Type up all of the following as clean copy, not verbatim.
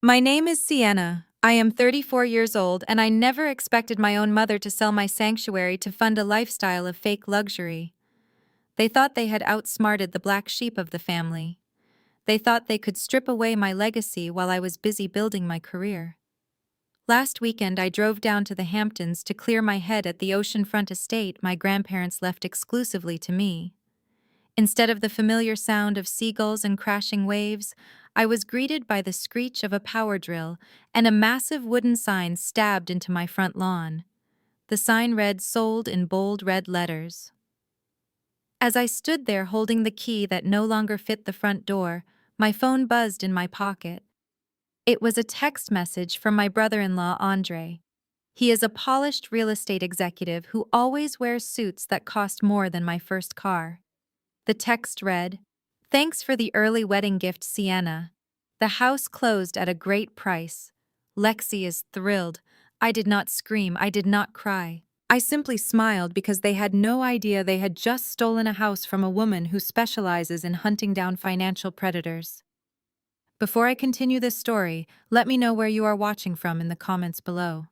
My name is Sienna. I am 34 years old, and I never expected my own mother to sell my sanctuary to fund a lifestyle of fake luxury. They thought they had outsmarted the black sheep of the family. They thought they could strip away my legacy while I was busy building my career. Last weekend, I drove down to the Hamptons to clear my head at the oceanfront estate my grandparents left exclusively to me. Instead of the familiar sound of seagulls and crashing waves, I was greeted by the screech of a power drill and a massive wooden sign stabbed into my front lawn. The sign read "Sold" in bold red letters. As I stood there holding the key that no longer fit the front door, my phone buzzed in my pocket. It was a text message from my brother-in-law, Andre. He is a polished real estate executive who always wears suits that cost more than my first car. The text read, "Thanks for the early wedding gift, Sienna. The house closed at a great price. Lexi is thrilled. I did not scream, I did not cry. I simply smiled because they had no idea they had just stolen a house from a woman who specializes in hunting down financial predators." Before I continue this story, let me know where you are watching from in the comments below.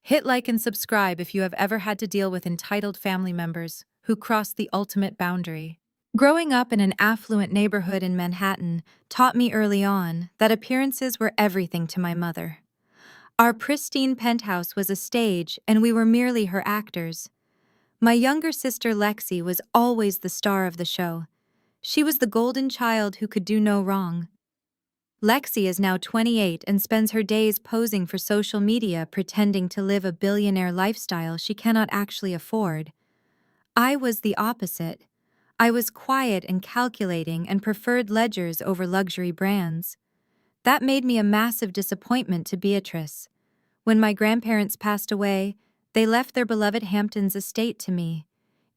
Hit like and subscribe if you have ever had to deal with entitled family members who cross the ultimate boundary. Growing up in an affluent neighborhood in Manhattan taught me early on that appearances were everything to my mother. Our pristine penthouse was a stage, and we were merely her actors. My younger sister Lexi was always the star of the show. She was the golden child who could do no wrong. Lexi is now 28 and spends her days posing for social media pretending to live a billionaire lifestyle she cannot actually afford. I was the opposite. I was quiet and calculating and preferred ledgers over luxury brands. That made me a massive disappointment to Beatrice. When my grandparents passed away, they left their beloved Hamptons estate to me.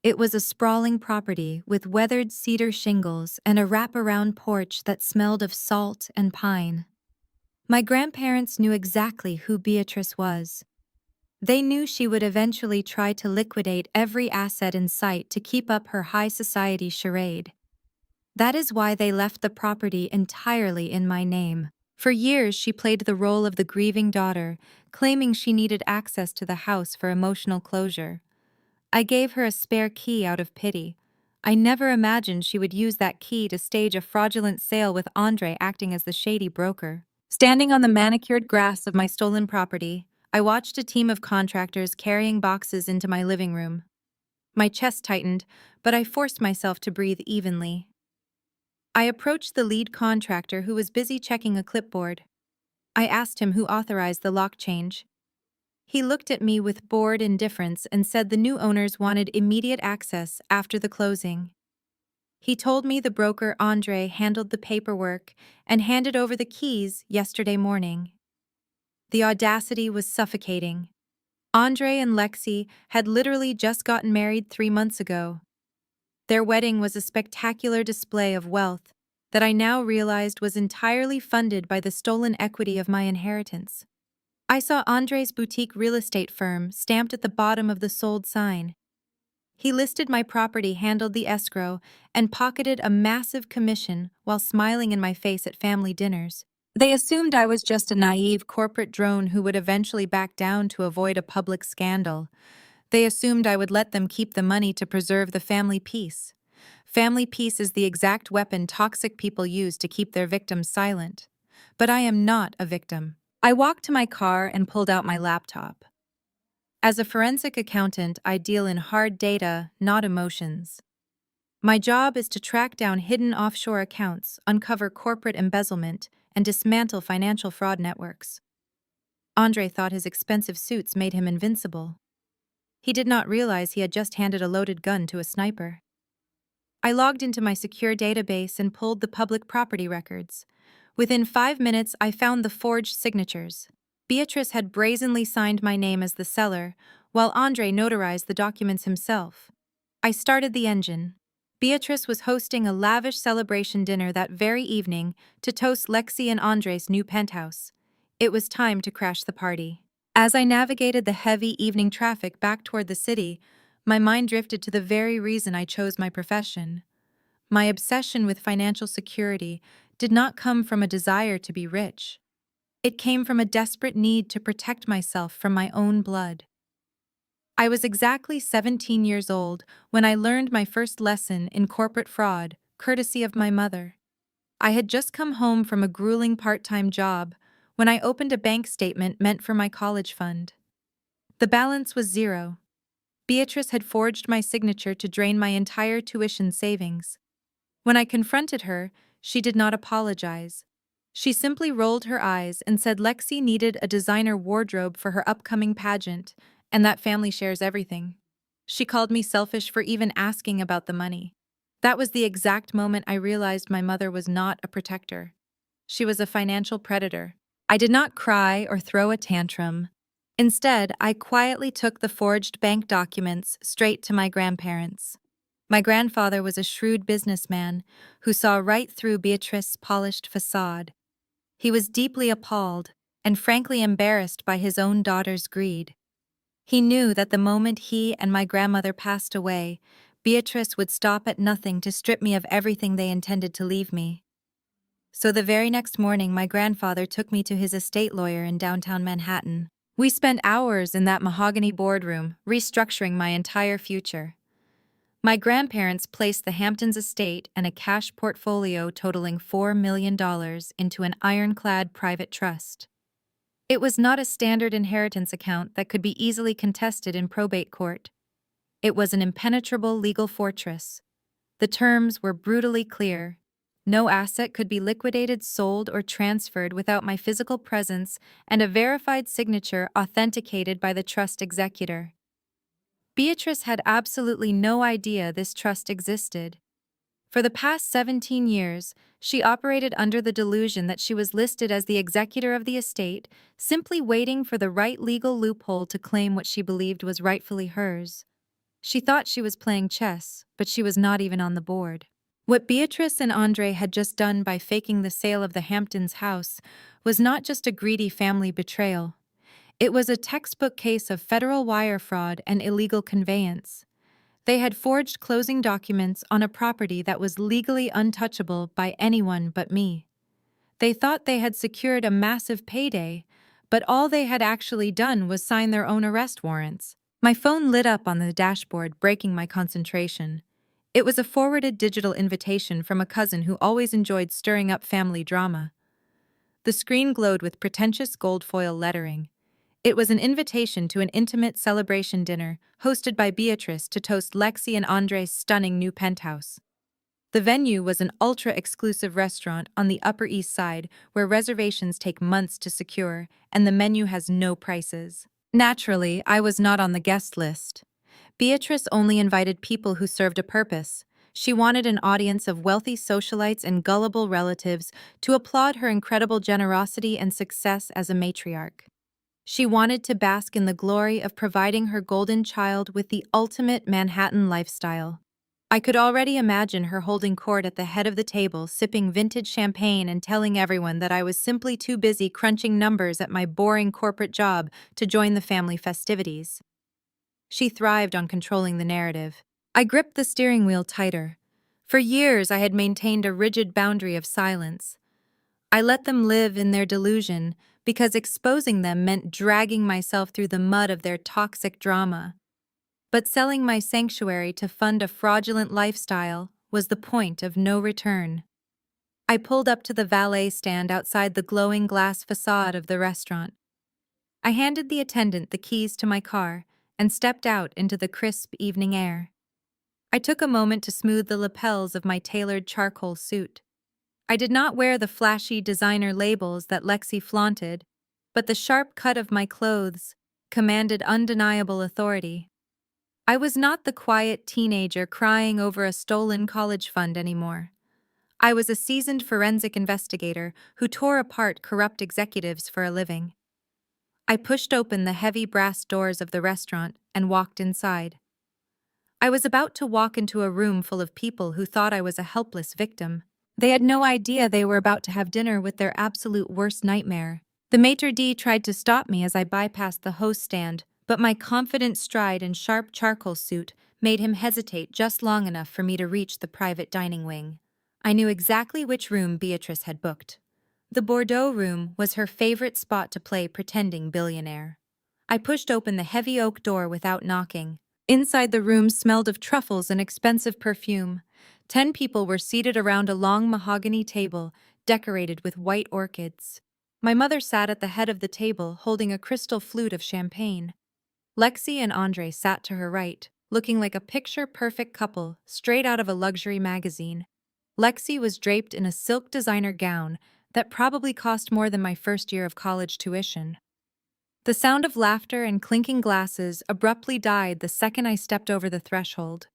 It was a sprawling property with weathered cedar shingles and a wraparound porch that smelled of salt and pine. My grandparents knew exactly who Beatrice was. They knew she would eventually try to liquidate every asset in sight to keep up her high society charade. That is why they left the property entirely in my name. For years, she played the role of the grieving daughter, claiming she needed access to the house for emotional closure. I gave her a spare key out of pity. I never imagined she would use that key to stage a fraudulent sale with Andre acting as the shady broker. Standing on the manicured grass of my stolen property, I watched a team of contractors carrying boxes into my living room. My chest tightened, but I forced myself to breathe evenly. I approached the lead contractor who was busy checking a clipboard. I asked him who authorized the lock change. He looked at me with bored indifference and said the new owners wanted immediate access after the closing. He told me the broker Andre handled the paperwork and handed over the keys yesterday morning. The audacity was suffocating. Andre and Lexi had literally just gotten married 3 months ago. Their wedding was a spectacular display of wealth that I now realized was entirely funded by the stolen equity of my inheritance. I saw Andre's boutique real estate firm stamped at the bottom of the sold sign. He listed my property, handled the escrow, and pocketed a massive commission while smiling in my face at family dinners. They assumed I was just a naive corporate drone who would eventually back down to avoid a public scandal. They assumed I would let them keep the money to preserve the family peace. Family peace is the exact weapon toxic people use to keep their victims silent. But I am not a victim. I walked to my car and pulled out my laptop. As a forensic accountant, I deal in hard data, not emotions. My job is to track down hidden offshore accounts, uncover corporate embezzlement, and dismantle financial fraud networks. Andre thought his expensive suits made him invincible. He did not realize he had just handed a loaded gun to a sniper. I logged into my secure database and pulled the public property records. Within 5 minutes, I found the forged signatures. Beatrice had brazenly signed my name as the seller, while Andre notarized the documents himself. I started the engine. Beatrice was hosting a lavish celebration dinner that very evening to toast Lexi and Andre's new penthouse. It was time to crash the party. As I navigated the heavy evening traffic back toward the city, my mind drifted to the very reason I chose my profession. My obsession with financial security did not come from a desire to be rich. It came from a desperate need to protect myself from my own blood. I was exactly 17 years old when I learned my first lesson in corporate fraud, courtesy of my mother. I had just come home from a grueling part-time job when I opened a bank statement meant for my college fund. The balance was zero. Beatrice had forged my signature to drain my entire tuition savings. When I confronted her, she did not apologize. She simply rolled her eyes and said Lexi needed a designer wardrobe for her upcoming pageant, and that family shares everything. She called me selfish for even asking about the money. That was the exact moment I realized my mother was not a protector. She was a financial predator. I did not cry or throw a tantrum. Instead, I quietly took the forged bank documents straight to my grandparents. My grandfather was a shrewd businessman who saw right through Beatrice's polished facade. He was deeply appalled and frankly embarrassed by his own daughter's greed. He knew that the moment he and my grandmother passed away, Beatrice would stop at nothing to strip me of everything they intended to leave me. So the very next morning, my grandfather took me to his estate lawyer in downtown Manhattan. We spent hours in that mahogany boardroom, restructuring my entire future. My grandparents placed the Hamptons estate and a cash portfolio totaling $4 million into an ironclad private trust. It was not a standard inheritance account that could be easily contested in probate court. It was an impenetrable legal fortress. The terms were brutally clear. No asset could be liquidated, sold, or transferred without my physical presence and a verified signature authenticated by the trust executor. Beatrice had absolutely no idea this trust existed. For the past 17 years, she operated under the delusion that she was listed as the executor of the estate, simply waiting for the right legal loophole to claim what she believed was rightfully hers. She thought she was playing chess, but she was not even on the board. What Beatrice and Andre had just done by faking the sale of the Hamptons house was not just a greedy family betrayal. It was a textbook case of federal wire fraud and illegal conveyance. They had forged closing documents on a property that was legally untouchable by anyone but me. They thought they had secured a massive payday, but all they had actually done was sign their own arrest warrants. My phone lit up on the dashboard, breaking my concentration. It was a forwarded digital invitation from a cousin who always enjoyed stirring up family drama. The screen glowed with pretentious gold foil lettering. It was an invitation to an intimate celebration dinner hosted by Beatrice to toast Lexi and Andre's stunning new penthouse. The venue was an ultra-exclusive restaurant on the Upper East Side where reservations take months to secure and the menu has no prices. Naturally, I was not on the guest list. Beatrice only invited people who served a purpose. She wanted an audience of wealthy socialites and gullible relatives to applaud her incredible generosity and success as a matriarch. She wanted to bask in the glory of providing her golden child with the ultimate Manhattan lifestyle. I could already imagine her holding court at the head of the table, sipping vintage champagne and telling everyone that I was simply too busy crunching numbers at my boring corporate job to join the family festivities. She thrived on controlling the narrative. I gripped the steering wheel tighter. For years, I had maintained a rigid boundary of silence. I let them live in their delusion because exposing them meant dragging myself through the mud of their toxic drama. But selling my sanctuary to fund a fraudulent lifestyle was the point of no return. I pulled up to the valet stand outside the glowing glass facade of the restaurant. I handed the attendant the keys to my car and stepped out into the crisp evening air. I took a moment to smooth the lapels of my tailored charcoal suit. I did not wear the flashy designer labels that Lexi flaunted, but the sharp cut of my clothes commanded undeniable authority. I was not the quiet teenager crying over a stolen college fund anymore. I was a seasoned forensic investigator who tore apart corrupt executives for a living. I pushed open the heavy brass doors of the restaurant and walked inside. I was about to walk into a room full of people who thought I was a helpless victim. They had no idea they were about to have dinner with their absolute worst nightmare. The maitre d' tried to stop me as I bypassed the host stand, but my confident stride and sharp charcoal suit made him hesitate just long enough for me to reach the private dining wing. I knew exactly which room Beatrice had booked. The Bordeaux room was her favorite spot to play pretending billionaire. I pushed open the heavy oak door without knocking. Inside the room smelled of truffles and expensive perfume. 10 people were seated around a long mahogany table, decorated with white orchids. My mother sat at the head of the table, holding a crystal flute of champagne. Lexi and Andre sat to her right, looking like a picture-perfect couple straight out of a luxury magazine. Lexi was draped in a silk designer gown that probably cost more than my first year of college tuition. The sound of laughter and clinking glasses abruptly died the second I stepped over the threshold.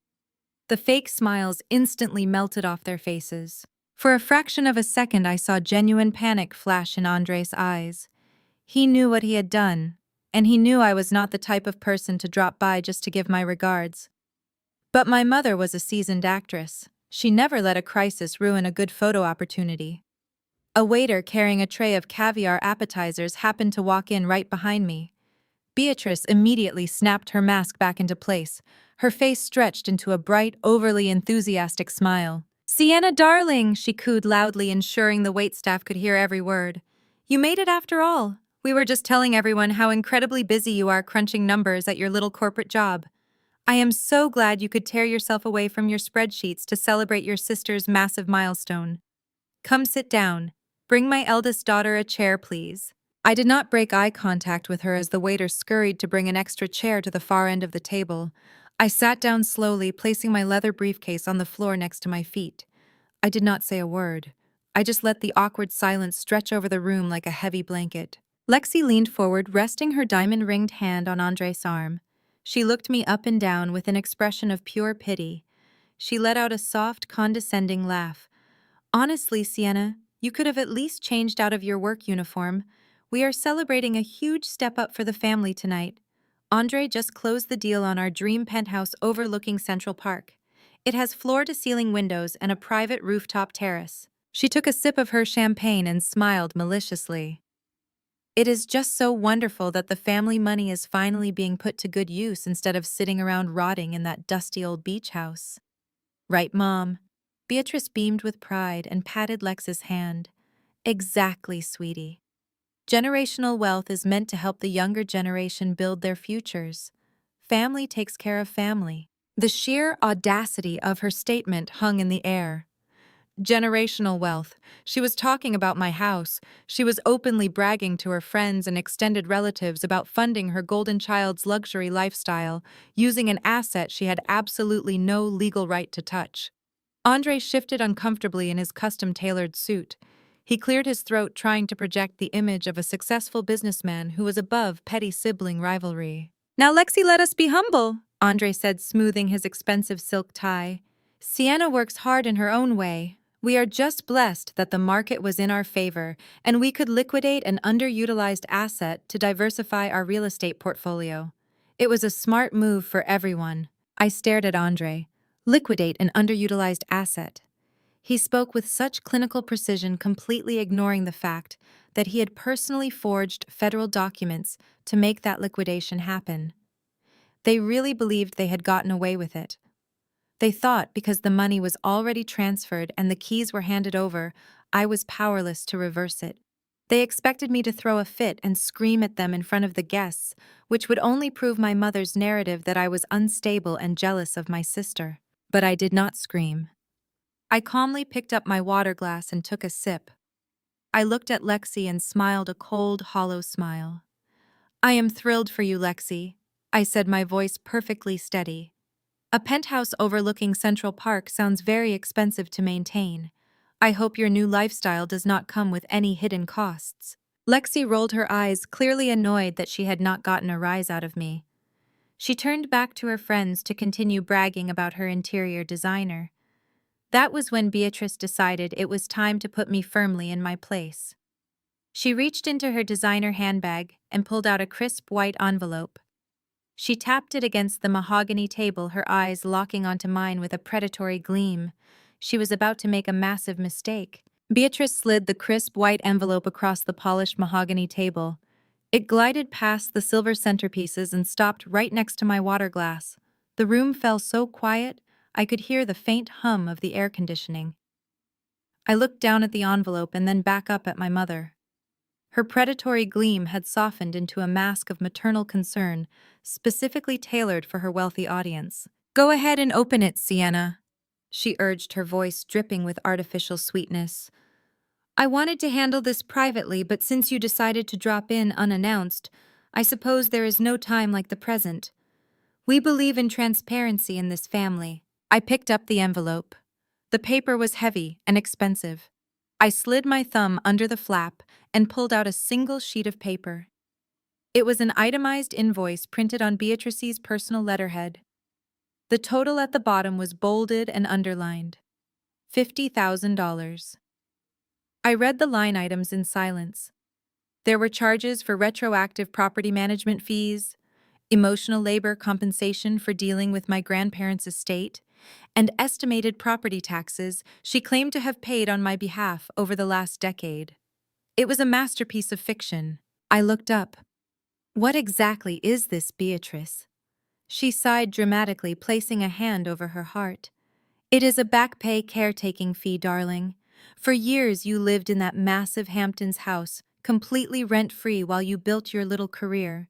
The fake smiles instantly melted off their faces. For a fraction of a second, I saw genuine panic flash in Andre's eyes. He knew what he had done, and he knew I was not the type of person to drop by just to give my regards. But my mother was a seasoned actress. She never let a crisis ruin a good photo opportunity. A waiter carrying a tray of caviar appetizers happened to walk in right behind me. Beatrice immediately snapped her mask back into place, her face stretched into a bright, overly enthusiastic smile. "Sienna, darling," she cooed loudly, ensuring the waitstaff could hear every word. "You made it after all. We were just telling everyone how incredibly busy you are crunching numbers at your little corporate job. I am so glad you could tear yourself away from your spreadsheets to celebrate your sister's massive milestone. Come sit down. Bring my eldest daughter a chair, please." I did not break eye contact with her as the waiter scurried to bring an extra chair to the far end of the table. I sat down slowly, placing my leather briefcase on the floor next to my feet. I did not say a word. I just let the awkward silence stretch over the room like a heavy blanket. Lexi leaned forward, resting her diamond-ringed hand on Andre's arm. She looked me up and down with an expression of pure pity. She let out a soft, condescending laugh. "Honestly, Sienna, you could have at least changed out of your work uniform. We are celebrating a huge step up for the family tonight. Andre just closed the deal on our dream penthouse overlooking Central Park. It has floor-to-ceiling windows and a private rooftop terrace." She took a sip of her champagne and smiled maliciously. "It is just so wonderful that the family money is finally being put to good use instead of sitting around rotting in that dusty old beach house." "Right, Mom." Beatrice beamed with pride and patted Lex's hand. "Exactly, sweetie. Generational wealth is meant to help the younger generation build their futures. Family takes care of family." The sheer audacity of her statement hung in the air. Generational wealth. She was talking about my house. She was openly bragging to her friends and extended relatives about funding her golden child's luxury lifestyle, using an asset she had absolutely no legal right to touch. Andre shifted uncomfortably in his custom-tailored suit. He cleared his throat, trying to project the image of a successful businessman who was above petty sibling rivalry. "Now, Lexi, let us be humble," Andre said, smoothing his expensive silk tie. "Sienna works hard in her own way. We are just blessed that the market was in our favor, and we could liquidate an underutilized asset to diversify our real estate portfolio. It was a smart move for everyone." I stared at Andre. Liquidate an underutilized asset. He spoke with such clinical precision, completely ignoring the fact that he had personally forged federal documents to make that liquidation happen. They really believed they had gotten away with it. They thought because the money was already transferred and the keys were handed over, I was powerless to reverse it. They expected me to throw a fit and scream at them in front of the guests, which would only prove my mother's narrative that I was unstable and jealous of my sister. But I did not scream. I calmly picked up my water glass and took a sip. I looked at Lexi and smiled a cold, hollow smile. "I am thrilled for you, Lexi," I said, my voice perfectly steady. "A penthouse overlooking Central Park sounds very expensive to maintain. I hope your new lifestyle does not come with any hidden costs." Lexi rolled her eyes, clearly annoyed that she had not gotten a rise out of me. She turned back to her friends to continue bragging about her interior designer. That was when Beatrice decided it was time to put me firmly in my place. She reached into her designer handbag and pulled out a crisp white envelope. She tapped it against the mahogany table, her eyes locking onto mine with a predatory gleam. She was about to make a massive mistake. Beatrice slid the crisp white envelope across the polished mahogany table. It glided past the silver centerpieces and stopped right next to my water glass. The room fell so quiet, I could hear the faint hum of the air conditioning. I looked down at the envelope and then back up at my mother. Her predatory gleam had softened into a mask of maternal concern, specifically tailored for her wealthy audience. "Go ahead and open it, Sienna," she urged, her voice dripping with artificial sweetness. "I wanted to handle this privately, but since you decided to drop in unannounced, I suppose there is no time like the present. We believe in transparency in this family." I picked up the envelope. The paper was heavy and expensive. I slid my thumb under the flap and pulled out a single sheet of paper. It was an itemized invoice printed on Beatrice's personal letterhead. The total at the bottom was bolded and underlined: $50,000. I read the line items in silence. There were charges for retroactive property management fees, emotional labor compensation for dealing with my grandparents' estate, and estimated property taxes she claimed to have paid on my behalf over the last decade. It was a masterpiece of fiction. I looked up. "What exactly is this, Beatrice?" She sighed dramatically, placing a hand over her heart. "It is a back pay caretaking fee, darling. For years you lived in that massive Hamptons house, completely rent-free while you built your little career.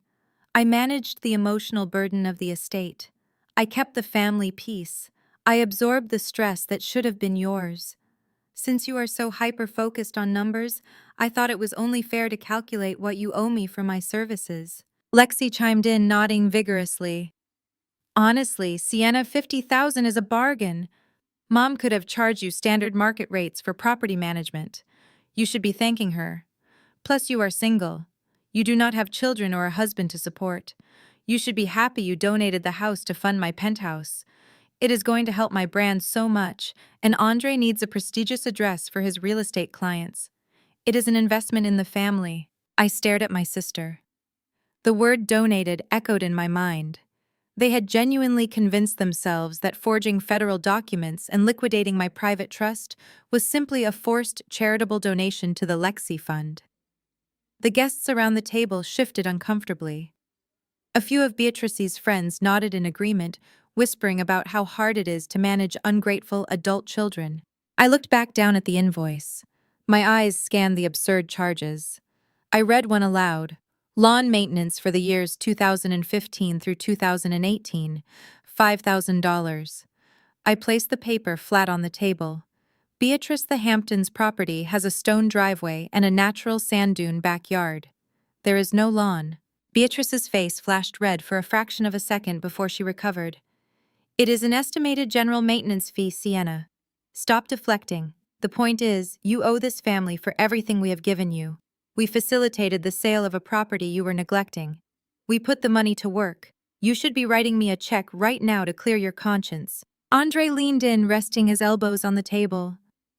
I managed the emotional burden of the estate. I kept the family peace. I absorbed the stress that should have been yours. Since you are so hyper-focused on numbers, I thought it was only fair to calculate what you owe me for my services." Lexi chimed in, nodding vigorously. "Honestly, Sienna, 50,000 is a bargain. Mom could have charged you standard market rates for property management. You should be thanking her. Plus, you are single. You do not have children or a husband to support. You should be happy you donated the house to fund my penthouse. It is going to help my brand so much, and Andre needs a prestigious address for his real estate clients. It is an investment in the family." I stared at my sister. The word donated echoed in my mind. They had genuinely convinced themselves that forging federal documents and liquidating my private trust was simply a forced charitable donation to the Lexi Fund. The guests around the table shifted uncomfortably. A few of Beatrice's friends nodded in agreement, whispering about how hard it is to manage ungrateful adult children. I looked back down at the invoice. My eyes scanned the absurd charges. I read one aloud. "Lawn maintenance for the years 2015 through 2018, $5,000. I placed the paper flat on the table. "Beatrice, the Hamptons property has a stone driveway and a natural sand dune backyard. There is no lawn." Beatrice's face flashed red for a fraction of a second before she recovered. "It is an estimated general maintenance fee, Sienna. Stop deflecting. The point is, you owe this family for everything we have given you. We facilitated the sale of a property you were neglecting. We put the money to work. You should be writing me a check right now to clear your conscience." Andre leaned in, resting his elbows on the table.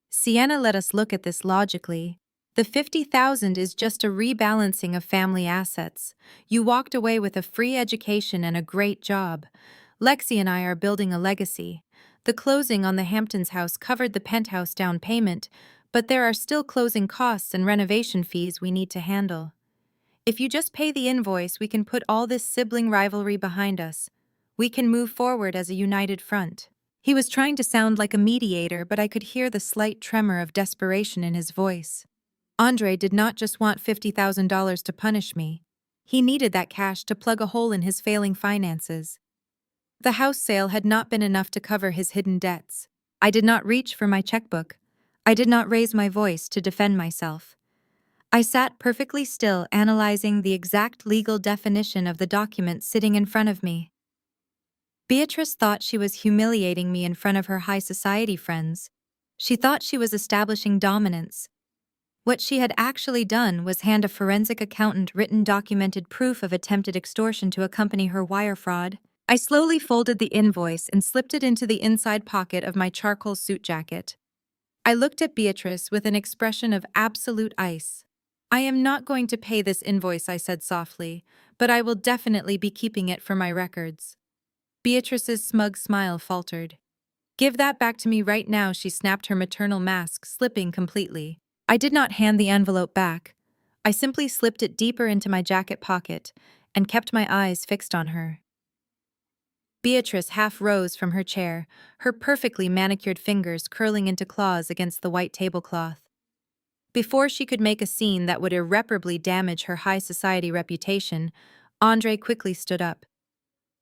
"Sienna, let us look at this logically. The 50,000 is just a rebalancing of family assets. You walked away with a free education and a great job. Lexi and I are building a legacy. The closing on the Hamptons house covered the penthouse down payment, but there are still closing costs and renovation fees we need to handle. If you just pay the invoice, we can put all this sibling rivalry behind us. We can move forward as a united front." He was trying to sound like a mediator, but I could hear the slight tremor of desperation in his voice. Andre did not just want $50,000 to punish me. He needed that cash to plug a hole in his failing finances. The house sale had not been enough to cover his hidden debts. I did not reach for my checkbook. I did not raise my voice to defend myself. I sat perfectly still, analyzing the exact legal definition of the document sitting in front of me. Beatrice thought she was humiliating me in front of her high society friends. She thought she was establishing dominance. What she had actually done was hand a forensic accountant written documented proof of attempted extortion to accompany her wire fraud. I slowly folded the invoice and slipped it into the inside pocket of my charcoal suit jacket. I looked at Beatrice with an expression of absolute ice. "I am not going to pay this invoice," I said softly, "but I will definitely be keeping it for my records." Beatrice's smug smile faltered. "Give that back to me right now," she snapped, her maternal mask slipping completely. I did not hand the envelope back. I simply slipped it deeper into my jacket pocket and kept my eyes fixed on her. Beatrice half rose from her chair, her perfectly manicured fingers curling into claws against the white tablecloth. Before she could make a scene that would irreparably damage her high society reputation, Andre quickly stood up.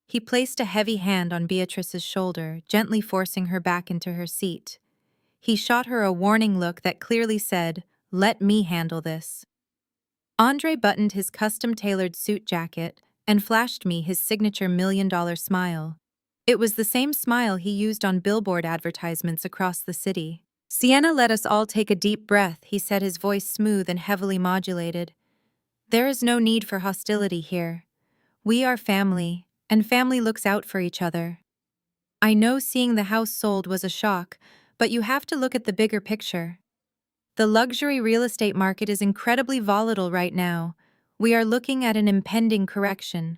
He placed a heavy hand on Beatrice's shoulder, gently forcing her back into her seat. He shot her a warning look that clearly said, "Let me handle this." Andre buttoned his custom-tailored suit jacket and flashed me his signature $1 million smile. It was the same smile he used on billboard advertisements across the city. "Sienna, let us all take a deep breath," he said, his voice smooth and heavily modulated. "There is no need for hostility here. We are family, and family looks out for each other. I know seeing the house sold was a shock, but you have to look at the bigger picture. The luxury real estate market is incredibly volatile right now. We are looking at an impending correction.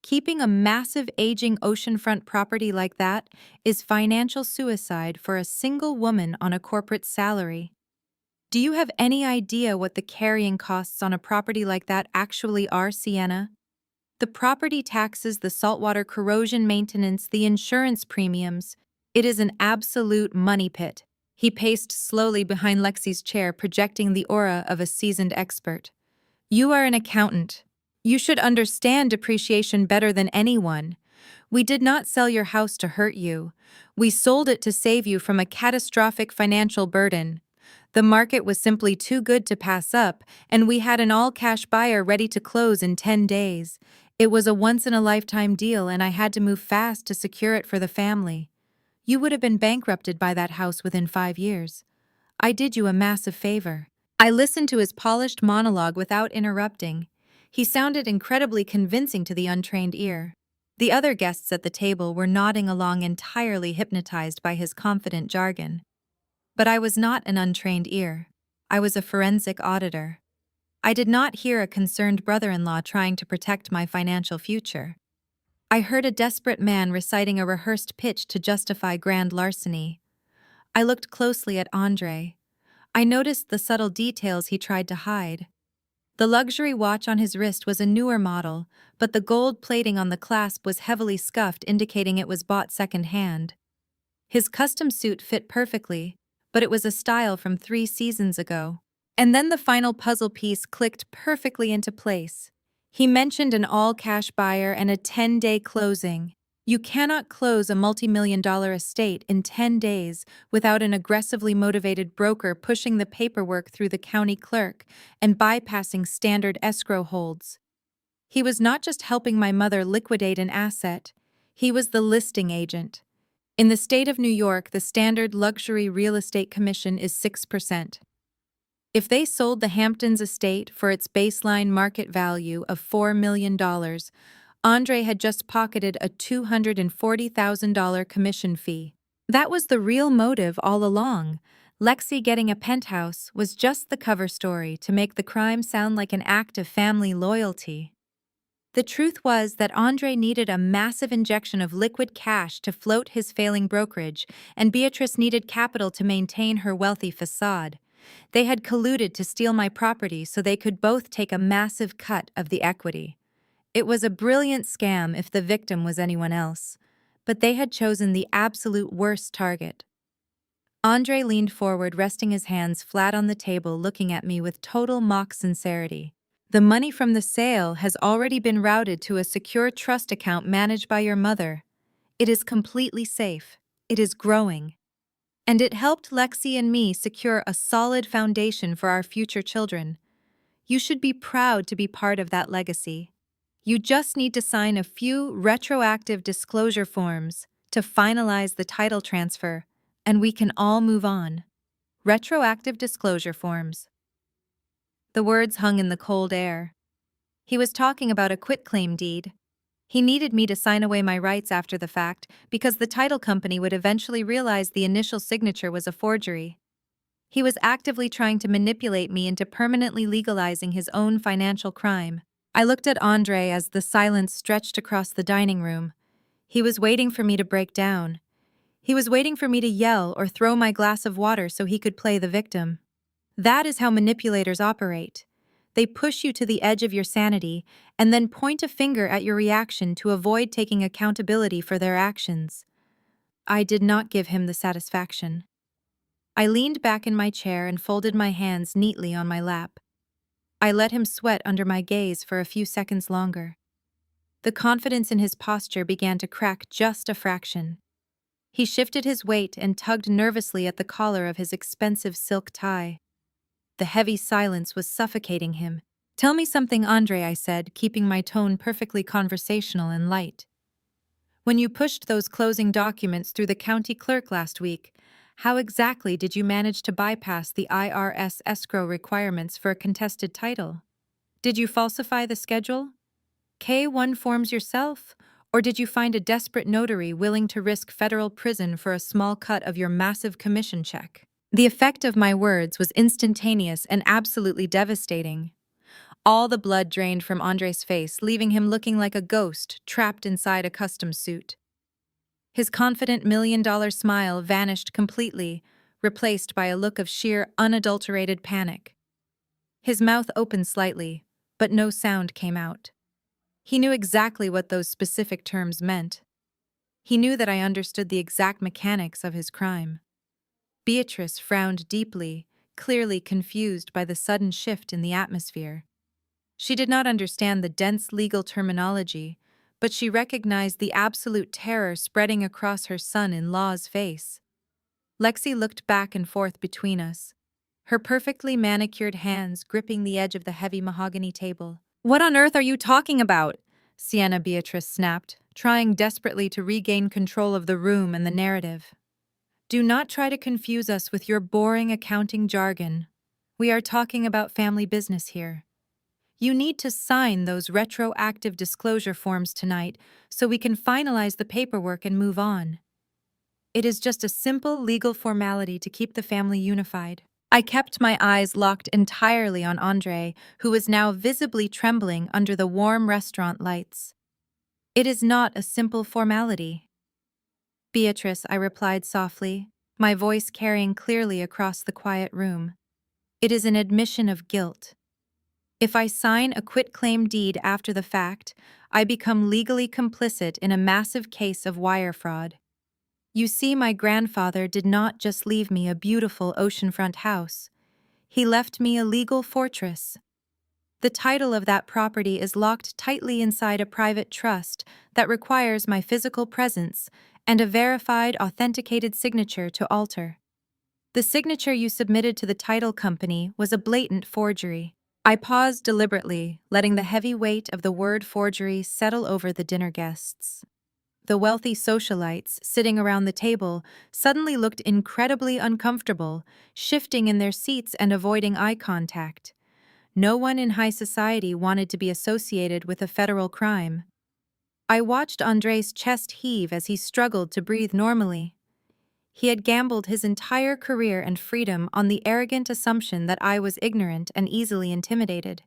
Keeping a massive aging oceanfront property like that is financial suicide for a single woman on a corporate salary. Do you have any idea what the carrying costs on a property like that actually are, Sienna? The property taxes, the saltwater corrosion maintenance, the insurance premiums. It is an absolute money pit." He paced slowly behind Lexi's chair, projecting the aura of a seasoned expert. "You are an accountant. You should understand depreciation better than anyone. We did not sell your house to hurt you. We sold it to save you from a catastrophic financial burden. The market was simply too good to pass up, and we had an all-cash buyer ready to close in 10 days. It was a once-in-a-lifetime deal, and I had to move fast to secure it for the family. You would have been bankrupted by that house within 5 years. I did you a massive favor." I listened to his polished monologue without interrupting. He sounded incredibly convincing to the untrained ear. The other guests at the table were nodding along, entirely hypnotized by his confident jargon. But I was not an untrained ear. I was a forensic auditor. I did not hear a concerned brother-in-law trying to protect my financial future. I heard a desperate man reciting a rehearsed pitch to justify grand larceny. I looked closely at Andre. I noticed the subtle details he tried to hide. The luxury watch on his wrist was a newer model, but the gold plating on the clasp was heavily scuffed, indicating it was bought second-hand. His custom suit fit perfectly, but it was a style from 3 seasons ago. And then the final puzzle piece clicked perfectly into place. He mentioned an all-cash buyer and a 10-day closing. You cannot close a multi-million-dollar estate in 10 days without an aggressively motivated broker pushing the paperwork through the county clerk and bypassing standard escrow holds. He was not just helping my mother liquidate an asset, he was the listing agent. In the state of New York, the standard luxury real estate commission is 6%. If they sold the Hamptons estate for its baseline market value of $4 million, Andre had just pocketed a $240,000 commission fee. That was the real motive all along. Lexi getting a penthouse was just the cover story to make the crime sound like an act of family loyalty. The truth was that Andre needed a massive injection of liquid cash to float his failing brokerage, and Beatrice needed capital to maintain her wealthy facade. They had colluded to steal my property so they could both take a massive cut of the equity. It was a brilliant scam if the victim was anyone else, but they had chosen the absolute worst target. Andre leaned forward, resting his hands flat on the table, looking at me with total mock sincerity. "The money from the sale has already been routed to a secure trust account managed by your mother. It is completely safe. It is growing. And it helped Lexi and me secure a solid foundation for our future children. You should be proud to be part of that legacy. You just need to sign a few retroactive disclosure forms to finalize the title transfer, and we can all move on." Retroactive disclosure forms. The words hung in the cold air. He was talking about a quitclaim deed. He needed me to sign away my rights after the fact because the title company would eventually realize the initial signature was a forgery. He was actively trying to manipulate me into permanently legalizing his own financial crime. I looked at Andre as the silence stretched across the dining room. He was waiting for me to break down. He was waiting for me to yell or throw my glass of water so he could play the victim. That is how manipulators operate. They push you to the edge of your sanity and then point a finger at your reaction to avoid taking accountability for their actions. I did not give him the satisfaction. I leaned back in my chair and folded my hands neatly on my lap. I let him sweat under my gaze for a few seconds longer. The confidence in his posture began to crack just a fraction. He shifted his weight and tugged nervously at the collar of his expensive silk tie. The heavy silence was suffocating him. "Tell me something, Andre," I said, keeping my tone perfectly conversational and light. "When you pushed those closing documents through the county clerk last week, how exactly did you manage to bypass the IRS escrow requirements for a contested title? Did you falsify the schedule? K-1 forms yourself? Or did you find a desperate notary willing to risk federal prison for a small cut of your massive commission check?" The effect of my words was instantaneous and absolutely devastating. All the blood drained from Andre's face, leaving him looking like a ghost trapped inside a custom suit. His confident million-dollar smile vanished completely, replaced by a look of sheer, unadulterated panic. His mouth opened slightly, but no sound came out. He knew exactly what those specific terms meant. He knew that I understood the exact mechanics of his crime. Beatrice frowned deeply, clearly confused by the sudden shift in the atmosphere. She did not understand the dense legal terminology, but she recognized the absolute terror spreading across her son-in-law's face. Lexi looked back and forth between us, her perfectly manicured hands gripping the edge of the heavy mahogany table. "What on earth are you talking about?" Sienna Beatrice snapped, trying desperately to regain control of the room and the narrative. "Do not try to confuse us with your boring accounting jargon. We are talking about family business here. You need to sign those retroactive disclosure forms tonight so we can finalize the paperwork and move on. It is just a simple legal formality to keep the family unified." I kept my eyes locked entirely on Andre, who was now visibly trembling under the warm restaurant lights. "It is not a simple formality." "Beatrice," I replied softly, my voice carrying clearly across the quiet room. "It is an admission of guilt. If I sign a quitclaim deed after the fact, I become legally complicit in a massive case of wire fraud. You see, my grandfather did not just leave me a beautiful oceanfront house. He left me a legal fortress. The title of that property is locked tightly inside a private trust that requires my physical presence and a verified, authenticated signature to alter. The signature you submitted to the title company was a blatant forgery." I paused deliberately, letting the heavy weight of the word forgery settle over the dinner guests. The wealthy socialites sitting around the table suddenly looked incredibly uncomfortable, shifting in their seats and avoiding eye contact. No one in high society wanted to be associated with a federal crime. I watched Andre's chest heave as he struggled to breathe normally. He had gambled his entire career and freedom on the arrogant assumption that I was ignorant and easily intimidated.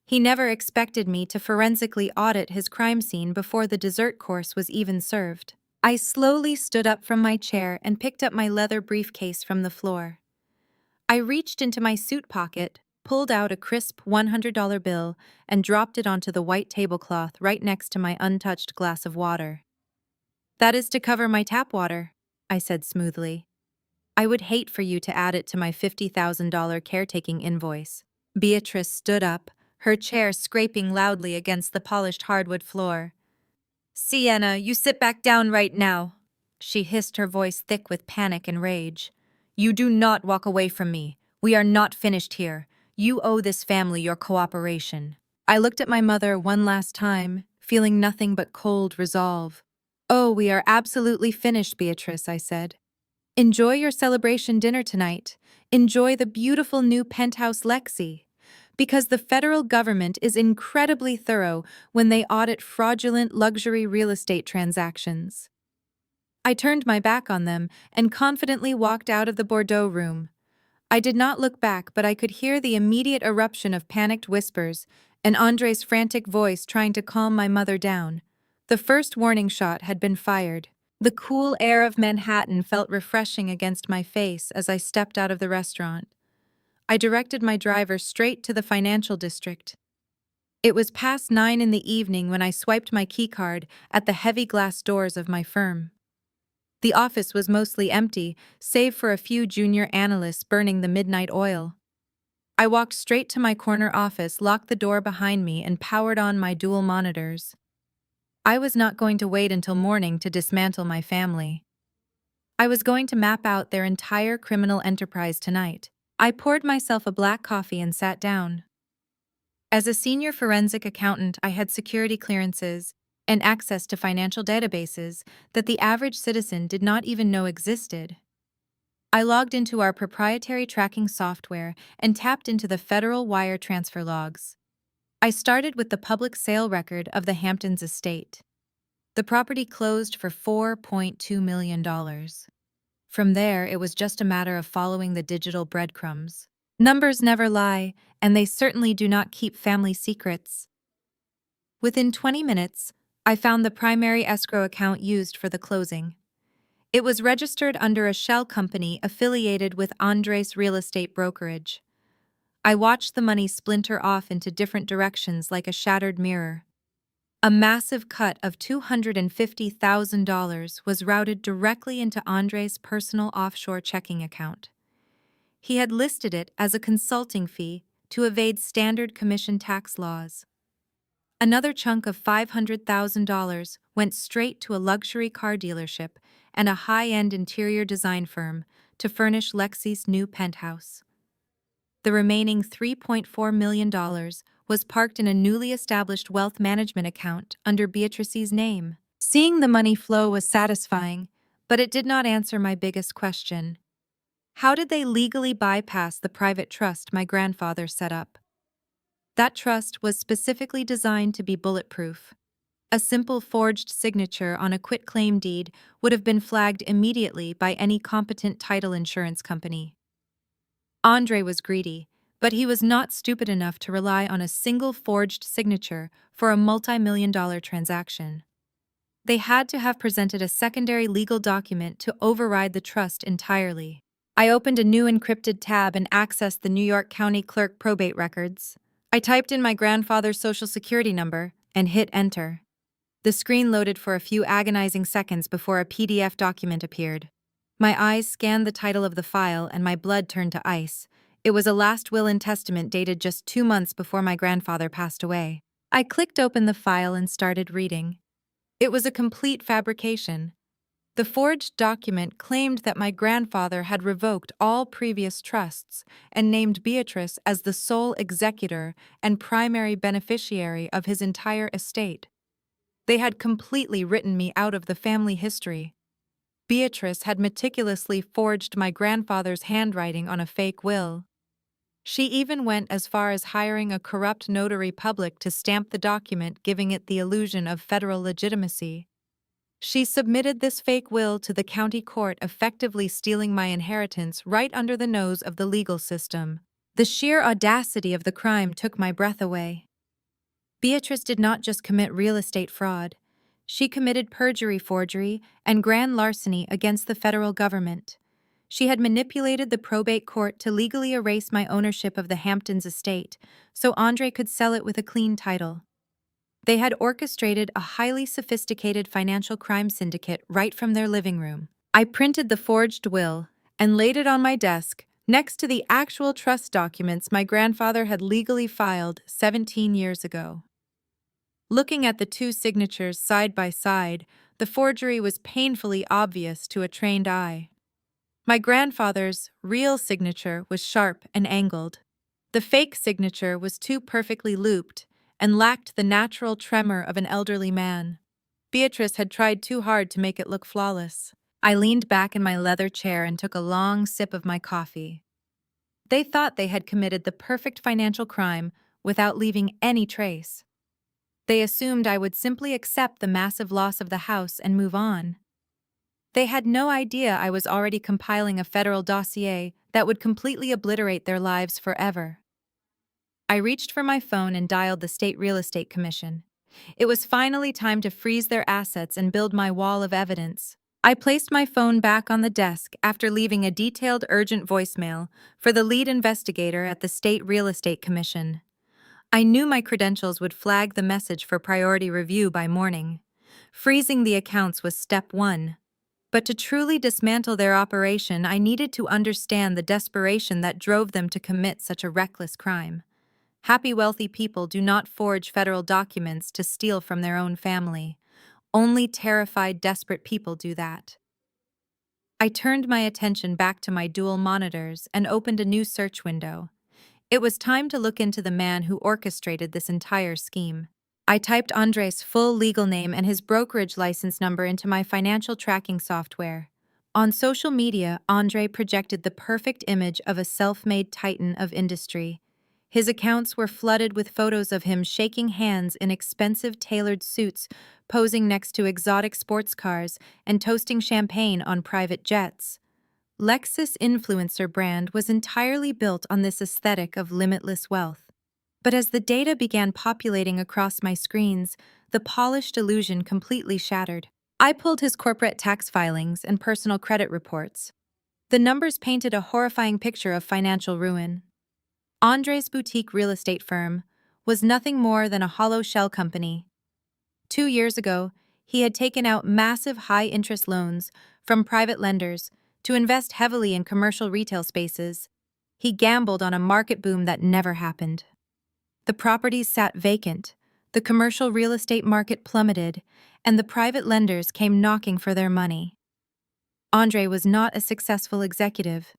He never expected me to forensically audit his crime scene before the dessert course was even served. I slowly stood up from my chair and picked up my leather briefcase from the floor. I reached into my suit pocket, pulled out a crisp $100 bill, and dropped it onto the white tablecloth right next to my untouched glass of water. "That is to cover my tap water," I said smoothly. "I would hate for you to add it to my $50,000 caretaking invoice." Beatrice stood up, her chair scraping loudly against the polished hardwood floor. "Sienna, you sit back down right now," she hissed, her voice thick with panic and rage. "You do not walk away from me. We are not finished here. You owe this family your cooperation." I looked at my mother one last time, feeling nothing but cold resolve. "Oh, we are absolutely finished, Beatrice," I said. "Enjoy your celebration dinner tonight. Enjoy the beautiful new penthouse Lexi. Because the federal government is incredibly thorough when they audit fraudulent luxury real estate transactions." I turned my back on them and confidently walked out of the Bordeaux room. I did not look back, but I could hear the immediate eruption of panicked whispers and Andre's frantic voice trying to calm my mother down. The first warning shot had been fired. The cool air of Manhattan felt refreshing against my face as I stepped out of the restaurant. I directed my driver straight to the financial district. It was past 9 in the evening when I swiped my keycard at the heavy glass doors of my firm. The office was mostly empty, save for a few junior analysts burning the midnight oil. I walked straight to my corner office, locked the door behind me, and powered on my dual monitors. I was not going to wait until morning to dismantle my family. I was going to map out their entire criminal enterprise tonight. I poured myself a black coffee and sat down. As a senior forensic accountant, I had security clearances and access to financial databases that the average citizen did not even know existed. I logged into our proprietary tracking software and tapped into the federal wire transfer logs. I started with the public sale record of the Hamptons estate. The property closed for $4.2 million. From there, it was just a matter of following the digital breadcrumbs. Numbers never lie, and they certainly do not keep family secrets. Within 20 minutes, I found the primary escrow account used for the closing. It was registered under a shell company affiliated with Andres Real Estate Brokerage. I watched the money splinter off into different directions like a shattered mirror. A massive cut of $250,000 was routed directly into Andres' personal offshore checking account. He had listed it as a consulting fee to evade standard commission tax laws. Another chunk of $500,000 went straight to a luxury car dealership and a high-end interior design firm to furnish Lexi's new penthouse. The remaining $3.4 million was parked in a newly established wealth management account under Beatrice's name. Seeing the money flow was satisfying, but it did not answer my biggest question. How did they legally bypass the private trust my grandfather set up? That trust was specifically designed to be bulletproof. A simple forged signature on a quitclaim deed would have been flagged immediately by any competent title insurance company. Andre was greedy, but he was not stupid enough to rely on a single forged signature for a multi-million-dollar transaction. They had to have presented a secondary legal document to override the trust entirely. I opened a new encrypted tab and accessed the New York County Clerk probate records. I typed in my grandfather's social security number and hit enter. The screen loaded for a few agonizing seconds before a PDF document appeared. My eyes scanned the title of the file and my blood turned to ice. It was a last will and testament dated just 2 months before my grandfather passed away. I clicked open the file and started reading. It was a complete fabrication. The forged document claimed that my grandfather had revoked all previous trusts and named Beatrice as the sole executor and primary beneficiary of his entire estate. They had completely written me out of the family history. Beatrice had meticulously forged my grandfather's handwriting on a fake will. She even went as far as hiring a corrupt notary public to stamp the document, giving it the illusion of federal legitimacy. She submitted this fake will to the county court, effectively stealing my inheritance right under the nose of the legal system. The sheer audacity of the crime took my breath away. Beatrice did not just commit real estate fraud. She committed perjury, forgery, and grand larceny against the federal government. She had manipulated the probate court to legally erase my ownership of the Hamptons estate so Andre could sell it with a clean title. They had orchestrated a highly sophisticated financial crime syndicate right from their living room. I printed the forged will and laid it on my desk next to the actual trust documents my grandfather had legally filed 17 years ago. Looking at the two signatures side by side, the forgery was painfully obvious to a trained eye. My grandfather's real signature was sharp and angled. The fake signature was too perfectly looped and lacked the natural tremor of an elderly man. Beatrice had tried too hard to make it look flawless. I leaned back in my leather chair and took a long sip of my coffee. They thought they had committed the perfect financial crime without leaving any trace. They assumed I would simply accept the massive loss of the house and move on. They had no idea I was already compiling a federal dossier that would completely obliterate their lives forever. I reached for my phone and dialed the State Real Estate Commission. It was finally time to freeze their assets and build my wall of evidence. I placed my phone back on the desk after leaving a detailed urgent voicemail for the lead investigator at the State Real Estate Commission. I knew my credentials would flag the message for priority review by morning. Freezing the accounts was step one. But to truly dismantle their operation, I needed to understand the desperation that drove them to commit such a reckless crime. Happy, wealthy people do not forge federal documents to steal from their own family. Only terrified, desperate people do that. I turned my attention back to my dual monitors and opened a new search window. It was time to look into the man who orchestrated this entire scheme. I typed Andre's full legal name and his brokerage license number into my financial tracking software. On social media, Andre projected the perfect image of a self-made titan of industry. His accounts were flooded with photos of him shaking hands in expensive tailored suits, posing next to exotic sports cars, and toasting champagne on private jets. Lexus influencer brand was entirely built on this aesthetic of limitless wealth. But as the data began populating across my screens, the polished illusion completely shattered. I pulled his corporate tax filings and personal credit reports. The numbers painted a horrifying picture of financial ruin. Andre's boutique real estate firm was nothing more than a hollow shell company. 2 years ago, he had taken out massive high-interest loans from private lenders to invest heavily in commercial retail spaces. He gambled on a market boom that never happened. The properties sat vacant, the commercial real estate market plummeted, and the private lenders came knocking for their money. Andre was not a successful executive.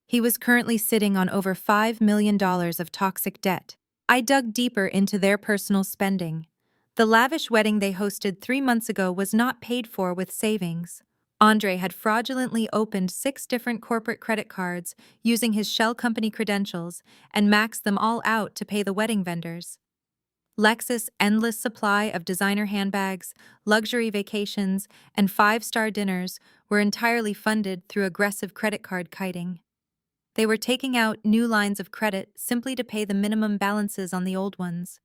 He was currently sitting on over $5 million of toxic debt. I dug deeper into their personal spending. The lavish wedding they hosted 3 months ago was not paid for with savings. Andre had fraudulently opened 6 different corporate credit cards using his shell company credentials and maxed them all out to pay the wedding vendors. Lexus' endless supply of designer handbags, luxury vacations, and 5-star dinners were entirely funded through aggressive credit card kiting. They were taking out new lines of credit simply to pay the minimum balances on the old ones.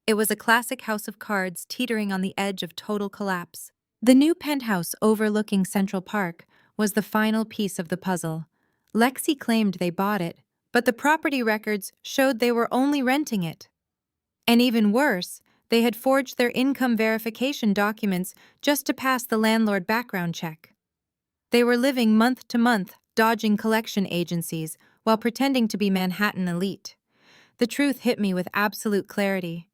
It was a classic house of cards teetering on the edge of total collapse. The new penthouse overlooking Central Park was the final piece of the puzzle. Lexi claimed they bought it, but the property records showed they were only renting it. And even worse, they had forged their income verification documents just to pass the landlord background check. They were living month to month, dodging collection agencies while pretending to be Manhattan elite. The truth hit me with absolute clarity.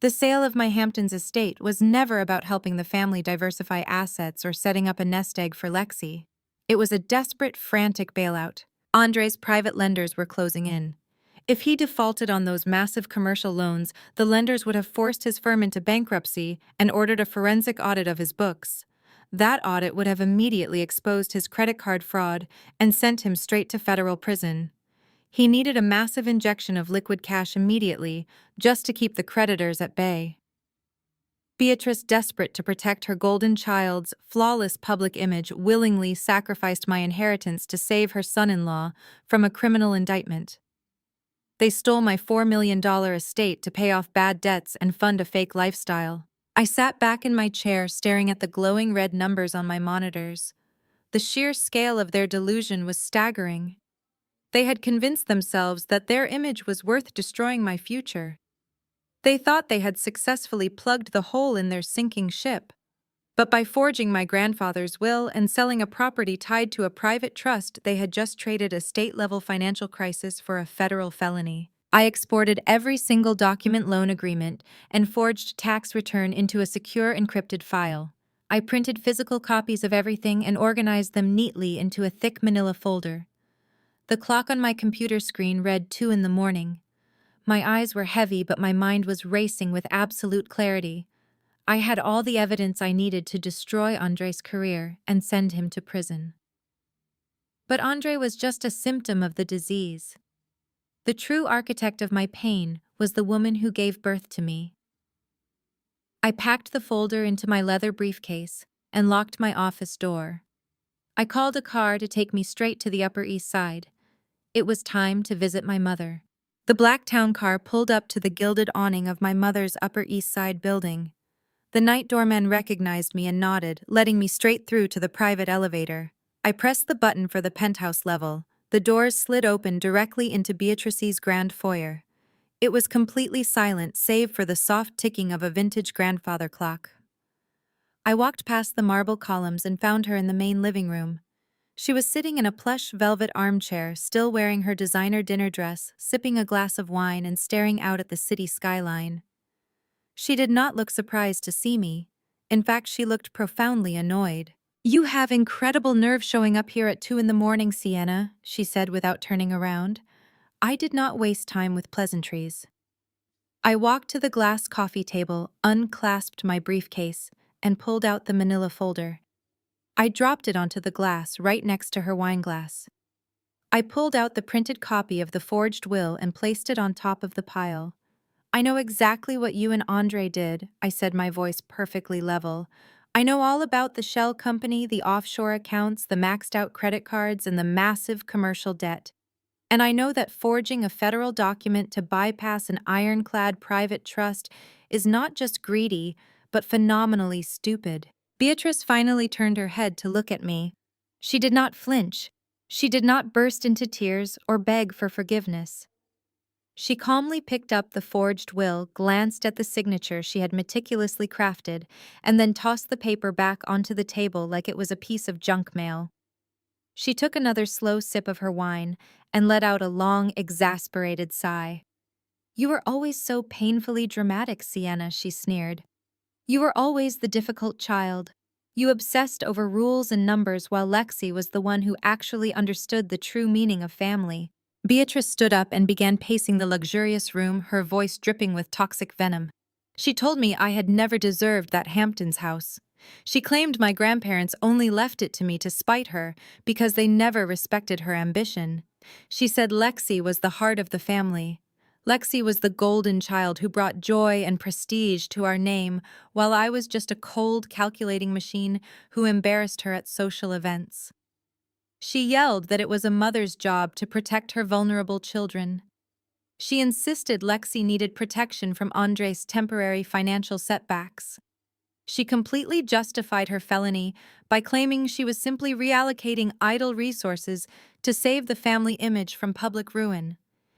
The sale of my Hamptons estate was never about helping the family diversify assets or setting up a nest egg for Lexi. It was a desperate, frantic bailout. Andre's private lenders were closing in. If he defaulted on those massive commercial loans, the lenders would have forced his firm into bankruptcy and ordered a forensic audit of his books. That audit would have immediately exposed his credit card fraud and sent him straight to federal prison. He needed a massive injection of liquid cash immediately, just to keep the creditors at bay. Beatrice, desperate to protect her golden child's flawless public image, willingly sacrificed my inheritance to save her son-in-law from a criminal indictment. They stole my $4 million estate to pay off bad debts and fund a fake lifestyle. I sat back in my chair staring at the glowing red numbers on my monitors. The sheer scale of their delusion was staggering. They had convinced themselves that their image was worth destroying my future. They thought they had successfully plugged the hole in their sinking ship. But by forging my grandfather's will and selling a property tied to a private trust, they had just traded a state-level financial crisis for a federal felony. I exported every single document loan agreement and forged tax return into a secure encrypted file. I printed physical copies of everything and organized them neatly into a thick manila folder. The clock on my computer screen read 2 in the morning. My eyes were heavy, but my mind was racing with absolute clarity. I had all the evidence I needed to destroy Andre's career and send him to prison. But Andre was just a symptom of the disease. The true architect of my pain was the woman who gave birth to me. I packed the folder into my leather briefcase and locked my office door. I called a car to take me straight to the Upper East Side. It was time to visit my mother. The black town car pulled up to the gilded awning of my mother's Upper East Side building. The night doorman recognized me and nodded, letting me straight through to the private elevator. I pressed the button for the penthouse level. The doors slid open directly into Beatrice's grand foyer. It was completely silent save for the soft ticking of a vintage grandfather clock. I walked past the marble columns and found her in the main living room. She was sitting in a plush velvet armchair, still wearing her designer dinner dress, sipping a glass of wine and staring out at the city skyline. She did not look surprised to see me. In fact, she looked profoundly annoyed. "You have incredible nerve showing up here at 2 in the morning, Sienna," she said without turning around. I did not waste time with pleasantries. I walked to the glass coffee table, unclasped my briefcase, and pulled out the manila folder. I dropped it onto the glass right next to her wine glass. I pulled out the printed copy of the forged will and placed it on top of the pile. "I know exactly what you and Andre did," I said, my voice perfectly level. "I know all about the shell company, the offshore accounts, the maxed-out credit cards, and the massive commercial debt. And I know that forging a federal document to bypass an ironclad private trust is not just greedy, but phenomenally stupid." Beatrice finally turned her head to look at me. She did not flinch. She did not burst into tears or beg for forgiveness. She calmly picked up the forged will, glanced at the signature she had meticulously crafted, and then tossed the paper back onto the table like it was a piece of junk mail. She took another slow sip of her wine and let out a long, exasperated sigh. "You were always so painfully dramatic, Sienna," she sneered. "You were always the difficult child. You obsessed over rules and numbers while Lexi was the one who actually understood the true meaning of family." Beatrice stood up and began pacing the luxurious room, her voice dripping with toxic venom. She told me I had never deserved that Hamptons house. She claimed my grandparents only left it to me to spite her because they never respected her ambition. She said Lexi was the heart of the family. Lexi was the golden child who brought joy and prestige to our name, while I was just a cold, calculating machine who embarrassed her at social events. She yelled that it was a mother's job to protect her vulnerable children. She insisted Lexi needed protection from Andre's temporary financial setbacks. She completely justified her felony by claiming she was simply reallocating idle resources to save the family image from public ruin.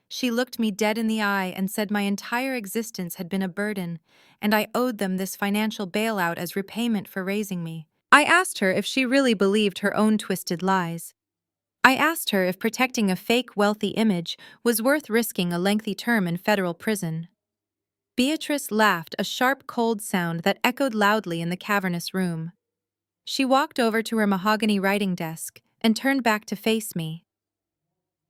She looked me dead in the eye and said my entire existence had been a burden, and I owed them this financial bailout as repayment for raising me. I asked her if she really believed her own twisted lies. I asked her if protecting a fake wealthy image was worth risking a lengthy term in federal prison. Beatrice laughed, a sharp, cold sound that echoed loudly in the cavernous room. She walked over to her mahogany writing desk and turned back to face me.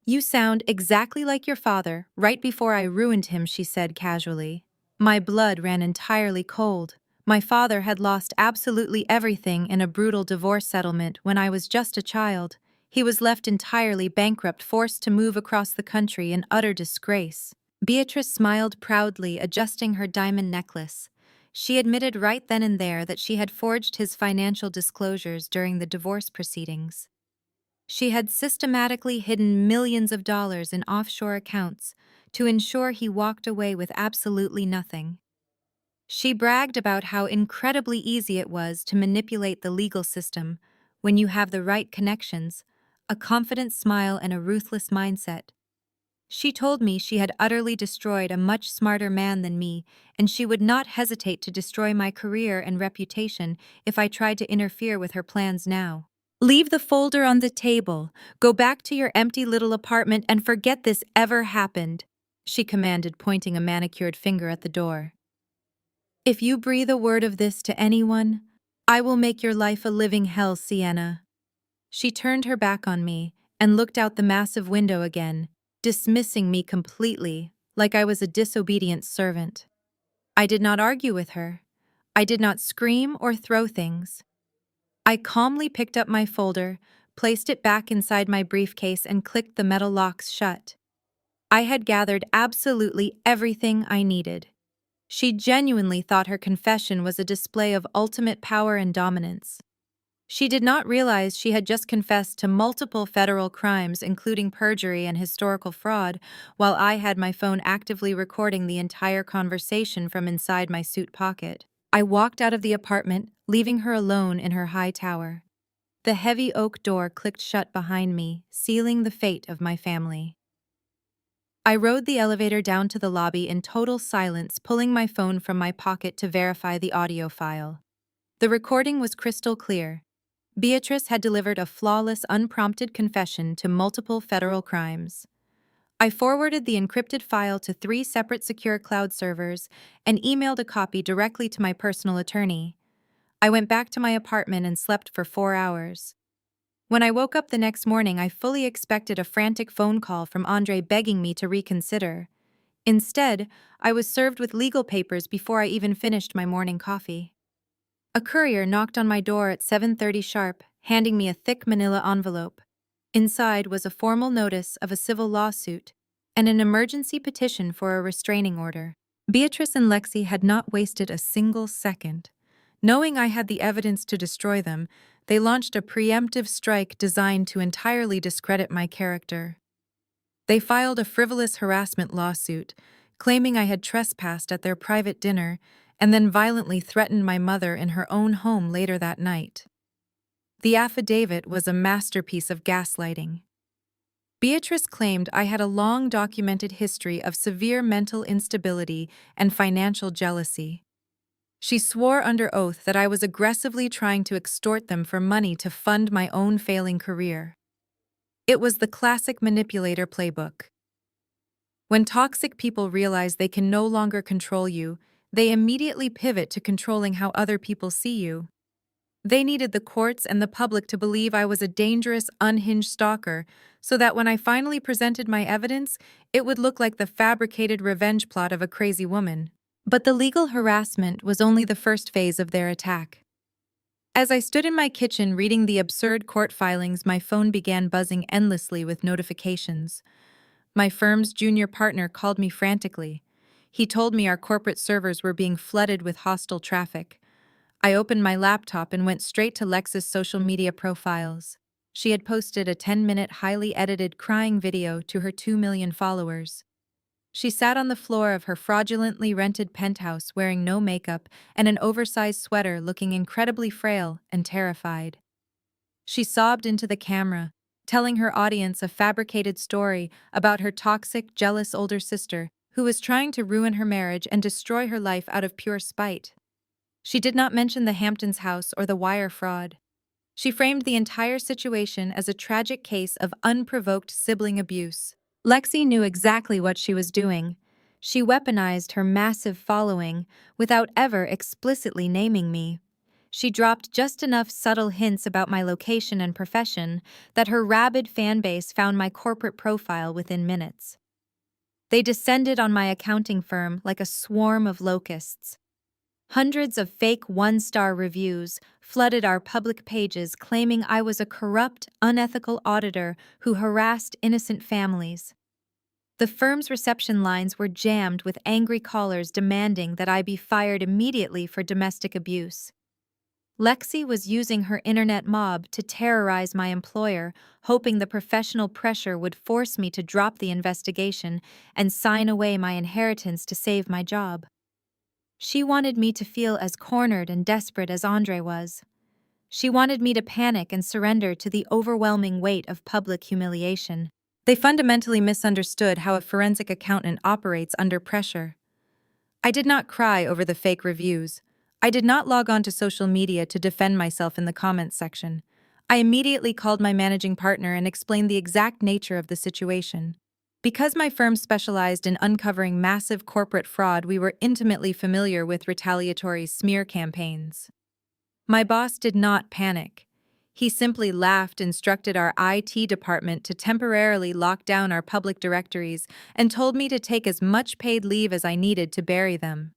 "You sound exactly like your father, right before I ruined him," she said casually. My blood ran entirely cold. My father had lost absolutely everything in a brutal divorce settlement when I was just a child. He was left entirely bankrupt, forced to move across the country in utter disgrace. Beatrice smiled proudly, adjusting her diamond necklace. She admitted right then and there that she had forged his financial disclosures during the divorce proceedings. She had systematically hidden millions of dollars in offshore accounts to ensure he walked away with absolutely nothing. She bragged about how incredibly easy it was to manipulate the legal system when you have the right connections, a confident smile, and a ruthless mindset. She told me she had utterly destroyed a much smarter man than me, and she would not hesitate to destroy my career and reputation if I tried to interfere with her plans now. "Leave the folder on the table, go back to your empty little apartment, and forget this ever happened," she commanded, pointing a manicured finger at the door. "If you breathe a word of this to anyone, I will make your life a living hell, Sienna." She turned her back on me and looked out the massive window again, dismissing me completely, like I was a disobedient servant. I did not argue with her. I did not scream or throw things. I calmly picked up my folder, placed it back inside my briefcase, and clicked the metal locks shut. I had gathered absolutely everything I needed. She genuinely thought her confession was a display of ultimate power and dominance. She did not realize she had just confessed to multiple federal crimes, including perjury and historical fraud, while I had my phone actively recording the entire conversation from inside my suit pocket. I walked out of the apartment, leaving her alone in her high tower. The heavy oak door clicked shut behind me, sealing the fate of my family. I rode the elevator down to the lobby in total silence, pulling my phone from my pocket to verify the audio file. The recording was crystal clear. Beatrice had delivered a flawless, unprompted confession to multiple federal crimes. I forwarded the encrypted file to 3 separate secure cloud servers and emailed a copy directly to my personal attorney. I went back to my apartment and slept for 4 hours. When I woke up the next morning, I fully expected a frantic phone call from Andre begging me to reconsider. Instead, I was served with legal papers before I even finished my morning coffee. A courier knocked on my door at 7:30 sharp, handing me a thick manila envelope. Inside was a formal notice of a civil lawsuit and an emergency petition for a restraining order. Beatrice and Lexi had not wasted a single second. Knowing I had the evidence to destroy them, they launched a preemptive strike designed to entirely discredit my character. They filed a frivolous harassment lawsuit, claiming I had trespassed at their private dinner and then violently threatened my mother in her own home later that night. The affidavit was a masterpiece of gaslighting. Beatrice claimed I had a long documented history of severe mental instability and financial jealousy. She swore under oath that I was aggressively trying to extort them for money to fund my own failing career. It was the classic manipulator playbook. When toxic people realize they can no longer control you, they immediately pivot to controlling how other people see you. They needed the courts and the public to believe I was a dangerous, unhinged stalker, so that when I finally presented my evidence, it would look like the fabricated revenge plot of a crazy woman. But the legal harassment was only the first phase of their attack. As I stood in my kitchen reading the absurd court filings, my phone began buzzing endlessly with notifications. My firm's junior partner called me frantically. He told me our corporate servers were being flooded with hostile traffic. I opened my laptop and went straight to Lexi's social media profiles. She had posted a 10-minute highly edited crying video to her 2 million followers. She sat on the floor of her fraudulently rented penthouse wearing no makeup and an oversized sweater, looking incredibly frail and terrified. She sobbed into the camera, telling her audience a fabricated story about her toxic, jealous older sister who was trying to ruin her marriage and destroy her life out of pure spite. She did not mention the Hamptons house or the wire fraud. She framed the entire situation as a tragic case of unprovoked sibling abuse. Lexi knew exactly what she was doing. She weaponized her massive following without ever explicitly naming me. She dropped just enough subtle hints about my location and profession that her rabid fan base found my corporate profile within minutes. They descended on my accounting firm like a swarm of locusts. Hundreds of fake one-star reviews flooded our public pages claiming I was a corrupt, unethical auditor who harassed innocent families. The firm's reception lines were jammed with angry callers demanding that I be fired immediately for domestic abuse. Lexi was using her internet mob to terrorize my employer, hoping the professional pressure would force me to drop the investigation and sign away my inheritance to save my job. She wanted me to feel as cornered and desperate as Andre was. She wanted me to panic and surrender to the overwhelming weight of public humiliation. They fundamentally misunderstood how a forensic accountant operates under pressure. I did not cry over the fake reviews. I did not log on to social media to defend myself in the comments section. I immediately called my managing partner and explained the exact nature of the situation. Because my firm specialized in uncovering massive corporate fraud, we were intimately familiar with retaliatory smear campaigns. My boss did not panic. He simply laughed, instructed our IT department to temporarily lock down our public directories, and told me to take as much paid leave as I needed to bury them.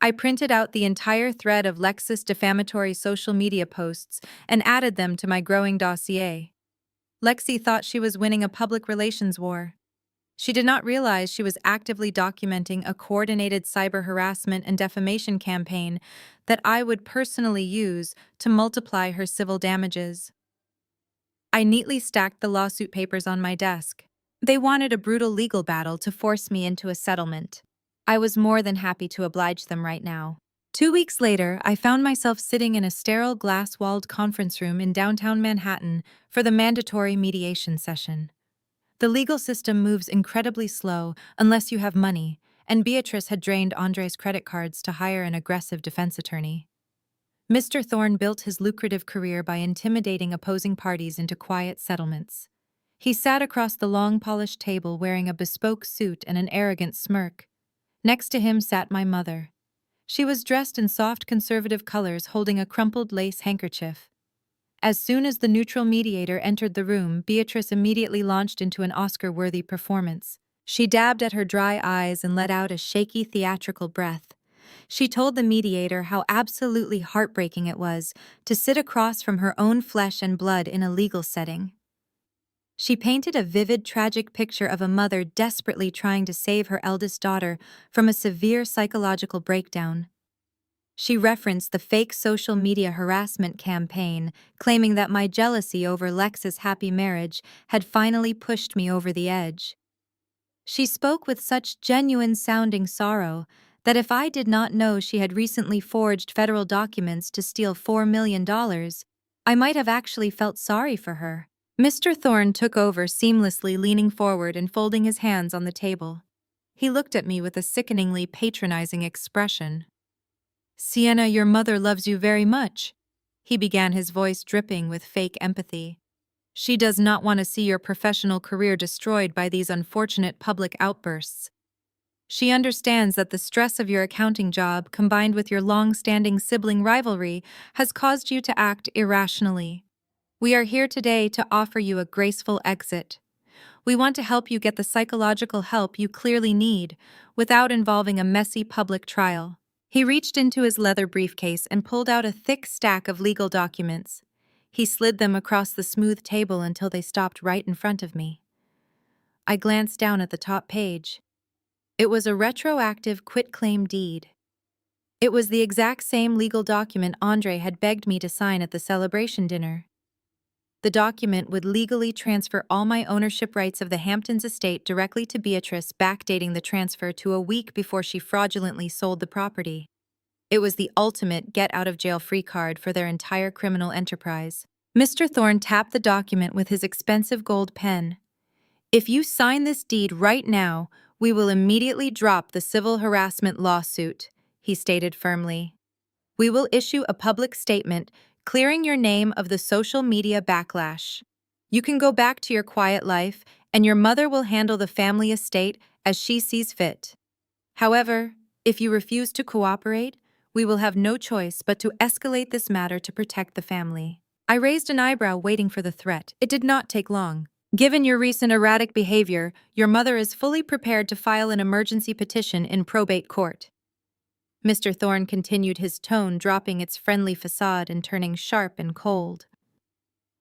I printed out the entire thread of Lexi's defamatory social media posts and added them to my growing dossier. Lexi thought she was winning a public relations war. She did not realize she was actively documenting a coordinated cyber harassment and defamation campaign that I would personally use to multiply her civil damages. I neatly stacked the lawsuit papers on my desk. They wanted a brutal legal battle to force me into a settlement. I was more than happy to oblige them right now. 2 weeks later, I found myself sitting in a sterile glass-walled conference room in downtown Manhattan for the mandatory mediation session. The legal system moves incredibly slow unless you have money, and Beatrice had drained Andre's credit cards to hire an aggressive defense attorney. Mr. Thorne built his lucrative career by intimidating opposing parties into quiet settlements. He sat across the long polished table wearing a bespoke suit and an arrogant smirk. Next to him sat my mother. She was dressed in soft conservative colors, holding a crumpled lace handkerchief. As soon as the neutral mediator entered the room, Beatrice immediately launched into an Oscar-worthy performance. She dabbed at her dry eyes and let out a shaky theatrical breath. She told the mediator how absolutely heartbreaking it was to sit across from her own flesh and blood in a legal setting. She painted a vivid, tragic picture of a mother desperately trying to save her eldest daughter from a severe psychological breakdown. She referenced the fake social media harassment campaign, claiming that my jealousy over Lexi's happy marriage had finally pushed me over the edge. She spoke with such genuine-sounding sorrow that if I did not know she had recently forged federal documents to steal $4 million, I might have actually felt sorry for her. Mr. Thorne took over, seamlessly leaning forward and folding his hands on the table. He looked at me with a sickeningly patronizing expression. "Sienna, your mother loves you very much," he began, his voice dripping with fake empathy. "She does not want to see your professional career destroyed by these unfortunate public outbursts. She understands that the stress of your accounting job, combined with your long-standing sibling rivalry, has caused you to act irrationally. We are here today to offer you a graceful exit. We want to help you get the psychological help you clearly need, without involving a messy public trial." He reached into his leather briefcase and pulled out a thick stack of legal documents. He slid them across the smooth table until they stopped right in front of me. I glanced down at the top page. It was a retroactive quitclaim deed. It was the exact same legal document Andre had begged me to sign at the celebration dinner. The document would legally transfer all my ownership rights of the Hamptons estate directly to Beatrice, backdating the transfer to a week before she fraudulently sold the property. It was the ultimate get-out-of-jail-free card for their entire criminal enterprise. Mr. Thorne tapped the document with his expensive gold pen. "If you sign this deed right now, we will immediately drop the civil harassment lawsuit," he stated firmly. "We will issue a public statement clearing your name of the social media backlash. You can go back to your quiet life, and your mother will handle the family estate as she sees fit. However, if you refuse to cooperate, we will have no choice but to escalate this matter to protect the family." I raised an eyebrow, waiting for the threat. It did not take long. "Given your recent erratic behavior, your mother is fully prepared to file an emergency petition in probate court." Mr. Thorne continued, his tone dropping its friendly facade and turning sharp and cold.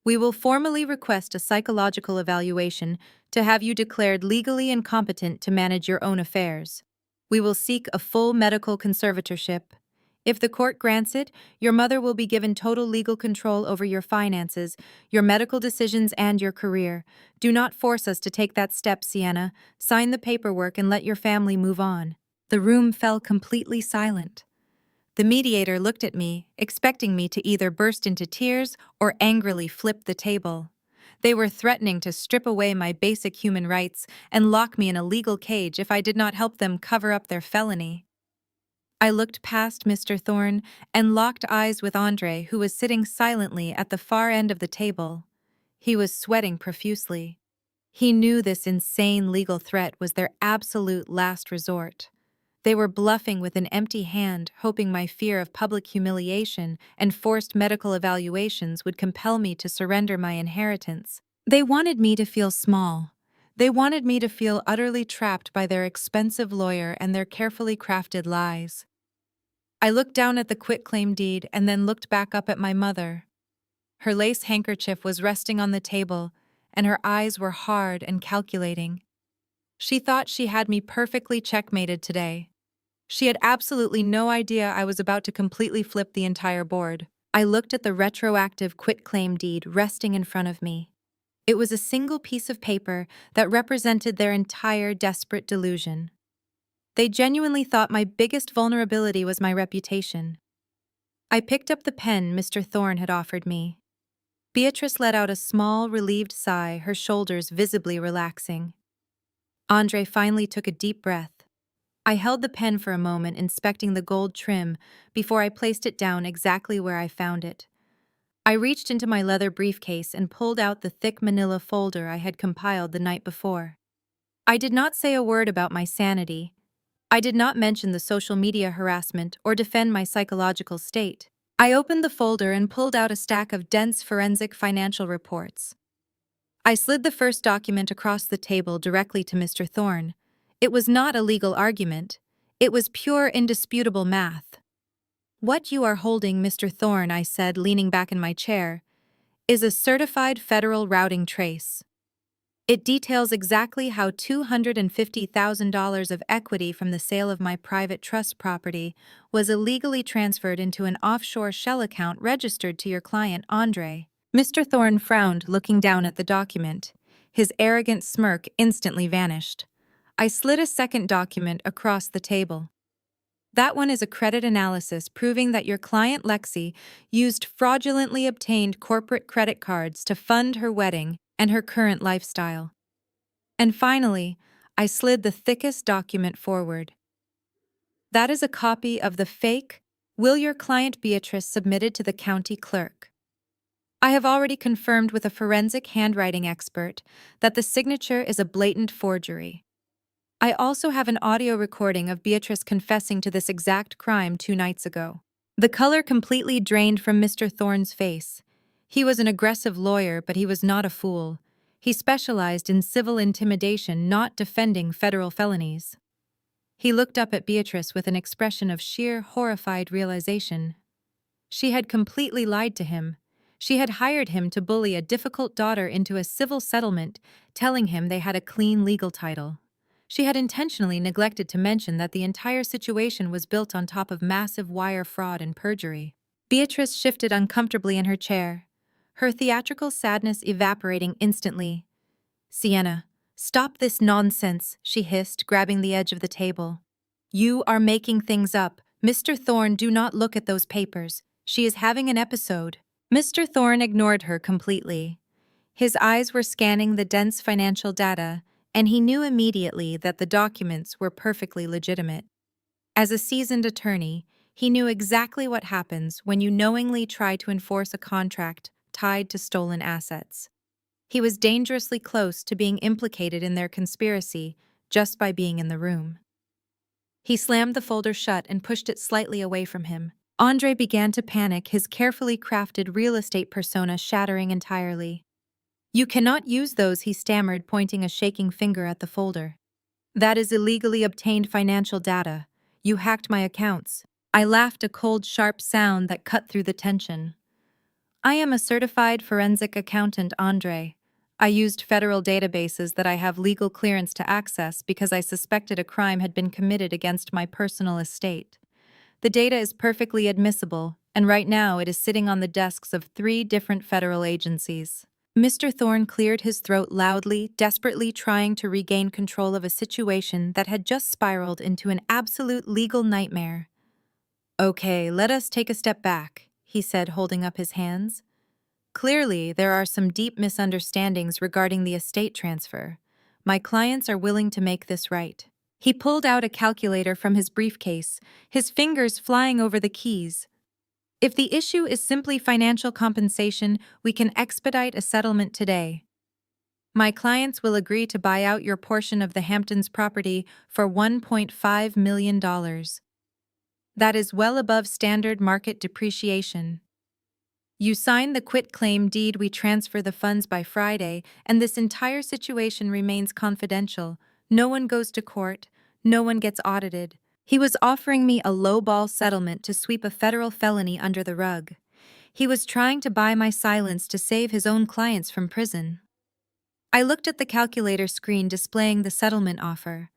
"We will formally request a psychological evaluation to have you declared legally incompetent to manage your own affairs. We will seek a full medical conservatorship. If the court grants it, your mother will be given total legal control over your finances, your medical decisions, and your career. Do not force us to take that step, Sienna. Sign the paperwork and let your family move on." The room fell completely silent. The mediator looked at me, expecting me to either burst into tears or angrily flip the table. They were threatening to strip away my basic human rights and lock me in a legal cage if I did not help them cover up their felony. I looked past Mr. Thorne and locked eyes with Andre, who was sitting silently at the far end of the table. He was sweating profusely. He knew this insane legal threat was their absolute last resort. They were bluffing with an empty hand, hoping my fear of public humiliation and forced medical evaluations would compel me to surrender my inheritance. They wanted me to feel small. They wanted me to feel utterly trapped by their expensive lawyer and their carefully crafted lies. I looked down at the quitclaim deed and then looked back up at my mother. Her lace handkerchief was resting on the table, and her eyes were hard and calculating. She thought she had me perfectly checkmated today. She had absolutely no idea I was about to completely flip the entire board. I looked at the retroactive quitclaim deed resting in front of me. It was a single piece of paper that represented their entire desperate delusion. They genuinely thought my biggest vulnerability was my reputation. I picked up the pen Mr. Thorne had offered me. Beatrice let out a small, relieved sigh, her shoulders visibly relaxing. Andre finally took a deep breath. I held the pen for a moment, inspecting the gold trim before I placed it down exactly where I found it. I reached into my leather briefcase and pulled out the thick manila folder I had compiled the night before. I did not say a word about my sanity. I did not mention the social media harassment or defend my psychological state. I opened the folder and pulled out a stack of dense forensic financial reports. I slid the first document across the table directly to Mr. Thorne. It was not a legal argument. It was pure, indisputable math. "What you are holding, Mr. Thorne," I said, leaning back in my chair, "is a certified federal routing trace. It details exactly how $250,000 of equity from the sale of my private trust property was illegally transferred into an offshore shell account registered to your client, Andre." Mr. Thorne frowned, looking down at the document. His arrogant smirk instantly vanished. I slid a second document across the table. "That one is a credit analysis proving that your client Lexi used fraudulently obtained corporate credit cards to fund her wedding and her current lifestyle." And finally, I slid the thickest document forward. "That is a copy of the fake will your client Beatrice submitted to the county clerk. I have already confirmed with a forensic handwriting expert that the signature is a blatant forgery. I also have an audio recording of Beatrice confessing to this exact crime 2 nights ago." The color completely drained from Mr. Thorne's face. He was an aggressive lawyer, but he was not a fool. He specialized in civil intimidation, not defending federal felonies. He looked up at Beatrice with an expression of sheer, horrified realization. She had completely lied to him. She had hired him to bully a difficult daughter into a civil settlement, telling him they had a clean legal title. She had intentionally neglected to mention that the entire situation was built on top of massive wire fraud and perjury. Beatrice shifted uncomfortably in her chair, her theatrical sadness evaporating instantly. "Sienna, stop this nonsense," she hissed, grabbing the edge of the table. "You are making things up. Mr. Thorne, do not look at those papers. She is having an episode." Mr. Thorne ignored her completely. His eyes were scanning the dense financial data, and he knew immediately that the documents were perfectly legitimate. As a seasoned attorney, he knew exactly what happens when you knowingly try to enforce a contract tied to stolen assets. He was dangerously close to being implicated in their conspiracy just by being in the room. He slammed the folder shut and pushed it slightly away from him. Andre began to panic, his carefully crafted real estate persona shattering entirely. "You cannot use those," he stammered, pointing a shaking finger at the folder. "That is illegally obtained financial data. You hacked my accounts." I laughed, a cold, sharp sound that cut through the tension. "I am a certified forensic accountant, Andre. I used federal databases that I have legal clearance to access because I suspected a crime had been committed against my personal estate. The data is perfectly admissible, and right now it is sitting on the desks of 3 different federal agencies." Mr. Thorne cleared his throat loudly, desperately trying to regain control of a situation that had just spiraled into an absolute legal nightmare. "Okay, let us take a step back," he said, holding up his hands. "Clearly, there are some deep misunderstandings regarding the estate transfer. My clients are willing to make this right." He pulled out a calculator from his briefcase, his fingers flying over the keys. "If the issue is simply financial compensation, we can expedite a settlement today. My clients will agree to buy out your portion of the Hamptons property for $1.5 million. That is well above standard market depreciation. You sign the quitclaim deed, we transfer the funds by Friday, and this entire situation remains confidential. No one goes to court, no one gets audited." He was offering me a lowball settlement to sweep a federal felony under the rug. He was trying to buy my silence to save his own clients from prison. I looked at the calculator screen displaying the settlement offer.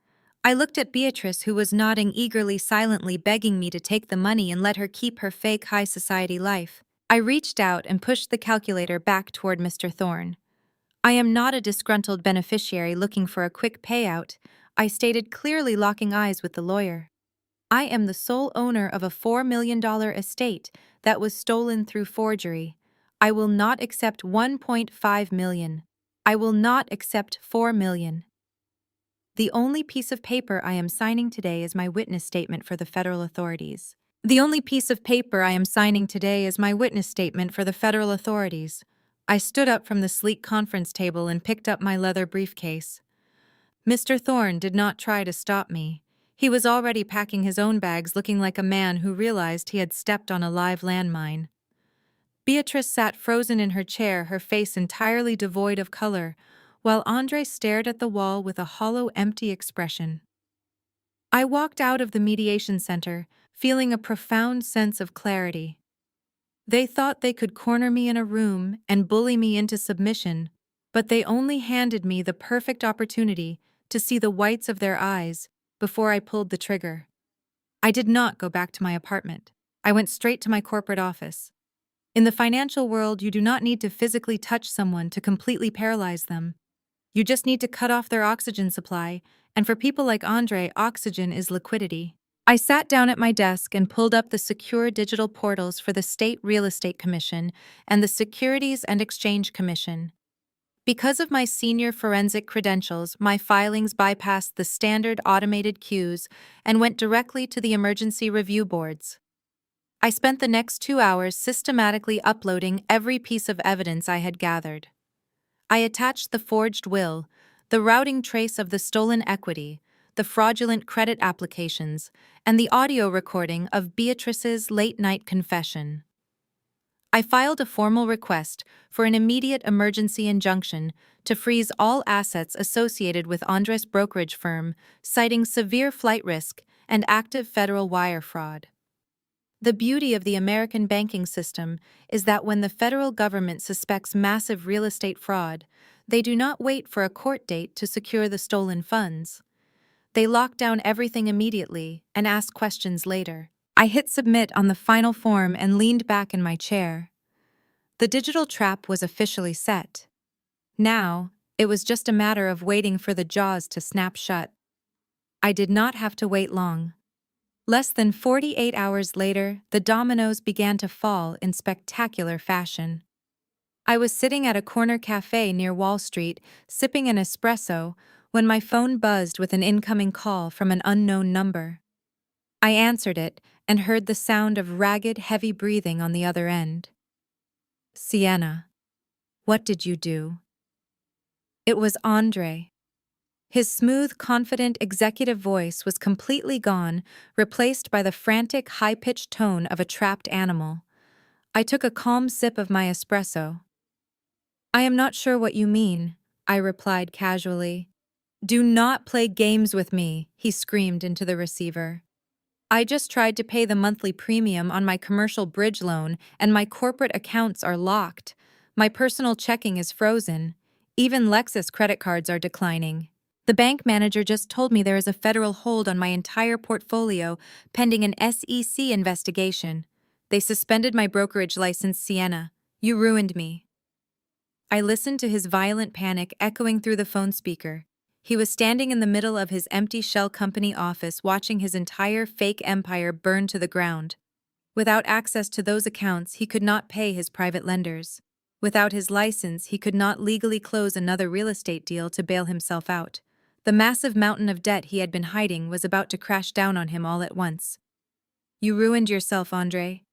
I looked at Beatrice, who was nodding eagerly, silently begging me to take the money and let her keep her fake high society life. I reached out and pushed the calculator back toward Mr. Thorne. "I am not a disgruntled beneficiary looking for a quick payout. I stated clearly, locking eyes with the lawyer. I am the sole owner of a $4 million estate that was stolen through forgery. I will not accept 1.5 million. I will not accept 4 million. The only piece of paper I am signing today is my witness statement for the federal authorities. The only piece of paper I am signing today is my witness statement for the federal authorities. I stood up from the sleek conference table and picked up my leather briefcase. Mr. Thorne did not try to stop me. He was already packing his own bags, looking like a man who realized he had stepped on a live landmine. Beatrice sat frozen in her chair, her face entirely devoid of color, while Andre stared at the wall with a hollow, empty expression. I walked out of the mediation center, feeling a profound sense of clarity. They thought they could corner me in a room and bully me into submission, but they only handed me the perfect opportunity to see the whites of their eyes before I pulled the trigger. I did not go back to my apartment. I went straight to my corporate office. In the financial world, you do not need to physically touch someone to completely paralyze them. You just need to cut off their oxygen supply, and for people like Andre, oxygen is liquidity. I sat down at my desk and pulled up the secure digital portals for the State Real Estate Commission and the Securities and Exchange Commission. Because of my senior forensic credentials, my filings bypassed the standard automated queues and went directly to the emergency review boards. I spent the next 2 hours systematically uploading every piece of evidence I had gathered. I attached the forged will, the routing trace of the stolen equity, the fraudulent credit applications, and the audio recording of Beatrice's late-night confession. I filed a formal request for an immediate emergency injunction to freeze all assets associated with Andres' brokerage firm, citing severe flight risk and active federal wire fraud. The beauty of the American banking system is that when the federal government suspects massive real estate fraud, they do not wait for a court date to secure the stolen funds. They lock down everything immediately and ask questions later. I hit submit on the final form and leaned back in my chair. The digital trap was officially set. Now, it was just a matter of waiting for the jaws to snap shut. I did not have to wait long. Less than 48 hours later, the dominoes began to fall in spectacular fashion. I was sitting at a corner cafe near Wall Street, sipping an espresso, when my phone buzzed with an incoming call from an unknown number. I answered it and heard the sound of ragged, heavy breathing on the other end. Sienna, what did you do? It was Andre. His smooth, confident executive voice was completely gone, replaced by the frantic, high-pitched tone of a trapped animal. I took a calm sip of my espresso. I am not sure what you mean, I replied casually. Do not play games with me, he screamed into the receiver. I just tried to pay the monthly premium on my commercial bridge loan, and my corporate accounts are locked. My personal checking is frozen. Even Lexus credit cards are declining. The bank manager just told me there is a federal hold on my entire portfolio pending an SEC investigation. They suspended my brokerage license, Sienna. You ruined me. I listened to his violent panic echoing through the phone speaker. He was standing in the middle of his empty shell company office watching his entire fake empire burn to the ground. Without access to those accounts, he could not pay his private lenders. Without his license, he could not legally close another real estate deal to bail himself out. The massive mountain of debt he had been hiding was about to crash down on him all at once. You ruined yourself, Andre.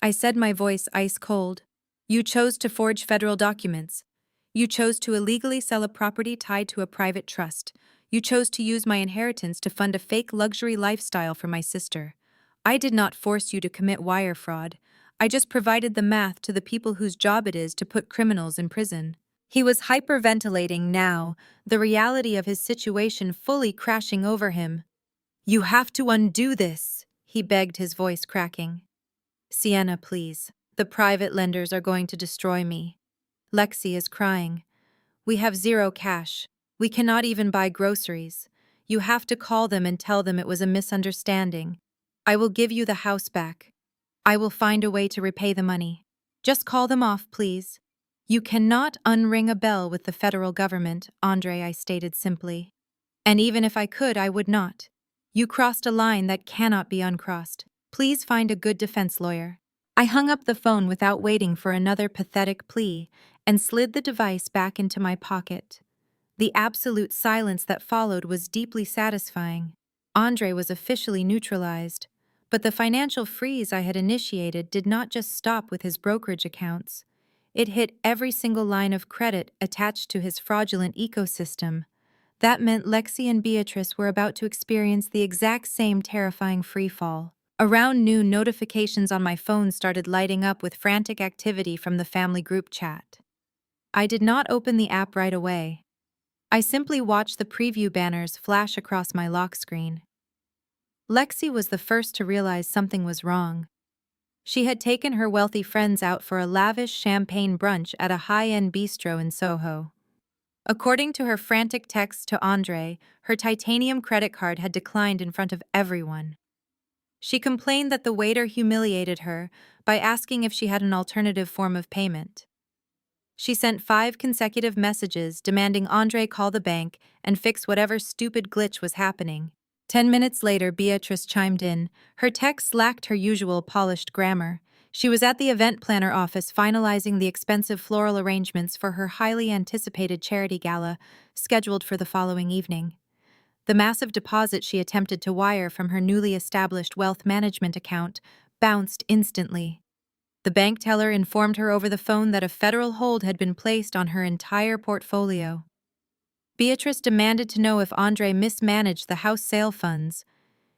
I said, my voice ice cold. You chose to forge federal documents. You chose to illegally sell a property tied to a private trust. You chose to use my inheritance to fund a fake luxury lifestyle for my sister. I did not force you to commit wire fraud. I just provided the math to the people whose job it is to put criminals in prison. He was hyperventilating now, the reality of his situation fully crashing over him. You have to undo this, he begged, his voice cracking. Sienna, please. The private lenders are going to destroy me. Lexi is crying. We have zero cash. We cannot even buy groceries. You have to call them and tell them it was a misunderstanding. I will give you the house back. I will find a way to repay the money. Just call them off, please. You cannot unring a bell with the federal government, Andre, I stated simply. And even if I could, I would not. You crossed a line that cannot be uncrossed. Please find a good defense lawyer. I hung up the phone without waiting for another pathetic plea and slid the device back into my pocket. The absolute silence that followed was deeply satisfying. Andre was officially neutralized, but the financial freeze I had initiated did not just stop with his brokerage accounts. It hit every single line of credit attached to his fraudulent ecosystem. That meant Lexi and Beatrice were about to experience the exact same terrifying freefall. Around noon, notifications on my phone started lighting up with frantic activity from the family group chat. I did not open the app right away. I simply watched the preview banners flash across my lock screen. Lexi was the first to realize something was wrong. She had taken her wealthy friends out for a lavish champagne brunch at a high-end bistro in Soho. According to her frantic text to Andre, her titanium credit card had declined in front of everyone. She complained that the waiter humiliated her by asking if she had an alternative form of payment. She sent 5 consecutive messages demanding Andre call the bank and fix whatever stupid glitch was happening. 10 minutes later, Beatrice chimed in. Her text lacked her usual polished grammar. She was at the event planner office finalizing the expensive floral arrangements for her highly anticipated charity gala, scheduled for the following evening. The massive deposit she attempted to wire from her newly established wealth management account bounced instantly. The bank teller informed her over the phone that a federal hold had been placed on her entire portfolio. Beatrice demanded to know if Andre mismanaged the house sale funds.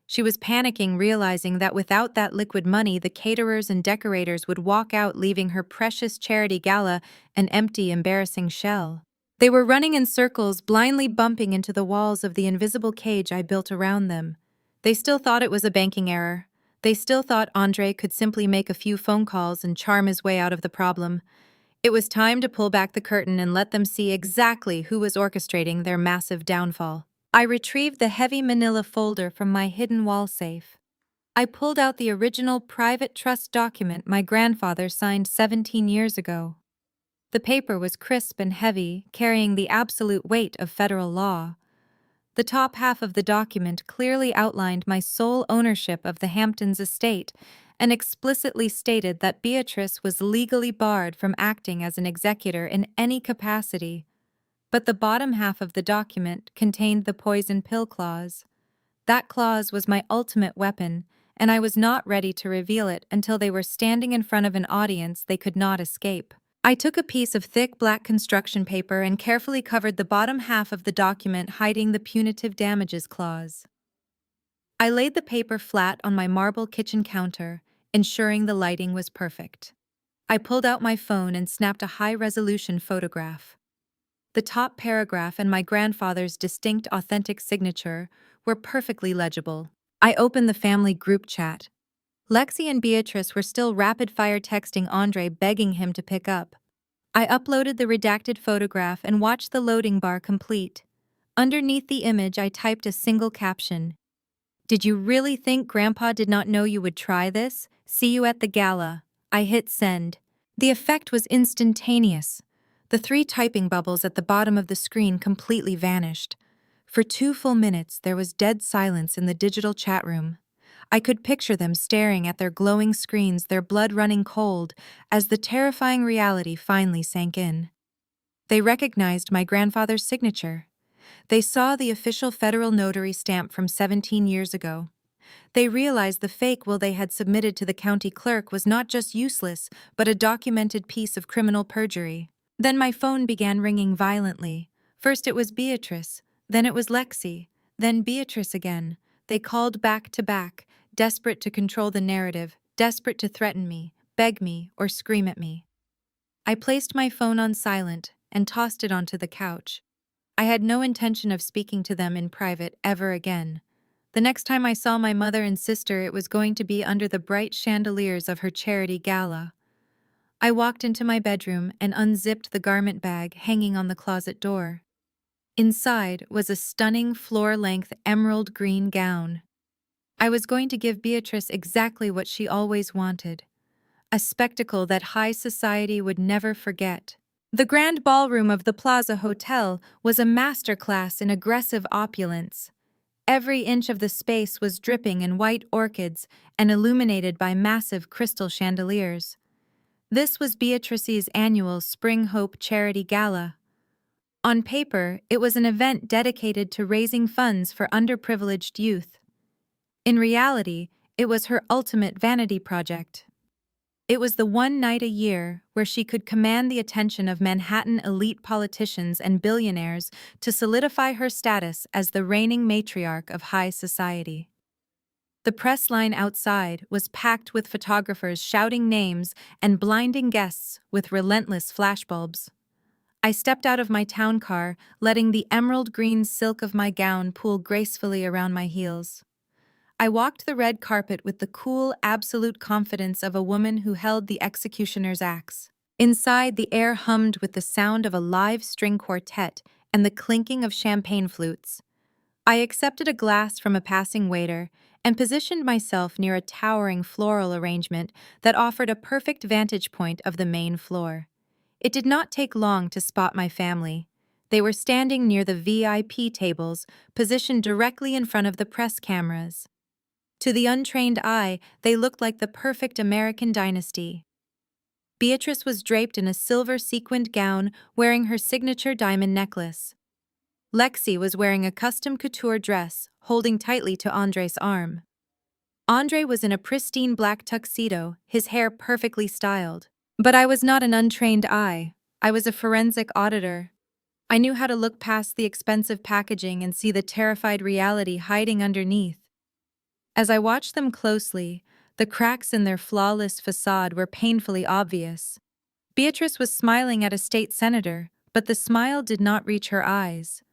She was panicking, realizing that without that liquid money, the caterers and decorators would walk out, leaving her precious charity gala an empty, embarrassing shell. They were running in circles, blindly bumping into the walls of the invisible cage I built around them. They still thought it was a banking error. They still thought Andre could simply make a few phone calls and charm his way out of the problem. It was time to pull back the curtain and let them see exactly who was orchestrating their massive downfall. I retrieved the heavy manila folder from my hidden wall safe. I pulled out the original private trust document my grandfather signed 17 years ago. The paper was crisp and heavy, carrying the absolute weight of federal law. The top half of the document clearly outlined my sole ownership of the Hamptons estate and explicitly stated that Beatrice was legally barred from acting as an executor in any capacity. But the bottom half of the document contained the poison pill clause. That clause was my ultimate weapon, and I was not ready to reveal it until they were standing in front of an audience they could not escape. I took a piece of thick black construction paper and carefully covered the bottom half of the document, hiding the punitive damages clause. I laid the paper flat on my marble kitchen counter, ensuring the lighting was perfect. I pulled out my phone and snapped a high-resolution photograph. The top paragraph and my grandfather's distinct, authentic signature were perfectly legible. I opened the family group chat. Lexi and Beatrice were still rapid-fire texting Andre, begging him to pick up. I uploaded the redacted photograph and watched the loading bar complete. Underneath the image, I typed a single caption. "Did you really think Grandpa did not know you would try this? See you at the gala." I hit send. The effect was instantaneous. The 3 typing bubbles at the bottom of the screen completely vanished. For 2 full minutes, there was dead silence in the digital chat room. I could picture them staring at their glowing screens, their blood running cold, as the terrifying reality finally sank in. They recognized my grandfather's signature. They saw the official federal notary stamp from 17 years ago. They realized the fake will they had submitted to the county clerk was not just useless, but a documented piece of criminal perjury. Then my phone began ringing violently. First it was Beatrice, then it was Lexi, then Beatrice again. They called back to back, desperate to control the narrative, desperate to threaten me, beg me, or scream at me. I placed my phone on silent and tossed it onto the couch. I had no intention of speaking to them in private ever again. The next time I saw my mother and sister, it was going to be under the bright chandeliers of her charity gala. I walked into my bedroom and unzipped the garment bag hanging on the closet door. Inside was a stunning floor-length emerald green gown. I was going to give Beatrice exactly what she always wanted, a spectacle that high society would never forget. The grand ballroom of the Plaza Hotel was a masterclass in aggressive opulence. Every inch of the space was dripping in white orchids and illuminated by massive crystal chandeliers. This was Beatrice's annual Spring Hope Charity Gala. On paper, it was an event dedicated to raising funds for underprivileged youth. In reality, it was her ultimate vanity project. It was the one night a year where she could command the attention of Manhattan elite politicians and billionaires to solidify her status as the reigning matriarch of high society. The press line outside was packed with photographers shouting names and blinding guests with relentless flashbulbs. I stepped out of my town car, letting the emerald green silk of my gown pool gracefully around my heels. I walked the red carpet with the cool, absolute confidence of a woman who held the executioner's axe. Inside, the air hummed with the sound of a live string quartet and the clinking of champagne flutes. I accepted a glass from a passing waiter and positioned myself near a towering floral arrangement that offered a perfect vantage point of the main floor. It did not take long to spot my family. They were standing near the VIP tables, positioned directly in front of the press cameras. To the untrained eye, they looked like the perfect American dynasty. Beatrice was draped in a silver sequined gown, wearing her signature diamond necklace. Lexi was wearing a custom couture dress, holding tightly to Andre's arm. Andre was in a pristine black tuxedo, his hair perfectly styled. But I was not an untrained eye. I was a forensic auditor. I knew how to look past the expensive packaging and see the terrified reality hiding underneath. As I watched them closely, the cracks in their flawless facade were painfully obvious. Beatrice was smiling at a state senator, but the smile did not reach her eyes.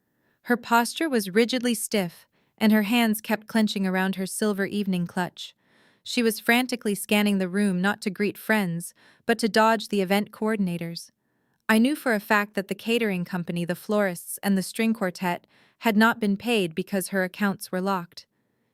Her posture was rigidly stiff, and her hands kept clenching around her silver evening clutch. She was frantically scanning the room not to greet friends, but to dodge the event coordinators. I knew for a fact that the catering company, the florists, and the string quartet had not been paid because her accounts were locked.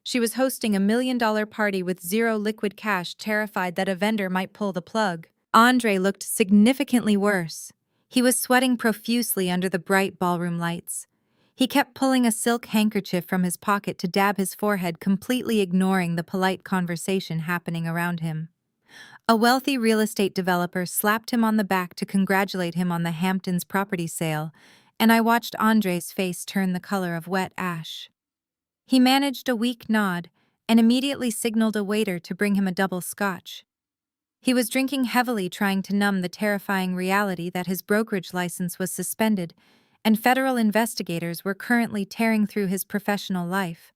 She was hosting a $1 million party with zero liquid cash, terrified that a vendor might pull the plug. Andre looked significantly worse. He was sweating profusely under the bright ballroom lights. He kept pulling a silk handkerchief from his pocket to dab his forehead, completely ignoring the polite conversation happening around him. A wealthy real estate developer slapped him on the back to congratulate him on the Hamptons property sale, and I watched Andre's face turn the color of wet ash. He managed a weak nod and immediately signaled a waiter to bring him a double scotch. He was drinking heavily, trying to numb the terrifying reality that his brokerage license was suspended, and federal investigators were currently tearing through his professional life.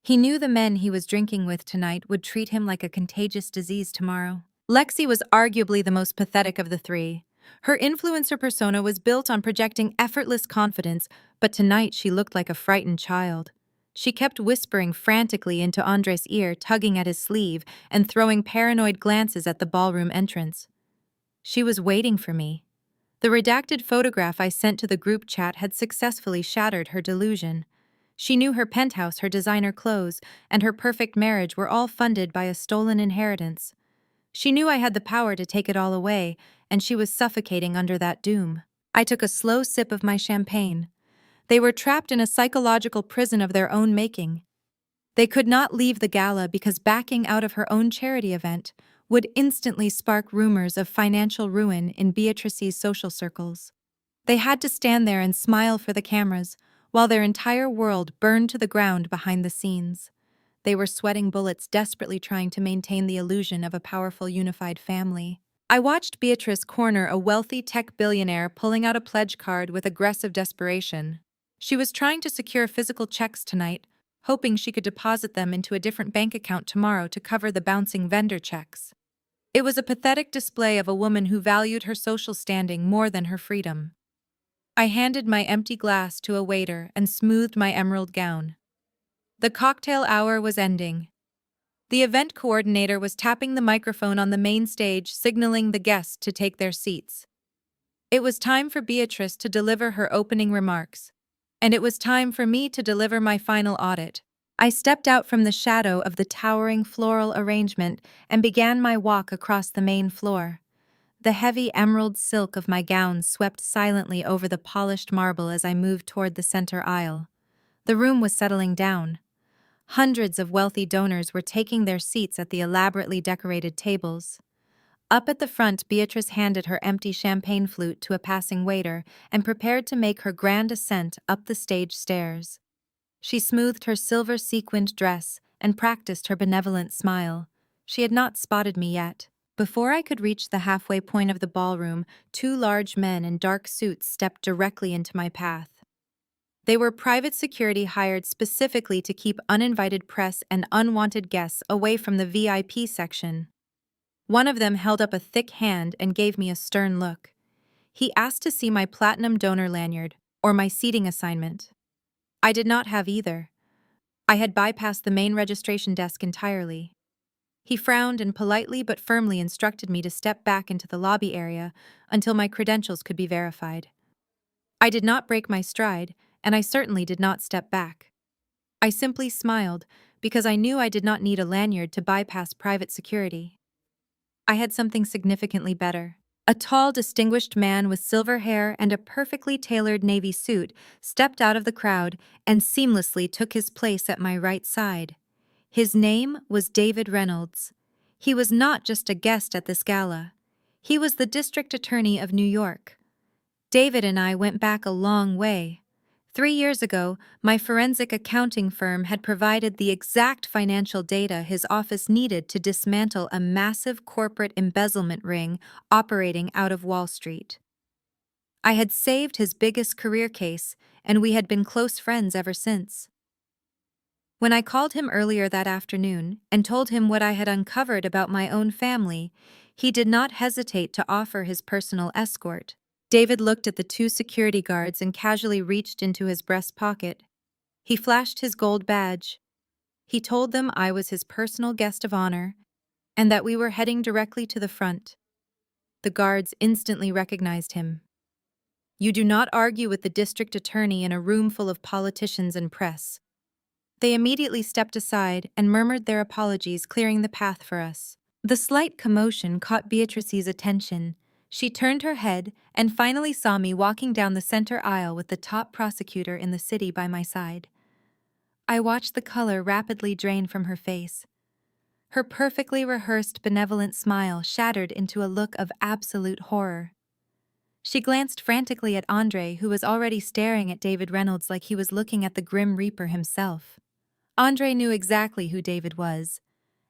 He knew the men he was drinking with tonight would treat him like a contagious disease tomorrow. Lexi was arguably the most pathetic of the three. Her influencer persona was built on projecting effortless confidence, but tonight she looked like a frightened child. She kept whispering frantically into Andre's ear, tugging at his sleeve, and throwing paranoid glances at the ballroom entrance. She was waiting for me. The redacted photograph I sent to the group chat had successfully shattered her delusion. She knew her penthouse, her designer clothes, and her perfect marriage were all funded by a stolen inheritance. She knew I had the power to take it all away, and she was suffocating under that doom. I took a slow sip of my champagne. They were trapped in a psychological prison of their own making. They could not leave the gala because backing out of her own charity event would instantly spark rumors of financial ruin in Beatrice's social circles. They had to stand there and smile for the cameras, while their entire world burned to the ground behind the scenes. They were sweating bullets, desperately trying to maintain the illusion of a powerful, unified family. I watched Beatrice corner a wealthy tech billionaire pulling out a pledge card with aggressive desperation. She was trying to secure physical checks tonight, hoping she could deposit them into a different bank account tomorrow to cover the bouncing vendor checks. It was a pathetic display of a woman who valued her social standing more than her freedom. I handed my empty glass to a waiter and smoothed my emerald gown. The cocktail hour was ending. The event coordinator was tapping the microphone on the main stage, signaling the guests to take their seats. It was time for Beatrice to deliver her opening remarks, and it was time for me to deliver my final audit. I stepped out from the shadow of the towering floral arrangement and began my walk across the main floor. The heavy emerald silk of my gown swept silently over the polished marble as I moved toward the center aisle. The room was settling down. Hundreds of wealthy donors were taking their seats at the elaborately decorated tables. Up at the front, Beatrice handed her empty champagne flute to a passing waiter and prepared to make her grand ascent up the stage stairs. She smoothed her silver sequined dress and practiced her benevolent smile. She had not spotted me yet. Before I could reach the halfway point of the ballroom, two large men in dark suits stepped directly into my path. They were private security hired specifically to keep uninvited press and unwanted guests away from the VIP section. One of them held up a thick hand and gave me a stern look. He asked to see my platinum donor lanyard, or my seating assignment. I did not have either. I had bypassed the main registration desk entirely. He frowned and politely but firmly instructed me to step back into the lobby area until my credentials could be verified. I did not break my stride, and I certainly did not step back. I simply smiled because I knew I did not need a lanyard to bypass private security. I had something significantly better. A tall, distinguished man with silver hair and a perfectly tailored navy suit stepped out of the crowd and seamlessly took his place at my right side. His name was David Reynolds. He was not just a guest at this gala. He was the District Attorney of New York. David and I went back a long way. 3 years ago, my forensic accounting firm had provided the exact financial data his office needed to dismantle a massive corporate embezzlement ring operating out of Wall Street. I had saved his biggest career case, and we had been close friends ever since. When I called him earlier that afternoon and told him what I had uncovered about my own family, he did not hesitate to offer his personal escort. David looked at the two security guards and casually reached into his breast pocket. He flashed his gold badge. He told them I was his personal guest of honor and that we were heading directly to the front. The guards instantly recognized him. You do not argue with the district attorney in a room full of politicians and press. They immediately stepped aside and murmured their apologies, clearing the path for us. The slight commotion caught Beatrice's attention. She turned her head and finally saw me walking down the center aisle with the top prosecutor in the city by my side. I watched the color rapidly drain from her face. Her perfectly rehearsed benevolent smile shattered into a look of absolute horror. She glanced frantically at Andre, who was already staring at David Reynolds like he was looking at the Grim Reaper himself. Andre knew exactly who David was.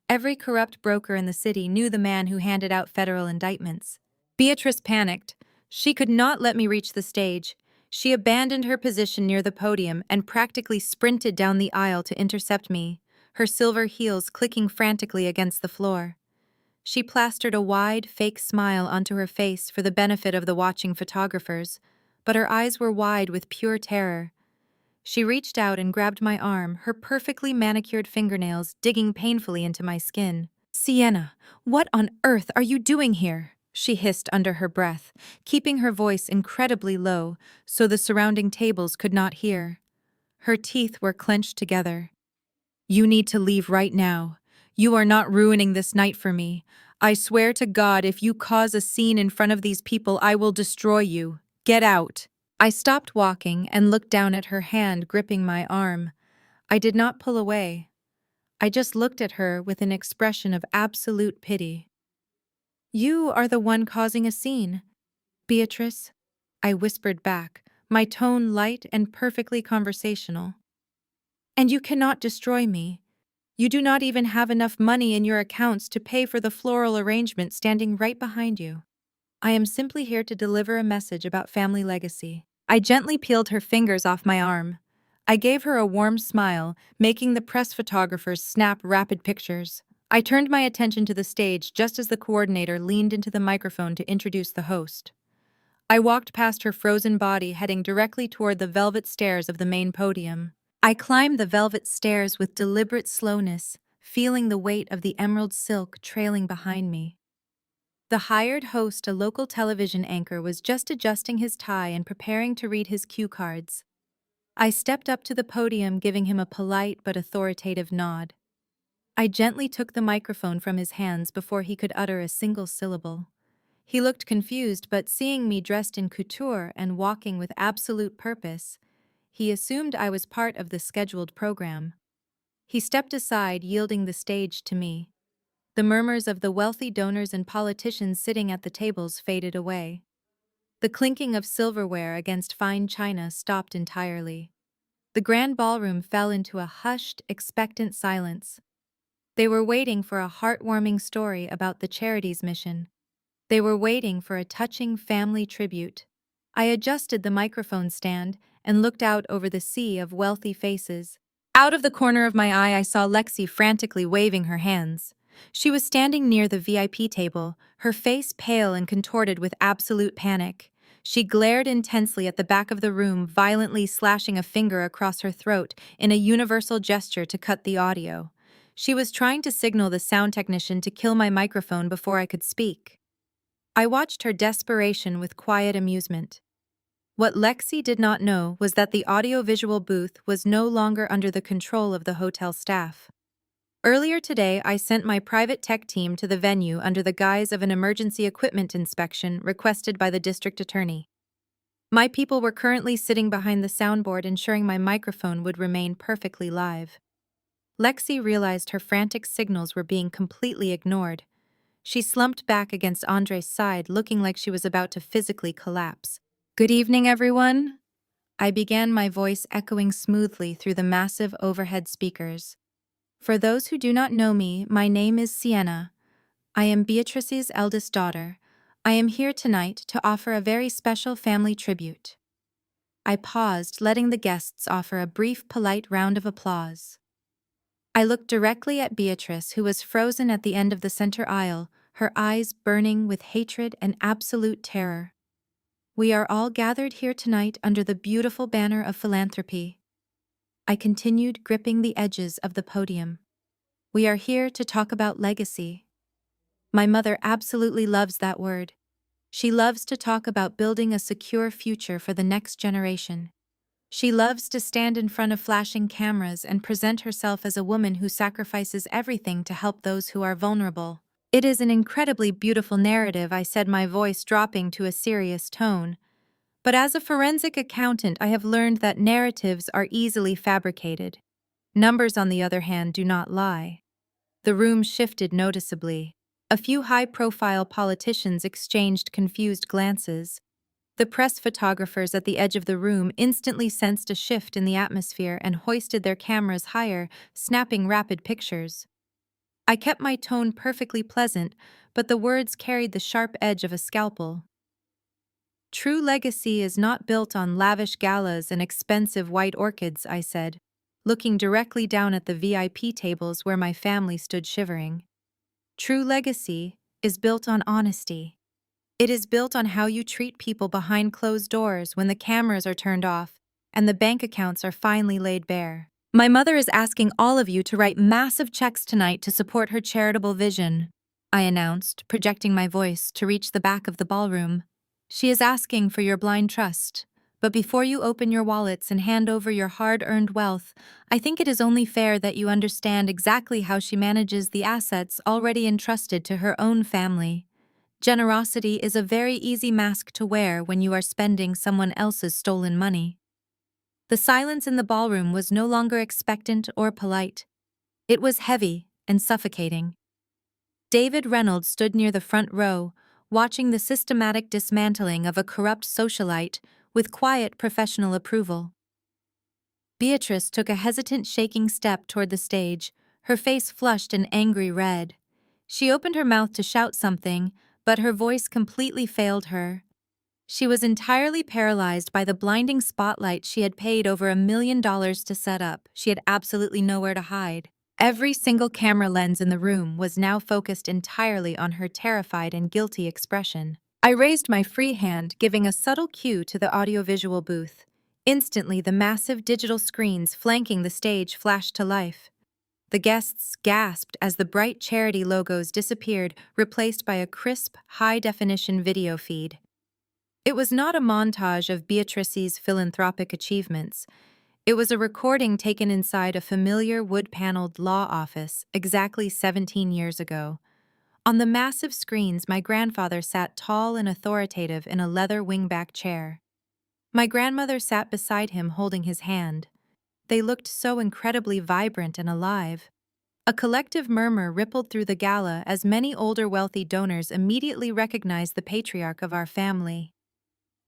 Every corrupt broker in the city knew the man who handed out federal indictments. Beatrice panicked. She could not let me reach the stage. She abandoned her position near the podium and practically sprinted down the aisle to intercept me, her silver heels clicking frantically against the floor. She plastered a wide, fake smile onto her face for the benefit of the watching photographers, but her eyes were wide with pure terror. She reached out and grabbed my arm, her perfectly manicured fingernails digging painfully into my skin. "Sienna, what on earth are you doing here?" she hissed under her breath, keeping her voice incredibly low so the surrounding tables could not hear. Her teeth were clenched together. "You need to leave right now. You are not ruining this night for me. I swear to God, if you cause a scene in front of these people, I will destroy you. Get out." I stopped walking and looked down at her hand gripping my arm. I did not pull away. I just looked at her with an expression of absolute pity. "You are the one causing a scene, Beatrice," I whispered back, my tone light and perfectly conversational. "And you cannot destroy me. You do not even have enough money in your accounts to pay for the floral arrangement standing right behind you. I am simply here to deliver a message about family legacy." I gently peeled her fingers off my arm. I gave her a warm smile, making the press photographers snap rapid pictures. I turned my attention to the stage just as the coordinator leaned into the microphone to introduce the host. I walked past her frozen body, heading directly toward the velvet stairs of the main podium. I climbed the velvet stairs with deliberate slowness, feeling the weight of the emerald silk trailing behind me. The hired host, a local television anchor, was just adjusting his tie and preparing to read his cue cards. I stepped up to the podium, giving him a polite but authoritative nod. I gently took the microphone from his hands before he could utter a single syllable. He looked confused, but seeing me dressed in couture and walking with absolute purpose, he assumed I was part of the scheduled program. He stepped aside, yielding the stage to me. The murmurs of the wealthy donors and politicians sitting at the tables faded away. The clinking of silverware against fine china stopped entirely. The grand ballroom fell into a hushed, expectant silence. They were waiting for a heartwarming story about the charity's mission. They were waiting for a touching family tribute. I adjusted the microphone stand and looked out over the sea of wealthy faces. Out of the corner of my eye, I saw Lexi frantically waving her hands. She was standing near the VIP table, her face pale and contorted with absolute panic. She glared intensely at the back of the room, violently slashing a finger across her throat in a universal gesture to cut the audio. She was trying to signal the sound technician to kill my microphone before I could speak. I watched her desperation with quiet amusement. What Lexi did not know was that the audiovisual booth was no longer under the control of the hotel staff. Earlier today, I sent my private tech team to the venue under the guise of an emergency equipment inspection requested by the district attorney. My people were currently sitting behind the soundboard, ensuring my microphone would remain perfectly live. Lexi realized her frantic signals were being completely ignored. She slumped back against Andre's side, looking like she was about to physically collapse. "Good evening, everyone," I began, my voice echoing smoothly through the massive overhead speakers. "For those who do not know me, my name is Sienna. I am Beatrice's eldest daughter. I am here tonight to offer a very special family tribute." I paused, letting the guests offer a brief, polite round of applause. I looked directly at Beatrice, who was frozen at the end of the center aisle, her eyes burning with hatred and absolute terror. "We are all gathered here tonight under the beautiful banner of philanthropy," I continued, gripping the edges of the podium. "We are here to talk about legacy." My mother absolutely loves that word. She loves to talk about building a secure future for the next generation. She loves to stand in front of flashing cameras and present herself as a woman who sacrifices everything to help those who are vulnerable. "It is an incredibly beautiful narrative," I said, my voice dropping to a serious tone. "But as a forensic accountant, I have learned that narratives are easily fabricated. Numbers, on the other hand, do not lie." The room shifted noticeably. A few high-profile politicians exchanged confused glances. The press photographers at the edge of the room instantly sensed a shift in the atmosphere and hoisted their cameras higher, snapping rapid pictures. I kept my tone perfectly pleasant, but the words carried the sharp edge of a scalpel. "True legacy is not built on lavish galas and expensive white orchids," I said, looking directly down at the VIP tables where my family stood shivering. "True legacy is built on honesty. It is built on how you treat people behind closed doors when the cameras are turned off and the bank accounts are finally laid bare. My mother is asking all of you to write massive checks tonight to support her charitable vision," I announced, projecting my voice to reach the back of the ballroom. "She is asking for your blind trust. But before you open your wallets and hand over your hard-earned wealth, I think it is only fair that you understand exactly how she manages the assets already entrusted to her own family. Generosity is a very easy mask to wear when you are spending someone else's stolen money." The silence in the ballroom was no longer expectant or polite. It was heavy and suffocating. David Reynolds stood near the front row, watching the systematic dismantling of a corrupt socialite with quiet professional approval. Beatrice took a hesitant, shaking step toward the stage, her face flushed an angry red. She opened her mouth to shout something, but her voice completely failed her. She was entirely paralyzed by the blinding spotlight she had paid over $1 million to set up. She had absolutely nowhere to hide. Every single camera lens in the room was now focused entirely on her terrified and guilty expression. I raised my free hand, giving a subtle cue to the audiovisual booth. Instantly, the massive digital screens flanking the stage flashed to life. The guests gasped as the bright charity logos disappeared, replaced by a crisp, high-definition video feed. It was not a montage of Beatrice's philanthropic achievements. It was a recording taken inside a familiar wood-paneled law office exactly 17 years ago. On the massive screens, my grandfather sat tall and authoritative in a leather wingback chair. My grandmother sat beside him holding his hand. They looked so incredibly vibrant and alive. A collective murmur rippled through the gala as many older wealthy donors immediately recognized the patriarch of our family.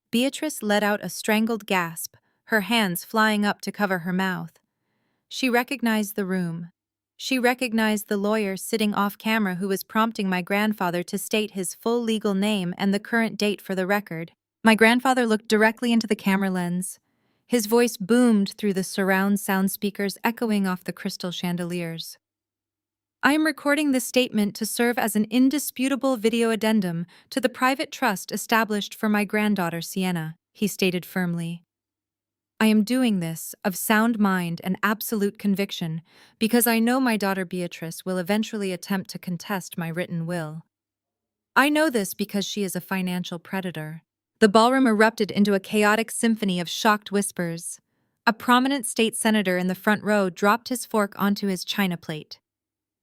Beatrice let out a strangled gasp, her hands flying up to cover her mouth. She recognized the room. She recognized the lawyer sitting off camera who was prompting my grandfather to state his full legal name and the current date for the record. My grandfather looked directly into the camera lens. His voice boomed through the surround sound speakers echoing off the crystal chandeliers. I am recording this statement to serve as an indisputable video addendum to the private trust established for my granddaughter Sienna, he stated firmly. I am doing this of sound mind and absolute conviction because I know my daughter Beatrice will eventually attempt to contest my written will. I know this because she is a financial predator. The ballroom erupted into a chaotic symphony of shocked whispers. A prominent state senator in the front row dropped his fork onto his china plate.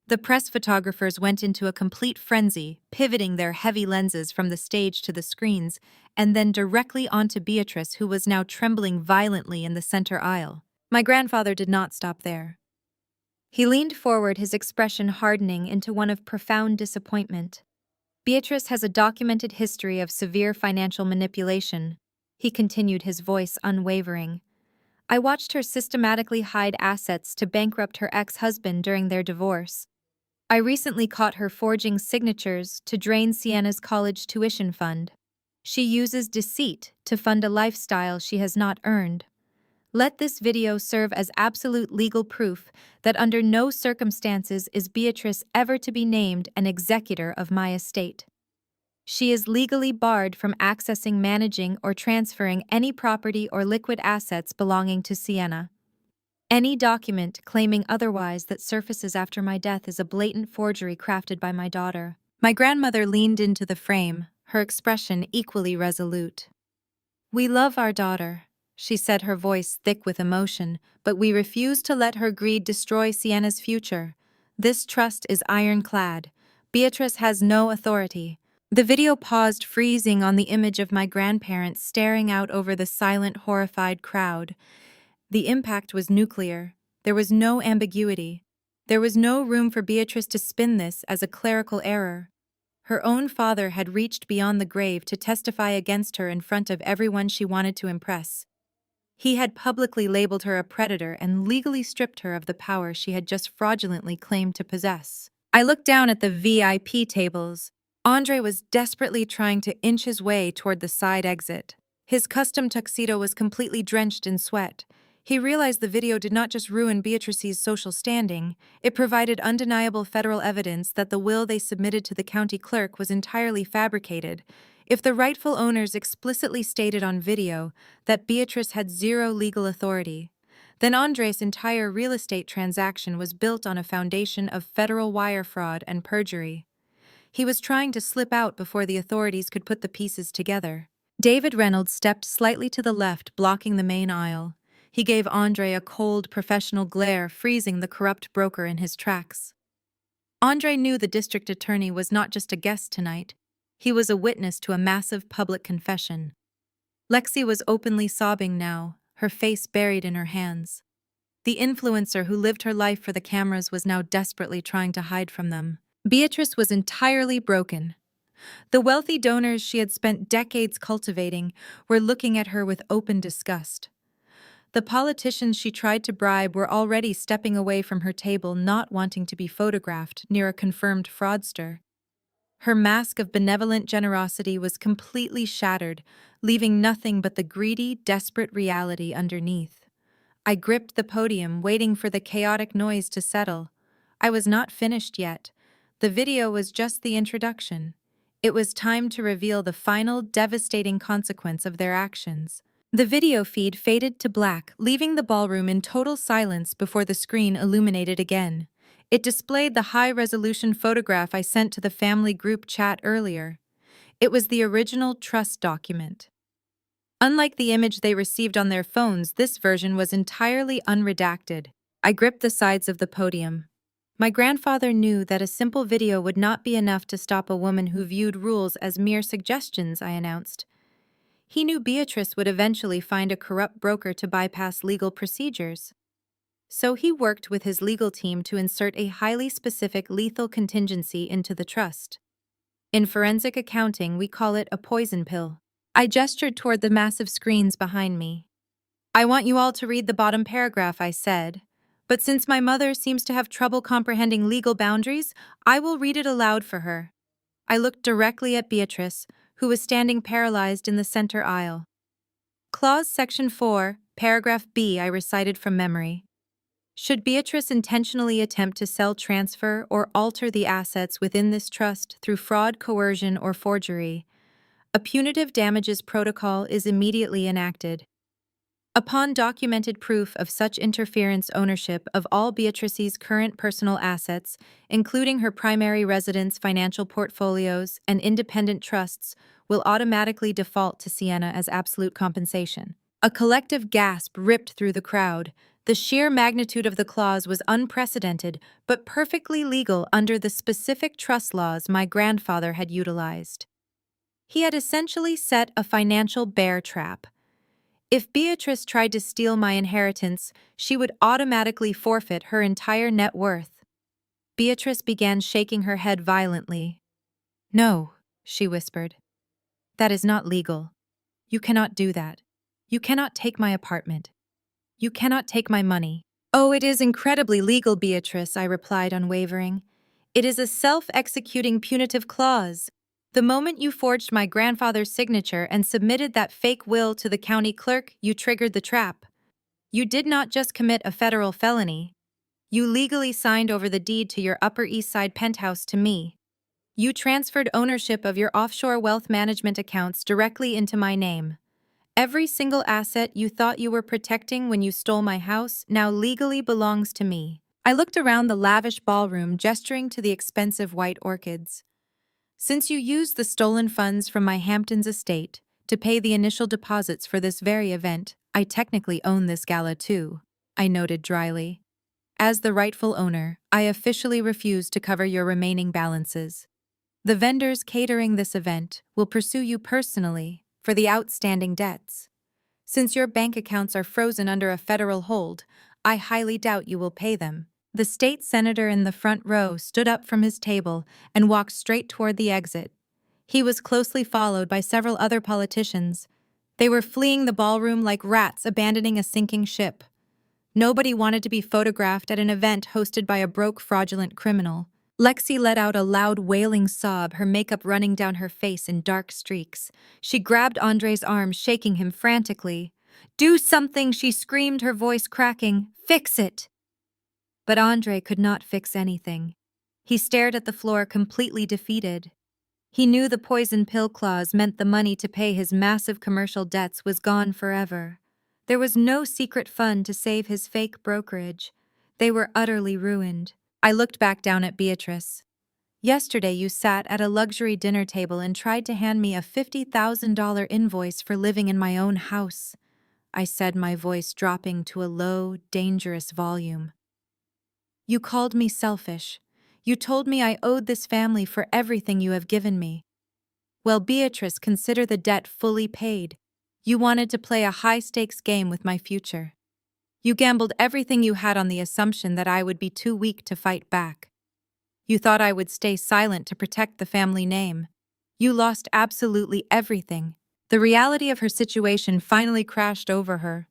The press photographers went into a complete frenzy, pivoting their heavy lenses from the stage to the screens, and then directly onto Beatrice, who was now trembling violently in the center aisle. My grandfather did not stop there. He leaned forward, his expression hardening into one of profound disappointment. Beatrice has a documented history of severe financial manipulation. He continued, his voice unwavering. I watched her systematically hide assets to bankrupt her ex-husband during their divorce. I recently caught her forging signatures to drain Sienna's college tuition fund. She uses deceit to fund a lifestyle she has not earned. Let this video serve as absolute legal proof that under no circumstances is Beatrice ever to be named an executor of my estate. She is legally barred from accessing, managing, or transferring any property or liquid assets belonging to Sienna. Any document claiming otherwise that surfaces after my death is a blatant forgery crafted by my daughter. My grandmother leaned into the frame, her expression equally resolute. We love our daughter, she said, her voice thick with emotion, but we refuse to let her greed destroy Sienna's future. This trust is ironclad. Beatrice has no authority. The video paused, freezing on the image of my grandparents staring out over the silent, horrified crowd. The impact was nuclear. There was no ambiguity. There was no room for Beatrice to spin this as a clerical error. Her own father had reached beyond the grave to testify against her in front of everyone she wanted to impress. He had publicly labeled her a predator and legally stripped her of the power she had just fraudulently claimed to possess. I looked down at the VIP tables. Andre was desperately trying to inch his way toward the side exit. His custom tuxedo was completely drenched in sweat. He realized the video did not just ruin Beatrice's social standing, it provided undeniable federal evidence that the will they submitted to the county clerk was entirely fabricated. If the rightful owners explicitly stated on video that Beatrice had zero legal authority, then Andre's entire real estate transaction was built on a foundation of federal wire fraud and perjury. He was trying to slip out before the authorities could put the pieces together. David Reynolds stepped slightly to the left, blocking the main aisle. He gave Andre a cold, professional glare, freezing the corrupt broker in his tracks. Andre knew the district attorney was not just a guest tonight. He was a witness to a massive public confession. Lexi was openly sobbing now, her face buried in her hands. The influencer who lived her life for the cameras was now desperately trying to hide from them. Beatrice was entirely broken. The wealthy donors she had spent decades cultivating were looking at her with open disgust. The politicians she tried to bribe were already stepping away from her table, not wanting to be photographed near a confirmed fraudster. Her mask of benevolent generosity was completely shattered, leaving nothing but the greedy, desperate reality underneath. I gripped the podium, waiting for the chaotic noise to settle. I was not finished yet. The video was just the introduction. It was time to reveal the final, devastating consequence of their actions. The video feed faded to black, leaving the ballroom in total silence before the screen illuminated again. It displayed the high-resolution photograph I sent to the family group chat earlier. It was the original trust document. Unlike the image they received on their phones, this version was entirely unredacted. I gripped the sides of the podium. My grandfather knew that a simple video would not be enough to stop a woman who viewed rules as mere suggestions, I announced. He knew Beatrice would eventually find a corrupt broker to bypass legal procedures. So he worked with his legal team to insert a highly specific lethal contingency into the trust. In forensic accounting, we call it a poison pill. I gestured toward the massive screens behind me. I want you all to read the bottom paragraph, I said. But since my mother seems to have trouble comprehending legal boundaries, I will read it aloud for her. I looked directly at Beatrice, who was standing paralyzed in the center aisle. Clause Section 4, Paragraph B, I recited from memory. Should Beatrice intentionally attempt to sell, transfer, or alter the assets within this trust through fraud, coercion, or forgery, a punitive damages protocol is immediately enacted. Upon documented proof of such interference, ownership of all Beatrice's current personal assets, including her primary residence, financial portfolios, and independent trusts, will automatically default to Sienna as absolute compensation. A collective gasp ripped through the crowd. The sheer magnitude of the clause was unprecedented, but perfectly legal under the specific trust laws my grandfather had utilized. He had essentially set a financial bear trap. If Beatrice tried to steal my inheritance, she would automatically forfeit her entire net worth. Beatrice began shaking her head violently. "No," she whispered. "That is not legal. You cannot do that. You cannot take my apartment. You cannot take my money." "Oh, it is incredibly legal, Beatrice," I replied, unwavering. "It is a self-executing punitive clause. The moment you forged my grandfather's signature and submitted that fake will to the county clerk, you triggered the trap. You did not just commit a federal felony. You legally signed over the deed to your Upper East Side penthouse to me. You transferred ownership of your offshore wealth management accounts directly into my name. Every single asset you thought you were protecting when you stole my house now legally belongs to me." I looked around the lavish ballroom, gesturing to the expensive white orchids. "Since you used the stolen funds from my Hamptons estate to pay the initial deposits for this very event, I technically own this gala too," I noted dryly. "As the rightful owner, I officially refuse to cover your remaining balances. The vendors catering this event will pursue you personally for the outstanding debts. Since your bank accounts are frozen under a federal hold, I highly doubt you will pay them." The state senator in the front row stood up from his table and walked straight toward the exit. He was closely followed by several other politicians. They were fleeing the ballroom like rats abandoning a sinking ship. Nobody wanted to be photographed at an event hosted by a broke, fraudulent criminal. Lexi let out a loud, wailing sob, her makeup running down her face in dark streaks. She grabbed Andre's arm, shaking him frantically. "Do something!" she screamed, her voice cracking. "Fix it!" But Andre could not fix anything. He stared at the floor, completely defeated. He knew the poison pill clause meant the money to pay his massive commercial debts was gone forever. There was no secret fund to save his fake brokerage. They were utterly ruined. I looked back down at Beatrice. "Yesterday you sat at a luxury dinner table and tried to hand me a $50,000 invoice for living in my own house," I said, my voice dropping to a low, dangerous volume. "You called me selfish. You told me I owed this family for everything you have given me. Well, Beatrice, consider the debt fully paid. You wanted to play a high-stakes game with my future. You gambled everything you had on the assumption that I would be too weak to fight back. You thought I would stay silent to protect the family name. You lost absolutely everything." The reality of her situation finally crashed over her.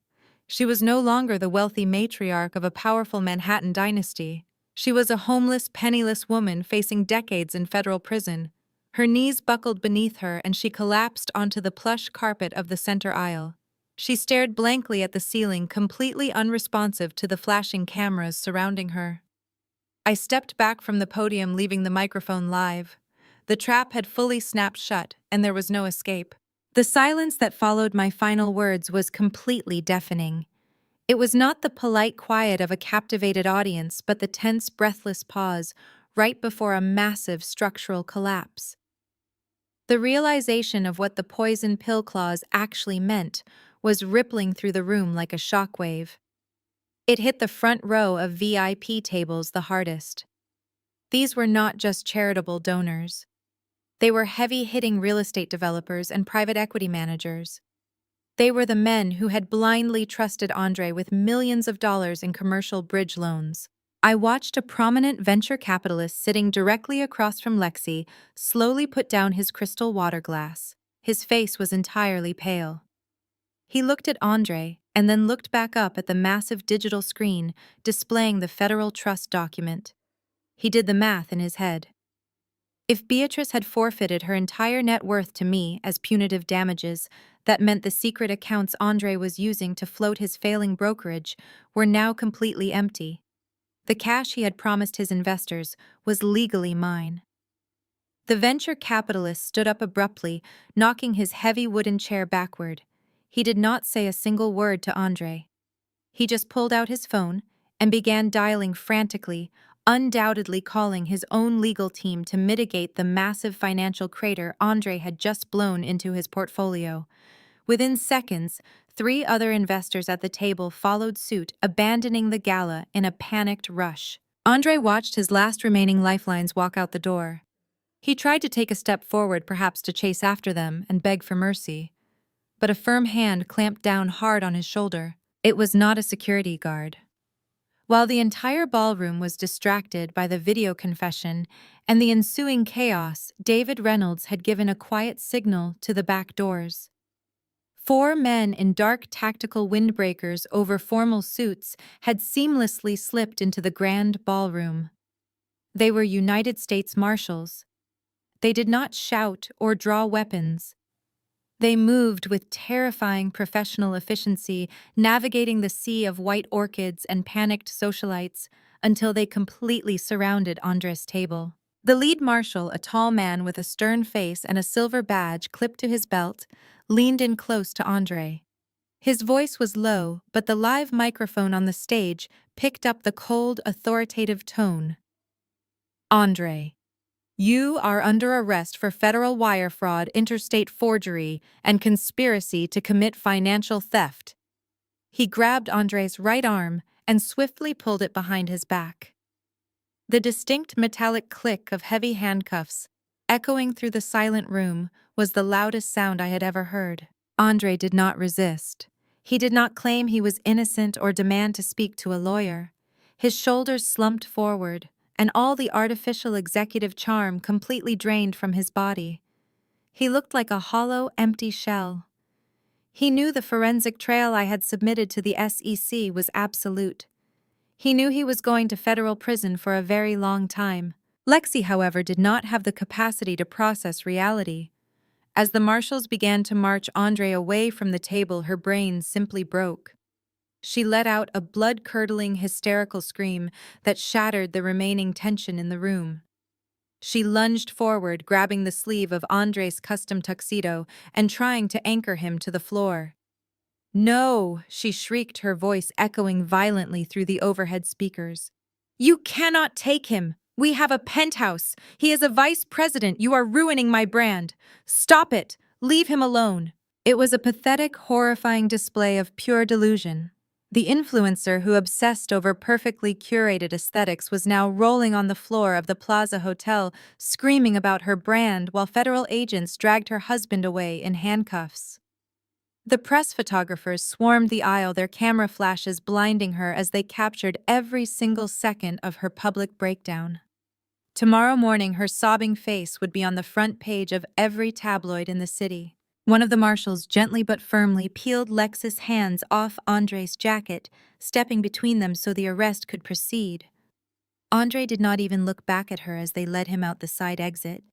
She was no longer the wealthy matriarch of a powerful Manhattan dynasty. She was a homeless, penniless woman facing decades in federal prison. Her knees buckled beneath her and she collapsed onto the plush carpet of the center aisle. She stared blankly at the ceiling, completely unresponsive to the flashing cameras surrounding her. I stepped back from the podium, leaving the microphone live. The trap had fully snapped shut, and there was no escape. The silence that followed my final words was completely deafening. It was not the polite quiet of a captivated audience, but the tense, breathless pause right before a massive structural collapse. The realization of what the poison pill clause actually meant was rippling through the room like a shockwave. It hit the front row of VIP tables the hardest. These were not just charitable donors. They were heavy-hitting real estate developers and private equity managers. They were the men who had blindly trusted Andre with millions of dollars in commercial bridge loans. I watched a prominent venture capitalist sitting directly across from Lexi slowly put down his crystal water glass. His face was entirely pale. He looked at Andre and then looked back up at the massive digital screen displaying the federal trust document. He did the math in his head. If Beatrice had forfeited her entire net worth to me as punitive damages, that meant the secret accounts Andre was using to float his failing brokerage were now completely empty. The cash he had promised his investors was legally mine. The venture capitalist stood up abruptly, knocking his heavy wooden chair backward. He did not say a single word to Andre. He just pulled out his phone and began dialing frantically, undoubtedly calling his own legal team to mitigate the massive financial crater Andre had just blown into his portfolio. Within seconds, 3 other investors at the table followed suit, abandoning the gala in a panicked rush. Andre watched his last remaining lifelines walk out the door. He tried to take a step forward, perhaps to chase after them and beg for mercy. But a firm hand clamped down hard on his shoulder. It was not a security guard. While the entire ballroom was distracted by the video confession and the ensuing chaos, David Reynolds had given a quiet signal to the back doors. 4 men in dark tactical windbreakers over formal suits had seamlessly slipped into the grand ballroom. They were United States Marshals. They did not shout or draw weapons. They moved with terrifying professional efficiency, navigating the sea of white orchids and panicked socialites until they completely surrounded Andre's table. The lead marshal, a tall man with a stern face and a silver badge clipped to his belt, leaned in close to Andre. His voice was low, but the live microphone on the stage picked up the cold, authoritative tone. Andre, you are under arrest for federal wire fraud, interstate forgery, and conspiracy to commit financial theft. He grabbed Andre's right arm and swiftly pulled it behind his back. The distinct metallic click of heavy handcuffs, echoing through the silent room, was the loudest sound I had ever heard. Andre did not resist. He did not claim he was innocent or demand to speak to a lawyer. His shoulders slumped forward, and all the artificial executive charm completely drained from his body. He looked like a hollow, empty shell. He knew the forensic trail I had submitted to the SEC was absolute. He knew he was going to federal prison for a very long time. Lexi, however, did not have the capacity to process reality. As the marshals began to march Andre away from the table, her brain simply broke. She let out a blood-curdling, hysterical scream that shattered the remaining tension in the room. She lunged forward, grabbing the sleeve of Andre's custom tuxedo and trying to anchor him to the floor. "No!" she shrieked, her voice echoing violently through the overhead speakers. "You cannot take him! We have a penthouse! He is a vice president! You are ruining my brand! Stop it! Leave him alone!" It was a pathetic, horrifying display of pure delusion. The influencer who obsessed over perfectly curated aesthetics was now rolling on the floor of the Plaza Hotel, screaming about her brand while federal agents dragged her husband away in handcuffs. The press photographers swarmed the aisle, their camera flashes blinding her as they captured every single second of her public breakdown. Tomorrow morning, her sobbing face would be on the front page of every tabloid in the city. One of the marshals gently but firmly peeled Lex's hands off Andre's jacket, stepping between them so the arrest could proceed. Andre did not even look back at her as they led him out the side exit.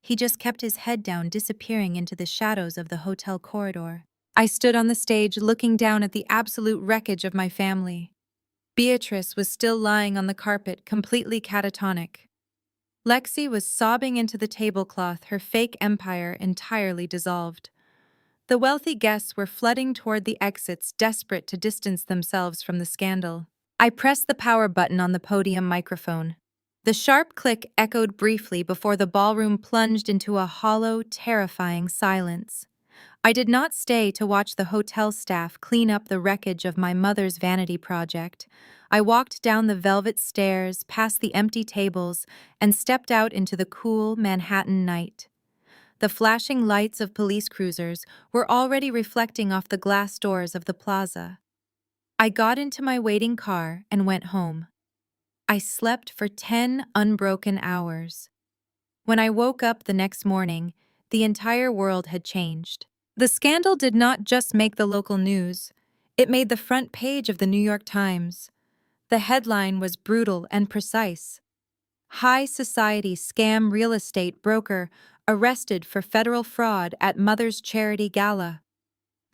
He just kept his head down, disappearing into the shadows of the hotel corridor. I stood on the stage looking down at the absolute wreckage of my family. Beatrice was still lying on the carpet, completely catatonic. Lexi was sobbing into the tablecloth, her fake empire entirely dissolved. The wealthy guests were flooding toward the exits, desperate to distance themselves from the scandal. I pressed the power button on the podium microphone. The sharp click echoed briefly before the ballroom plunged into a hollow, terrifying silence. I did not stay to watch the hotel staff clean up the wreckage of my mother's vanity project. I walked down the velvet stairs, past the empty tables, and stepped out into the cool Manhattan night. The flashing lights of police cruisers were already reflecting off the glass doors of the plaza. I got into my waiting car and went home. I slept for 10 unbroken hours. When I woke up the next morning, the entire world had changed. The scandal did not just make the local news, it made the front page of the New York Times. The headline was brutal and precise. High society scam real estate broker arrested for federal fraud at mother's charity gala.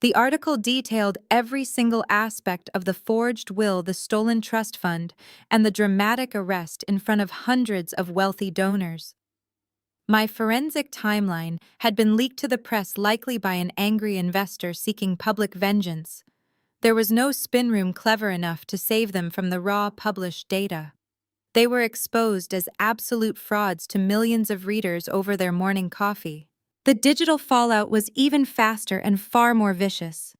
The article detailed every single aspect of the forged will, the stolen trust fund, and the dramatic arrest in front of hundreds of wealthy donors. My forensic timeline had been leaked to the press, likely by an angry investor seeking public vengeance. There was no spin room clever enough to save them from the raw published data. They were exposed as absolute frauds to millions of readers over their morning coffee. The digital fallout was even faster and far more vicious.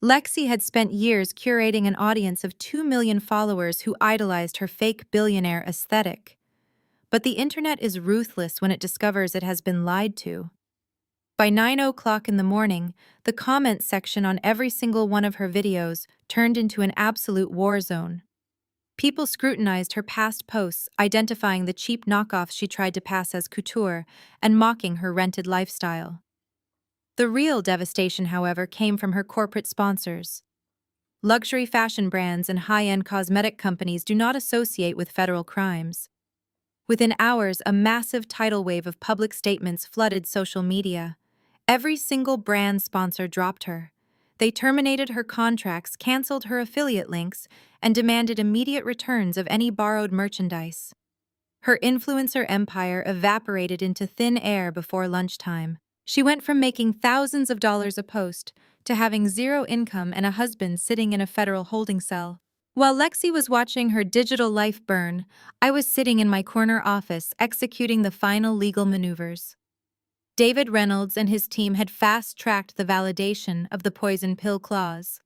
Lexi had spent years curating an audience of 2 million followers who idolized her fake billionaire aesthetic. But the internet is ruthless when it discovers it has been lied to. By 9 o'clock in the morning, the comment section on every single one of her videos turned into an absolute war zone. People scrutinized her past posts, identifying the cheap knockoffs she tried to pass as couture and mocking her rented lifestyle. The real devastation, however, came from her corporate sponsors. Luxury fashion brands and high-end cosmetic companies do not associate with federal crimes. Within hours, a massive tidal wave of public statements flooded social media. Every single brand sponsor dropped her. They terminated her contracts, canceled her affiliate links, and demanded immediate returns of any borrowed merchandise. Her influencer empire evaporated into thin air before lunchtime. She went from making thousands of dollars a post to having zero income and a husband sitting in a federal holding cell. While Lexi was watching her digital life burn, I was sitting in my corner office executing the final legal maneuvers. David Reynolds and his team had fast-tracked the validation of the poison pill clause.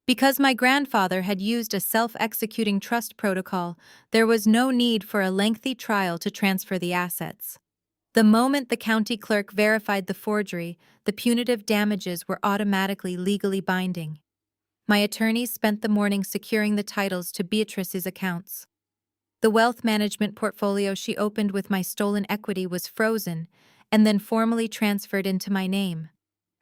Because my grandfather had used a self-executing trust protocol, there was no need for a lengthy trial to transfer the assets. The moment the county clerk verified the forgery, the punitive damages were automatically legally binding. My attorneys spent the morning securing the titles to Beatrice's accounts. The wealth management portfolio she opened with my stolen equity was frozen and then formally transferred into my name.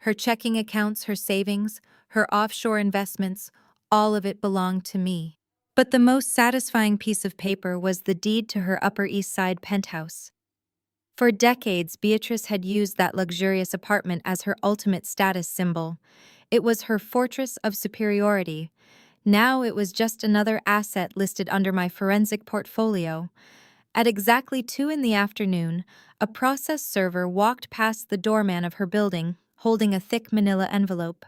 Her checking accounts, her savings, her offshore investments, all of it belonged to me. But the most satisfying piece of paper was the deed to her Upper East Side penthouse. For decades, Beatrice had used that luxurious apartment as her ultimate status symbol. It was her fortress of superiority. Now it was just another asset listed under my forensic portfolio. At exactly 2 in the afternoon, a process server walked past the doorman of her building, holding a thick manila envelope.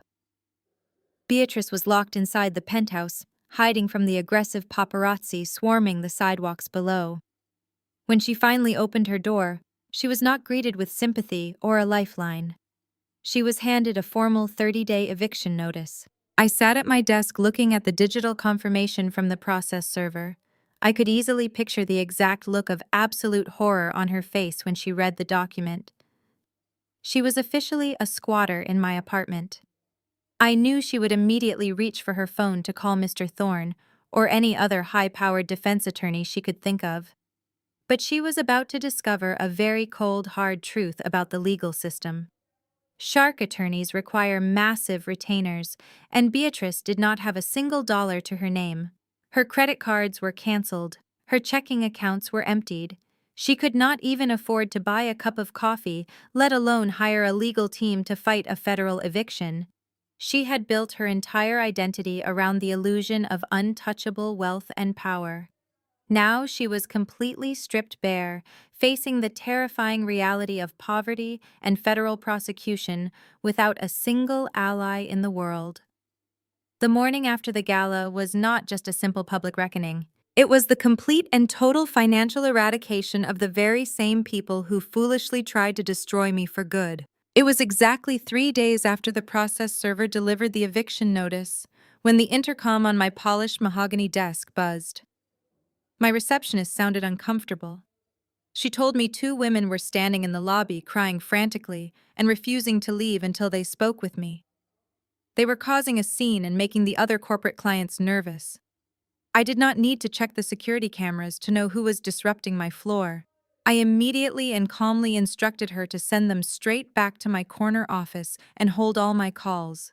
Beatrice was locked inside the penthouse, hiding from the aggressive paparazzi swarming the sidewalks below. When she finally opened her door, she was not greeted with sympathy or a lifeline. She was handed a formal 30-day eviction notice. I sat at my desk looking at the digital confirmation from the process server. I could easily picture the exact look of absolute horror on her face when she read the document. She was officially a squatter in my apartment. I knew she would immediately reach for her phone to call Mr. Thorne or any other high-powered defense attorney she could think of. But she was about to discover a very cold, hard truth about the legal system. Shark attorneys require massive retainers, and Beatrice did not have a single dollar to her name. Her credit cards were canceled. Her checking accounts were emptied. She could not even afford to buy a cup of coffee, let alone hire a legal team to fight a federal eviction. She had built her entire identity around the illusion of untouchable wealth and power. Now she was completely stripped bare, facing the terrifying reality of poverty and federal prosecution without a single ally in the world. The morning after the gala was not just a simple public reckoning. It was the complete and total financial eradication of the very same people who foolishly tried to destroy me for good. It was exactly 3 days after the process server delivered the eviction notice when the intercom on my polished mahogany desk buzzed. My receptionist sounded uncomfortable. She told me 2 women were standing in the lobby crying frantically and refusing to leave until they spoke with me. They were causing a scene and making the other corporate clients nervous. I did not need to check the security cameras to know who was disrupting my floor. I immediately and calmly instructed her to send them straight back to my corner office and hold all my calls.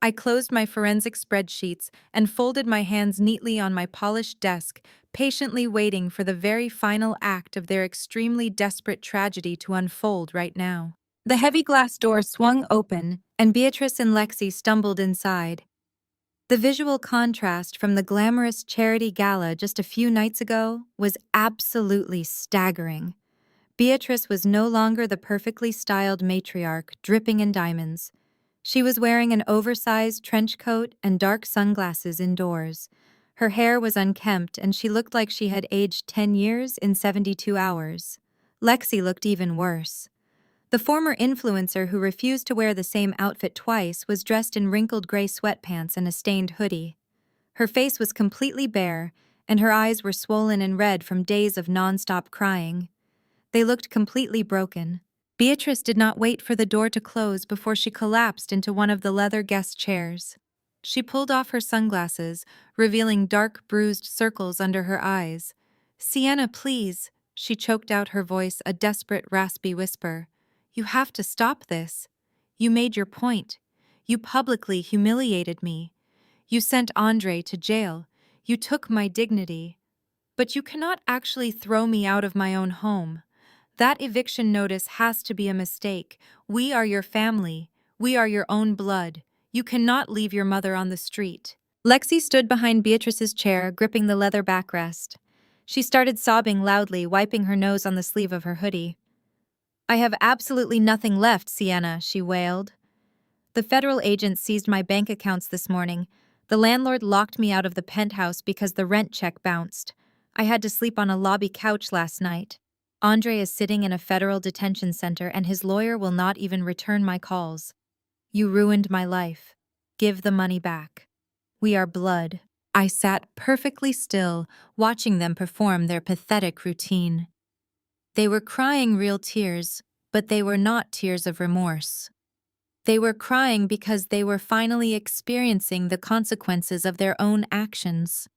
I closed my forensic spreadsheets and folded my hands neatly on my polished desk, patiently waiting for the very final act of their extremely desperate tragedy to unfold right now. The heavy glass door swung open, and Beatrice and Lexi stumbled inside. The visual contrast from the glamorous charity gala just a few nights ago was absolutely staggering. Beatrice was no longer the perfectly styled matriarch dripping in diamonds. She was wearing an oversized trench coat and dark sunglasses indoors. Her hair was unkempt and she looked like she had aged 10 years in 72 hours. Lexi looked even worse. The former influencer who refused to wear the same outfit twice was dressed in wrinkled gray sweatpants and a stained hoodie. Her face was completely bare, and her eyes were swollen and red from days of nonstop crying. They looked completely broken. Beatrice did not wait for the door to close before she collapsed into one of the leather guest chairs. She pulled off her sunglasses, revealing dark bruised circles under her eyes. "Sienna, please," she choked out, her voice a desperate raspy whisper. "You have to stop this. You made your point. You publicly humiliated me. You sent Andre to jail. You took my dignity. But you cannot actually throw me out of my own home. That eviction notice has to be a mistake. We are your family. We are your own blood. You cannot leave your mother on the street." Lexi stood behind Beatrice's chair, gripping the leather backrest. She started sobbing loudly, wiping her nose on the sleeve of her hoodie. "I have absolutely nothing left, Sienna," she wailed. "The federal agents seized my bank accounts this morning. The landlord locked me out of the penthouse because the rent check bounced. I had to sleep on a lobby couch last night. Andre is sitting in a federal detention center and his lawyer will not even return my calls. You ruined my life. Give the money back. We are blood." I sat perfectly still, watching them perform their pathetic routine. They were crying real tears, but they were not tears of remorse. They were crying because they were finally experiencing the consequences of their own actions.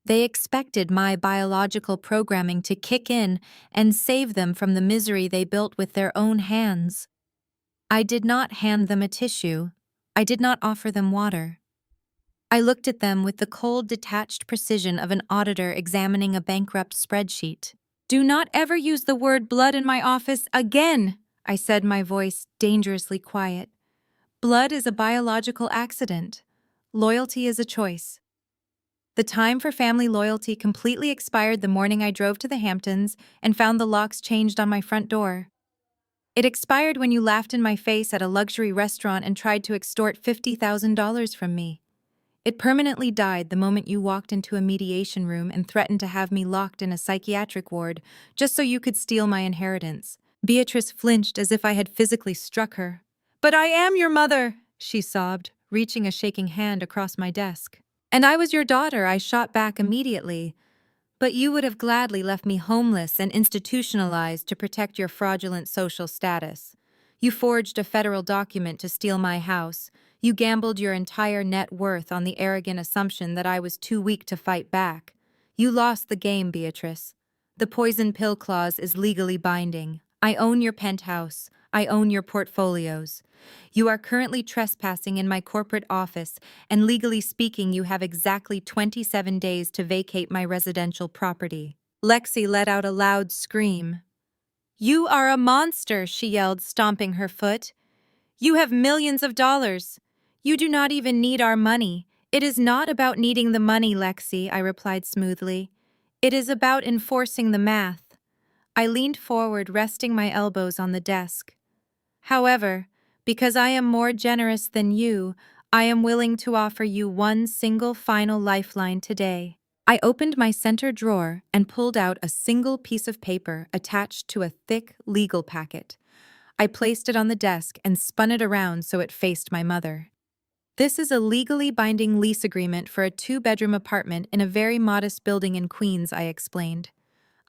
They expected my biological programming to kick in and save them from the misery they built with their own hands. I did not hand them a tissue. I did not offer them water. I looked at them with the cold, detached precision of an auditor examining a bankrupt spreadsheet. "Do not ever use the word blood in my office again," I said, my voice dangerously quiet. "Blood is a biological accident. Loyalty is a choice." The time for family loyalty completely expired the morning I drove to the Hamptons and found the locks changed on my front door. It expired when you laughed in my face at a luxury restaurant and tried to extort $50,000 from me. It permanently died the moment you walked into a mediation room and threatened to have me locked in a psychiatric ward just so you could steal my inheritance. Beatrice flinched as if I had physically struck her. "But I am your mother," she sobbed, reaching a shaking hand across my desk. "And I was your daughter," I shot back immediately. "But you would have gladly left me homeless and institutionalized to protect your fraudulent social status. You forged a federal document to steal my house. You gambled your entire net worth on the arrogant assumption that I was too weak to fight back. You lost the game, Beatrice. The poison pill clause is legally binding. I own your penthouse. I own your portfolios. You are currently trespassing in my corporate office, and legally speaking, you have exactly 27 days to vacate my residential property." Lexi let out a loud scream. "You are a monster," she yelled, stomping her foot. "You have millions of dollars. You do not even need our money. It is not about needing the money, Lexi," I replied smoothly. "It is about enforcing the math." I leaned forward, resting my elbows on the desk. "However, because I am more generous than you, I am willing to offer you one single final lifeline today." I opened my center drawer and pulled out a single piece of paper attached to a thick legal packet. I placed it on the desk and spun it around so it faced my mother. This is a legally binding lease agreement for a 2-bedroom apartment in a very modest building in Queens, I explained.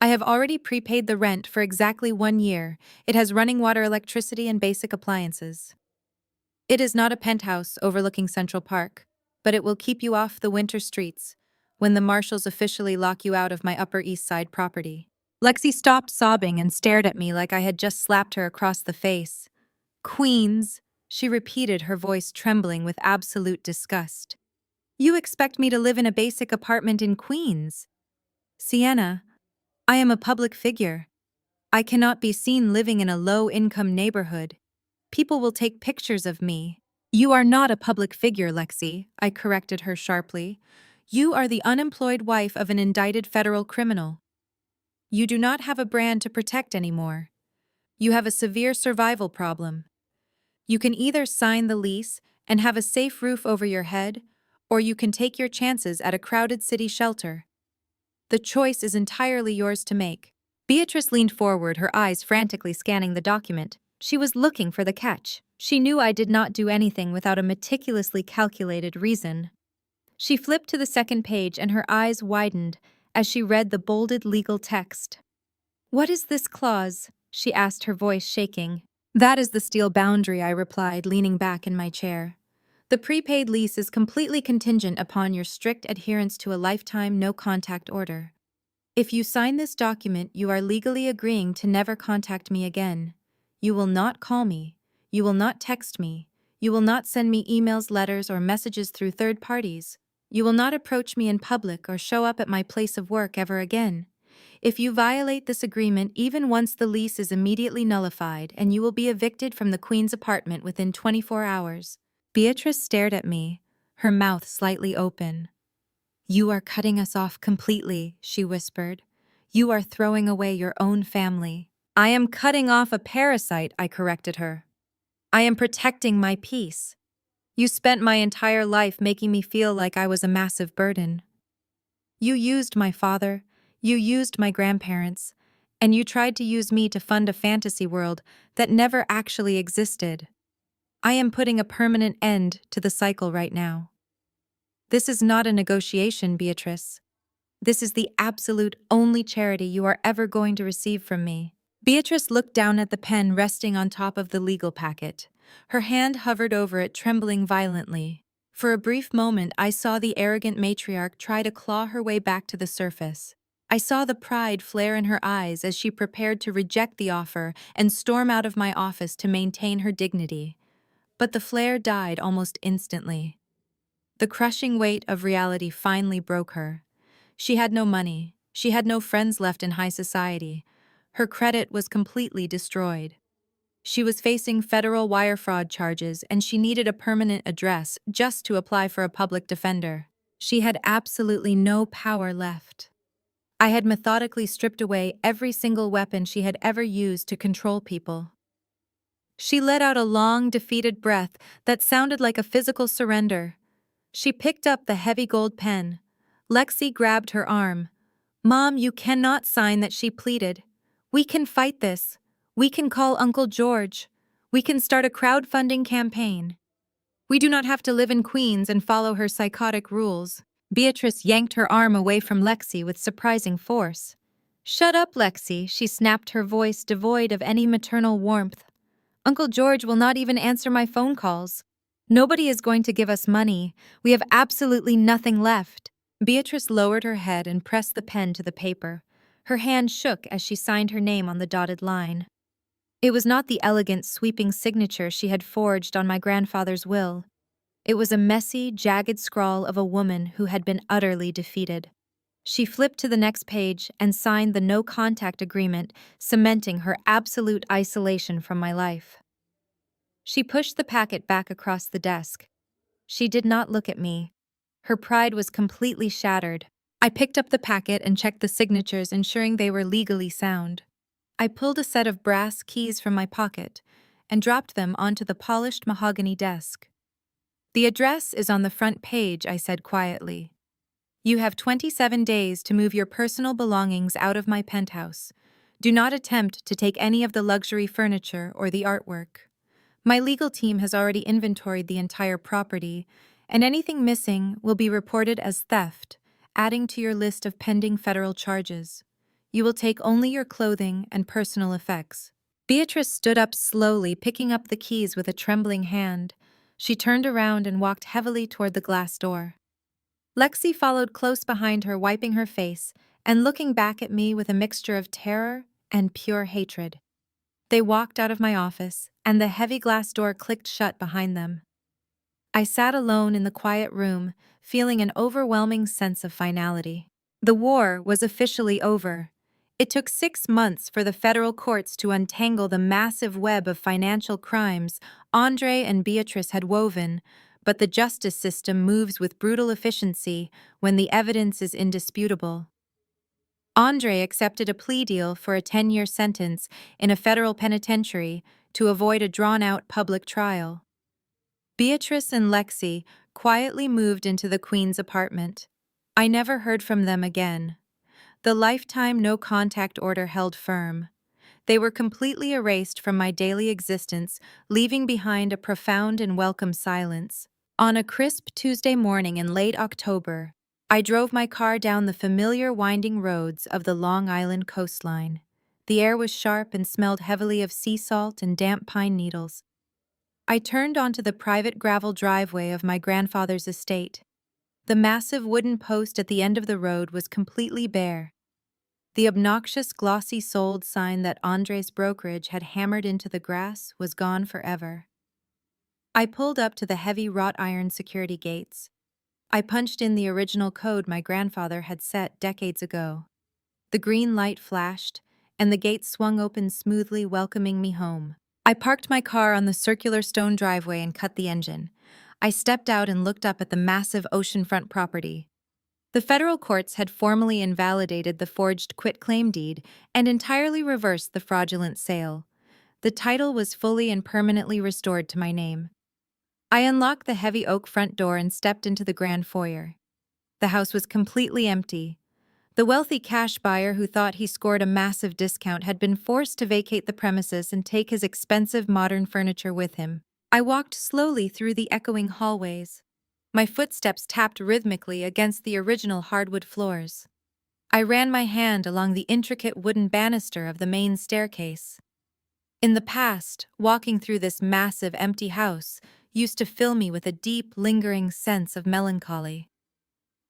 I have already prepaid the rent for exactly 1 year. It has running water, electricity, and basic appliances. It is not a penthouse overlooking Central Park, but it will keep you off the winter streets when the marshals officially lock you out of my Upper East Side property. Lexi stopped sobbing and stared at me like I had just slapped her across the face. Queens, she repeated, her voice trembling with absolute disgust. You expect me to live in a basic apartment in Queens? Sienna, I am a public figure. I cannot be seen living in a low-income neighborhood. People will take pictures of me. You are not a public figure, Lexi, I corrected her sharply. You are the unemployed wife of an indicted federal criminal. You do not have a brand to protect anymore. You have a severe survival problem. You can either sign the lease and have a safe roof over your head, or you can take your chances at a crowded city shelter. The choice is entirely yours to make. Beatrice leaned forward, her eyes frantically scanning the document. She was looking for the catch. She knew I did not do anything without a meticulously calculated reason. She flipped to the second page and her eyes widened as she read the bolded legal text. What is this clause? She asked, her voice shaking. That is the steel boundary, I replied, leaning back in my chair. The prepaid lease is completely contingent upon your strict adherence to a lifetime no-contact order. If you sign this document, you are legally agreeing to never contact me again. You will not call me. You will not text me. You will not send me emails, letters, or messages through third parties. You will not approach me in public or show up at my place of work ever again. If you violate this agreement even once, the lease is immediately nullified and you will be evicted from the Queen's apartment within 24 hours. Beatrice stared at me, her mouth slightly open. You are cutting us off completely, she whispered. You are throwing away your own family. I am cutting off a parasite, I corrected her. I am protecting my peace. You spent my entire life making me feel like I was a massive burden. You used my father, you used my grandparents, and you tried to use me to fund a fantasy world that never actually existed. I am putting a permanent end to the cycle right now. This is not a negotiation, Beatrice. This is the absolute only charity you are ever going to receive from me. Beatrice looked down at the pen resting on top of the legal packet. Her hand hovered over it, trembling violently. For a brief moment, I saw the arrogant matriarch try to claw her way back to the surface. I saw the pride flare in her eyes as she prepared to reject the offer and storm out of my office to maintain her dignity. But the flare died almost instantly. The crushing weight of reality finally broke her. She had no money. She had no friends left in high society. Her credit was completely destroyed. She was facing federal wire fraud charges, and she needed a permanent address just to apply for a public defender. She had absolutely no power left. I had methodically stripped away every single weapon she had ever used to control people. She let out a long, defeated breath that sounded like a physical surrender. She picked up the heavy gold pen. Lexi grabbed her arm. Mom, you cannot sign that, she pleaded. We can fight this. We can call Uncle George. We can start a crowdfunding campaign. We do not have to live in Queens and follow her psychotic rules. Beatrice yanked her arm away from Lexi with surprising force. Shut up, Lexi, she snapped, her voice devoid of any maternal warmth. Uncle George will not even answer my phone calls. Nobody is going to give us money. We have absolutely nothing left. Beatrice lowered her head and pressed the pen to the paper. Her hand shook as she signed her name on the dotted line. It was not the elegant, sweeping signature she had forged on my grandfather's will. It was a messy, jagged scrawl of a woman who had been utterly defeated. She flipped to the next page and signed the no-contact agreement, cementing her absolute isolation from my life. She pushed the packet back across the desk. She did not look at me. Her pride was completely shattered. I picked up the packet and checked the signatures, ensuring they were legally sound. I pulled a set of brass keys from my pocket and dropped them onto the polished mahogany desk. The address is on the front page, I said quietly. You have 27 days to move your personal belongings out of my penthouse. Do not attempt to take any of the luxury furniture or the artwork. My legal team has already inventoried the entire property, and anything missing will be reported as theft, adding to your list of pending federal charges. You will take only your clothing and personal effects. Beatrice stood up slowly, picking up the keys with a trembling hand. She turned around and walked heavily toward the glass door. Lexi followed close behind her, wiping her face and looking back at me with a mixture of terror and pure hatred. They walked out of my office, and the heavy glass door clicked shut behind them. I sat alone in the quiet room, feeling an overwhelming sense of finality. The war was officially over. It took 6 months for the federal courts to untangle the massive web of financial crimes Andre and Beatrice had woven, but the justice system moves with brutal efficiency when the evidence is indisputable. Andre accepted a plea deal for a 10-year sentence in a federal penitentiary to avoid a drawn-out public trial. Beatrice and Lexi quietly moved into the Queen's apartment. I never heard from them again. The lifetime no-contact order held firm. They were completely erased from my daily existence, leaving behind a profound and welcome silence. On a crisp Tuesday morning in late October, I drove my car down the familiar winding roads of the Long Island coastline. The air was sharp and smelled heavily of sea salt and damp pine needles. I turned onto the private gravel driveway of my grandfather's estate. The massive wooden post at the end of the road was completely bare. The obnoxious glossy sold sign that Andre's brokerage had hammered into the grass was gone forever. I pulled up to the heavy wrought iron security gates. I punched in the original code my grandfather had set decades ago. The green light flashed, and the gate swung open smoothly, welcoming me home. I parked my car on the circular stone driveway and cut the engine. I stepped out and looked up at the massive oceanfront property. The federal courts had formally invalidated the forged quitclaim deed and entirely reversed the fraudulent sale. The title was fully and permanently restored to my name. I unlocked the heavy oak front door and stepped into the grand foyer. The house was completely empty. The wealthy cash buyer who thought he scored a massive discount had been forced to vacate the premises and take his expensive modern furniture with him. I walked slowly through the echoing hallways. My footsteps tapped rhythmically against the original hardwood floors. I ran my hand along the intricate wooden banister of the main staircase. In the past, walking through this massive empty house used to fill me with a deep, lingering sense of melancholy.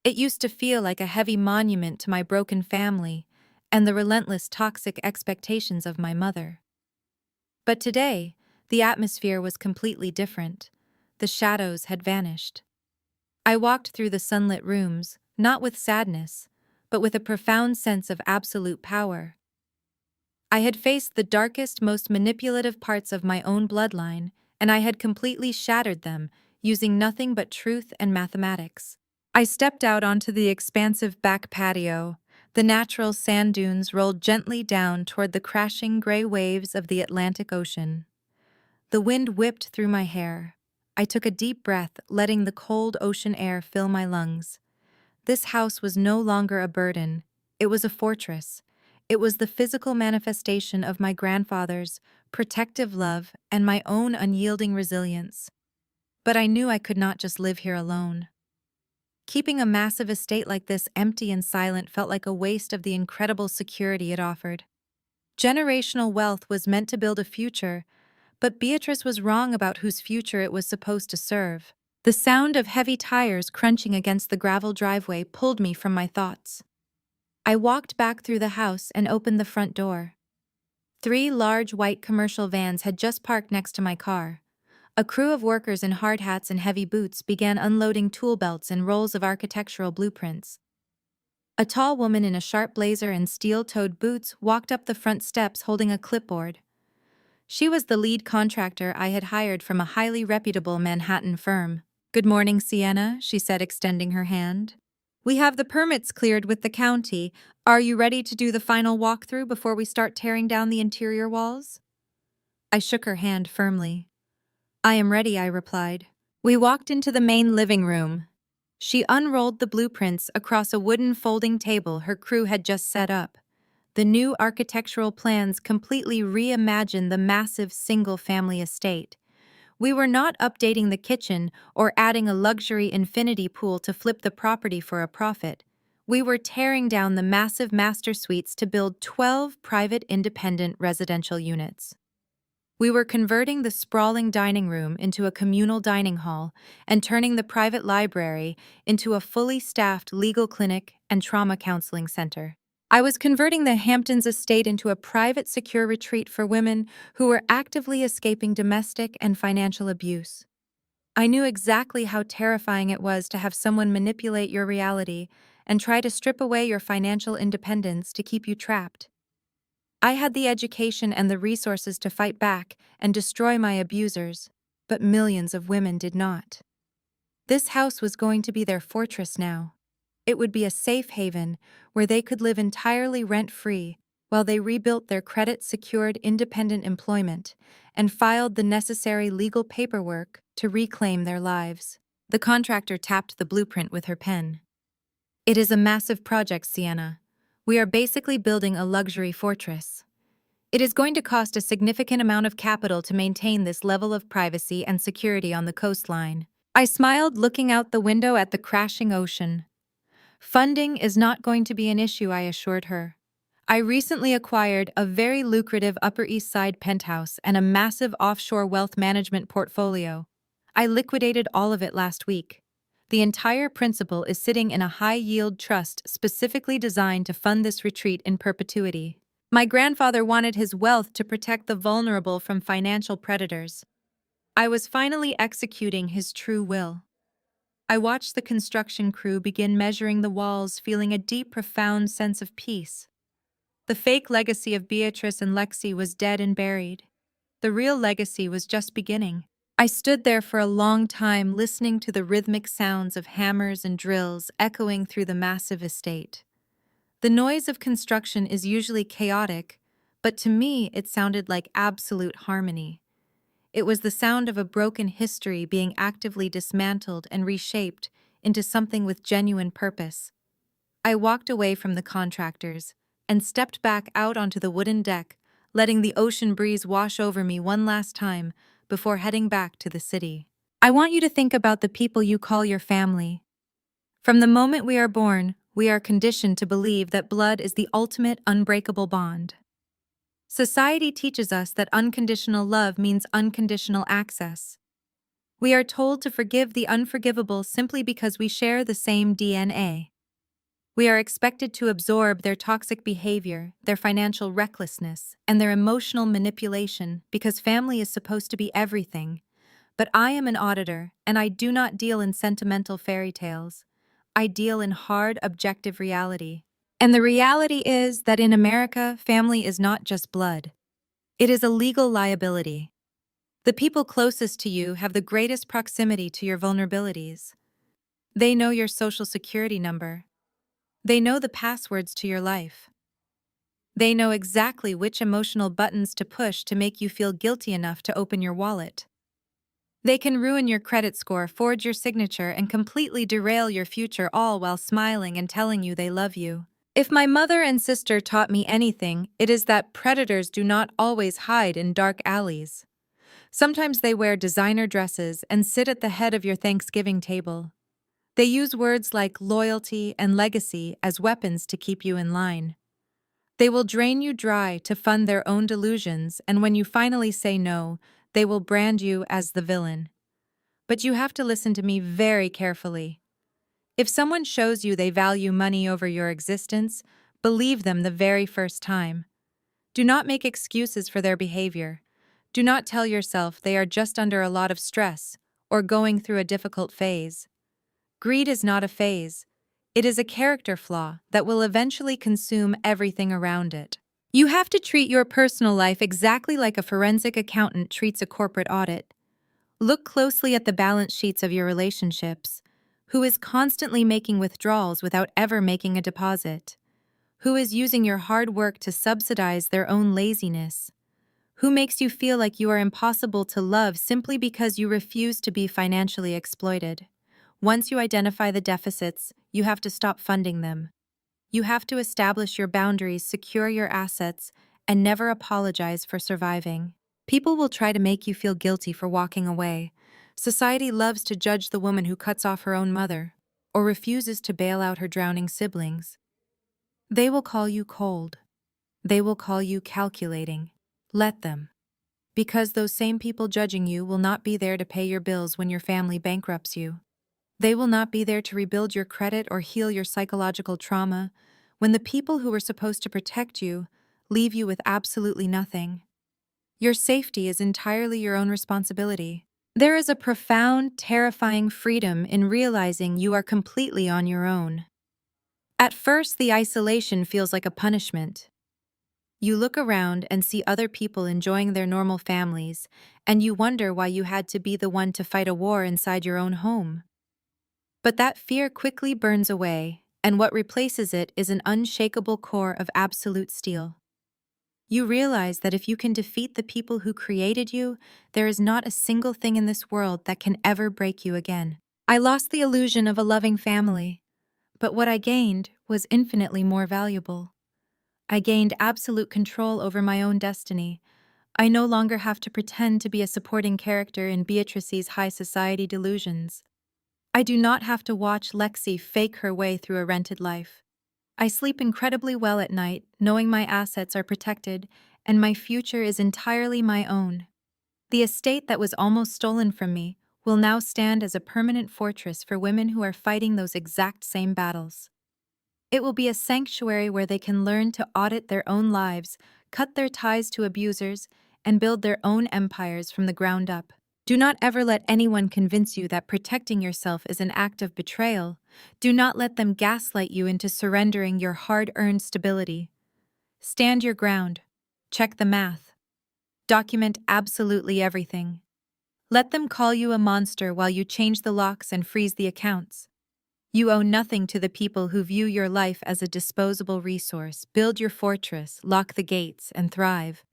It used to feel like a heavy monument to my broken family and the relentless toxic expectations of my mother. But today, the atmosphere was completely different. The shadows had vanished. I walked through the sunlit rooms, not with sadness, but with a profound sense of absolute power. I had faced the darkest, most manipulative parts of my own bloodline, and I had completely shattered them, using nothing but truth and mathematics. I stepped out onto the expansive back patio. The natural sand dunes rolled gently down toward the crashing gray waves of the Atlantic Ocean. The wind whipped through my hair. I took a deep breath, letting the cold ocean air fill my lungs. This house was no longer a burden. It was a fortress. It was the physical manifestation of my grandfather's protective love and my own unyielding resilience. But I knew I could not just live here alone. Keeping a massive estate like this empty and silent felt like a waste of the incredible security it offered. Generational wealth was meant to build a future, but Beatrice was wrong about whose future it was supposed to serve. The sound of heavy tires crunching against the gravel driveway pulled me from my thoughts. I walked back through the house and opened the front door. 3 large white commercial vans had just parked next to my car. A crew of workers in hard hats and heavy boots began unloading tool belts and rolls of architectural blueprints. A tall woman in a sharp blazer and steel-toed boots walked up the front steps holding a clipboard. She was the lead contractor I had hired from a highly reputable Manhattan firm. "Good morning, Sienna," she said, extending her hand. "We have the permits cleared with the county. Are you ready to do the final walkthrough before we start tearing down the interior walls?" I shook her hand firmly. "I am ready," I replied. We walked into the main living room. She unrolled the blueprints across a wooden folding table her crew had just set up. The new architectural plans completely reimagined the massive single-family estate. We were not updating the kitchen or adding a luxury infinity pool to flip the property for a profit. We were tearing down the massive master suites to build 12 private independent residential units. We were converting the sprawling dining room into a communal dining hall and turning the private library into a fully staffed legal clinic and trauma counseling center. I was converting the Hamptons estate into a private, secure retreat for women who were actively escaping domestic and financial abuse. I knew exactly how terrifying it was to have someone manipulate your reality and try to strip away your financial independence to keep you trapped. I had the education and the resources to fight back and destroy my abusers, but millions of women did not. This house was going to be their fortress now. It would be a safe haven where they could live entirely rent-free while they rebuilt their credit-secured independent employment and filed the necessary legal paperwork to reclaim their lives. The contractor tapped the blueprint with her pen. It is a massive project, Sienna. We are basically building a luxury fortress. It is going to cost a significant amount of capital to maintain this level of privacy and security on the coastline. I smiled, looking out the window at the crashing ocean. Funding is not going to be an issue, I assured her. I recently acquired a very lucrative Upper East Side penthouse and a massive offshore wealth management portfolio. I liquidated all of it last week. The entire principal is sitting in a high-yield trust specifically designed to fund this retreat in perpetuity. My grandfather wanted his wealth to protect the vulnerable from financial predators. I was finally executing his true will. I watched the construction crew begin measuring the walls, feeling a deep, profound sense of peace. The fake legacy of Beatrice and Lexi was dead and buried. The real legacy was just beginning. I stood there for a long time, listening to the rhythmic sounds of hammers and drills echoing through the massive estate. The noise of construction is usually chaotic, but to me it sounded like absolute harmony. It was the sound of a broken history being actively dismantled and reshaped into something with genuine purpose. I walked away from the contractors and stepped back out onto the wooden deck, letting the ocean breeze wash over me one last time before heading back to the city. I want you to think about the people you call your family. From the moment we are born, we are conditioned to believe that blood is the ultimate unbreakable bond. Society teaches us that unconditional love means unconditional access. We are told to forgive the unforgivable simply because we share the same DNA. We are expected to absorb their toxic behavior, their financial recklessness, and their emotional manipulation because family is supposed to be everything. But I am an auditor, and I do not deal in sentimental fairy tales. I deal in hard, objective reality. And the reality is that in America, family is not just blood. It is a legal liability. The people closest to you have the greatest proximity to your vulnerabilities. They know your social security number. They know the passwords to your life. They know exactly which emotional buttons to push to make you feel guilty enough to open your wallet. They can ruin your credit score, forge your signature, and completely derail your future, all while smiling and telling you they love you. If my mother and sister taught me anything, it is that predators do not always hide in dark alleys. Sometimes they wear designer dresses and sit at the head of your Thanksgiving table. They use words like loyalty and legacy as weapons to keep you in line. They will drain you dry to fund their own delusions, and when you finally say no, they will brand you as the villain. But you have to listen to me very carefully. If someone shows you they value money over your existence, believe them the very first time. Do not make excuses for their behavior. Do not tell yourself they are just under a lot of stress or going through a difficult phase. Greed is not a phase. It is a character flaw that will eventually consume everything around it. You have to treat your personal life exactly like a forensic accountant treats a corporate audit. Look closely at the balance sheets of your relationships. Who is constantly making withdrawals without ever making a deposit? Who is using your hard work to subsidize their own laziness? Who makes you feel like you are impossible to love simply because you refuse to be financially exploited? Once you identify the deficits, you have to stop funding them. You have to establish your boundaries, secure your assets, and never apologize for surviving. People will try to make you feel guilty for walking away. Society loves to judge the woman who cuts off her own mother or refuses to bail out her drowning siblings. They will call you cold. They will call you calculating. Let them. Because those same people judging you will not be there to pay your bills when your family bankrupts you. They will not be there to rebuild your credit or heal your psychological trauma when the people who were supposed to protect you leave you with absolutely nothing. Your safety is entirely your own responsibility. There is a profound, terrifying freedom in realizing you are completely on your own. At first, the isolation feels like a punishment. You look around and see other people enjoying their normal families, and you wonder why you had to be the one to fight a war inside your own home. But that fear quickly burns away, and what replaces it is an unshakable core of absolute steel. You realize that if you can defeat the people who created you, there is not a single thing in this world that can ever break you again. I lost the illusion of a loving family, but what I gained was infinitely more valuable. I gained absolute control over my own destiny. I no longer have to pretend to be a supporting character in Beatrice's high society delusions. I do not have to watch Lexi fake her way through a rented life. I sleep incredibly well at night, knowing my assets are protected and my future is entirely my own. The estate that was almost stolen from me will now stand as a permanent fortress for women who are fighting those exact same battles. It will be a sanctuary where they can learn to audit their own lives, cut their ties to abusers, and build their own empires from the ground up. Do not ever let anyone convince you that protecting yourself is an act of betrayal. Do not let them gaslight you into surrendering your hard-earned stability. Stand your ground. Check the math. Document absolutely everything. Let them call you a monster while you change the locks and freeze the accounts. You owe nothing to the people who view your life as a disposable resource. Build your fortress, lock the gates, and thrive.